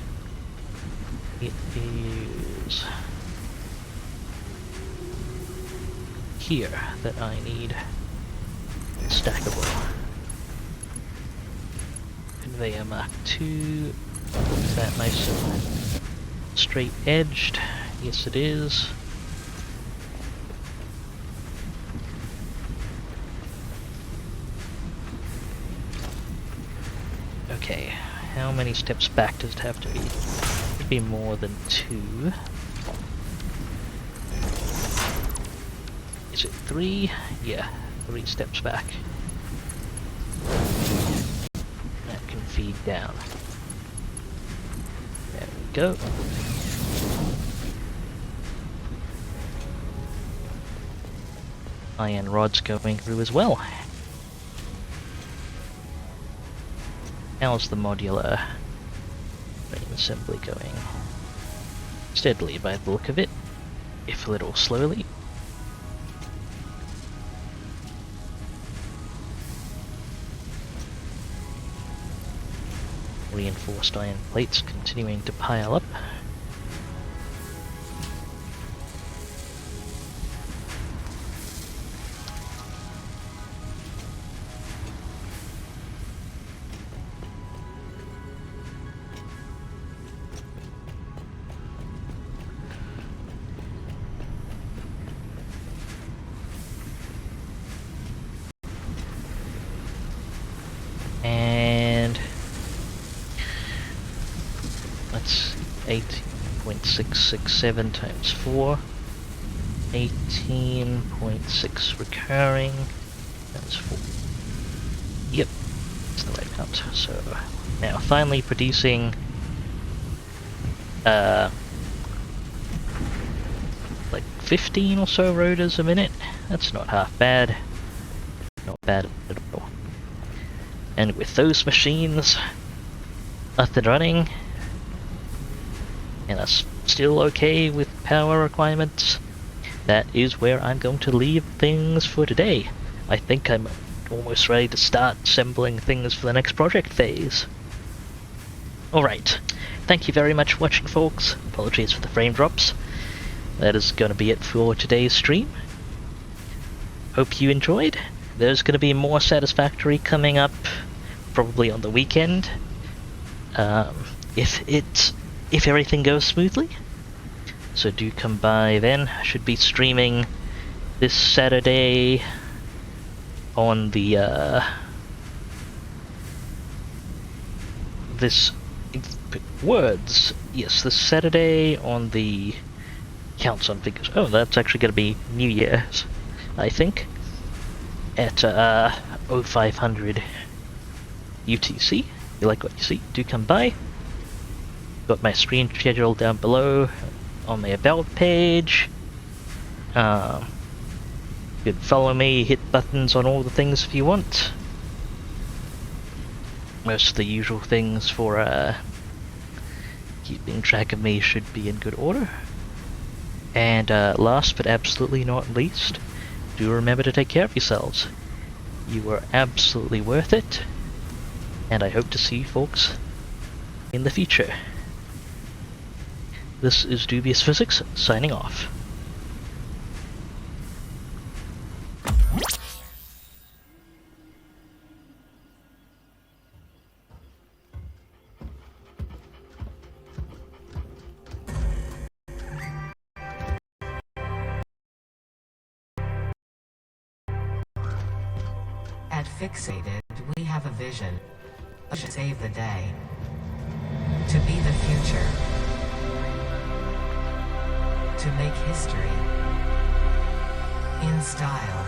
it is here that I need stackable. Conveyor Mark 2, is that nice and straight edged? Yes it is. Okay, how many steps back does it have to be? It should be more than 2. Is it 3? Yeah, 3 steps back. That can feed down. There we go. Iron rods going through as well. How's the modular frame assembly going? Steadily by the look of it, if a little slowly. Reinforced iron plates continuing to pile up. And let's see, 18.667 times 4, 18.6 recurring times 4. Yep, that's the right count. So now finally producing like 15 or so rotors a minute. That's not half bad. Not bad at all. And with those machines up and running, and are still okay with power requirements, that is where I'm going to leave things for today. I think I'm almost ready to start assembling things for the next project phase. Alright, thank you very much for watching, folks. Apologies for the frame drops. That is going to be it for today's stream. Hope you enjoyed. There's going to be more Satisfactory coming up, probably on the weekend, if everything goes smoothly. So do come by then. I should be streaming this Saturday on the this Saturday on the Counts on Figures. Oh, that's actually going to be New Year's, I think, at 0500 UTC. If you like what you see, do come by. Got my screen schedule down below on the About page. You could follow me, hit buttons on all the things if you want. Most of the usual things for keeping track of me should be in good order. And last but absolutely not least, do remember to take care of yourselves. You are absolutely worth it, and I hope to see you folks in the future. This is Dubious Physics, signing off. At Fixated, we have a vision. To save the day. To be the future. To make history. In style.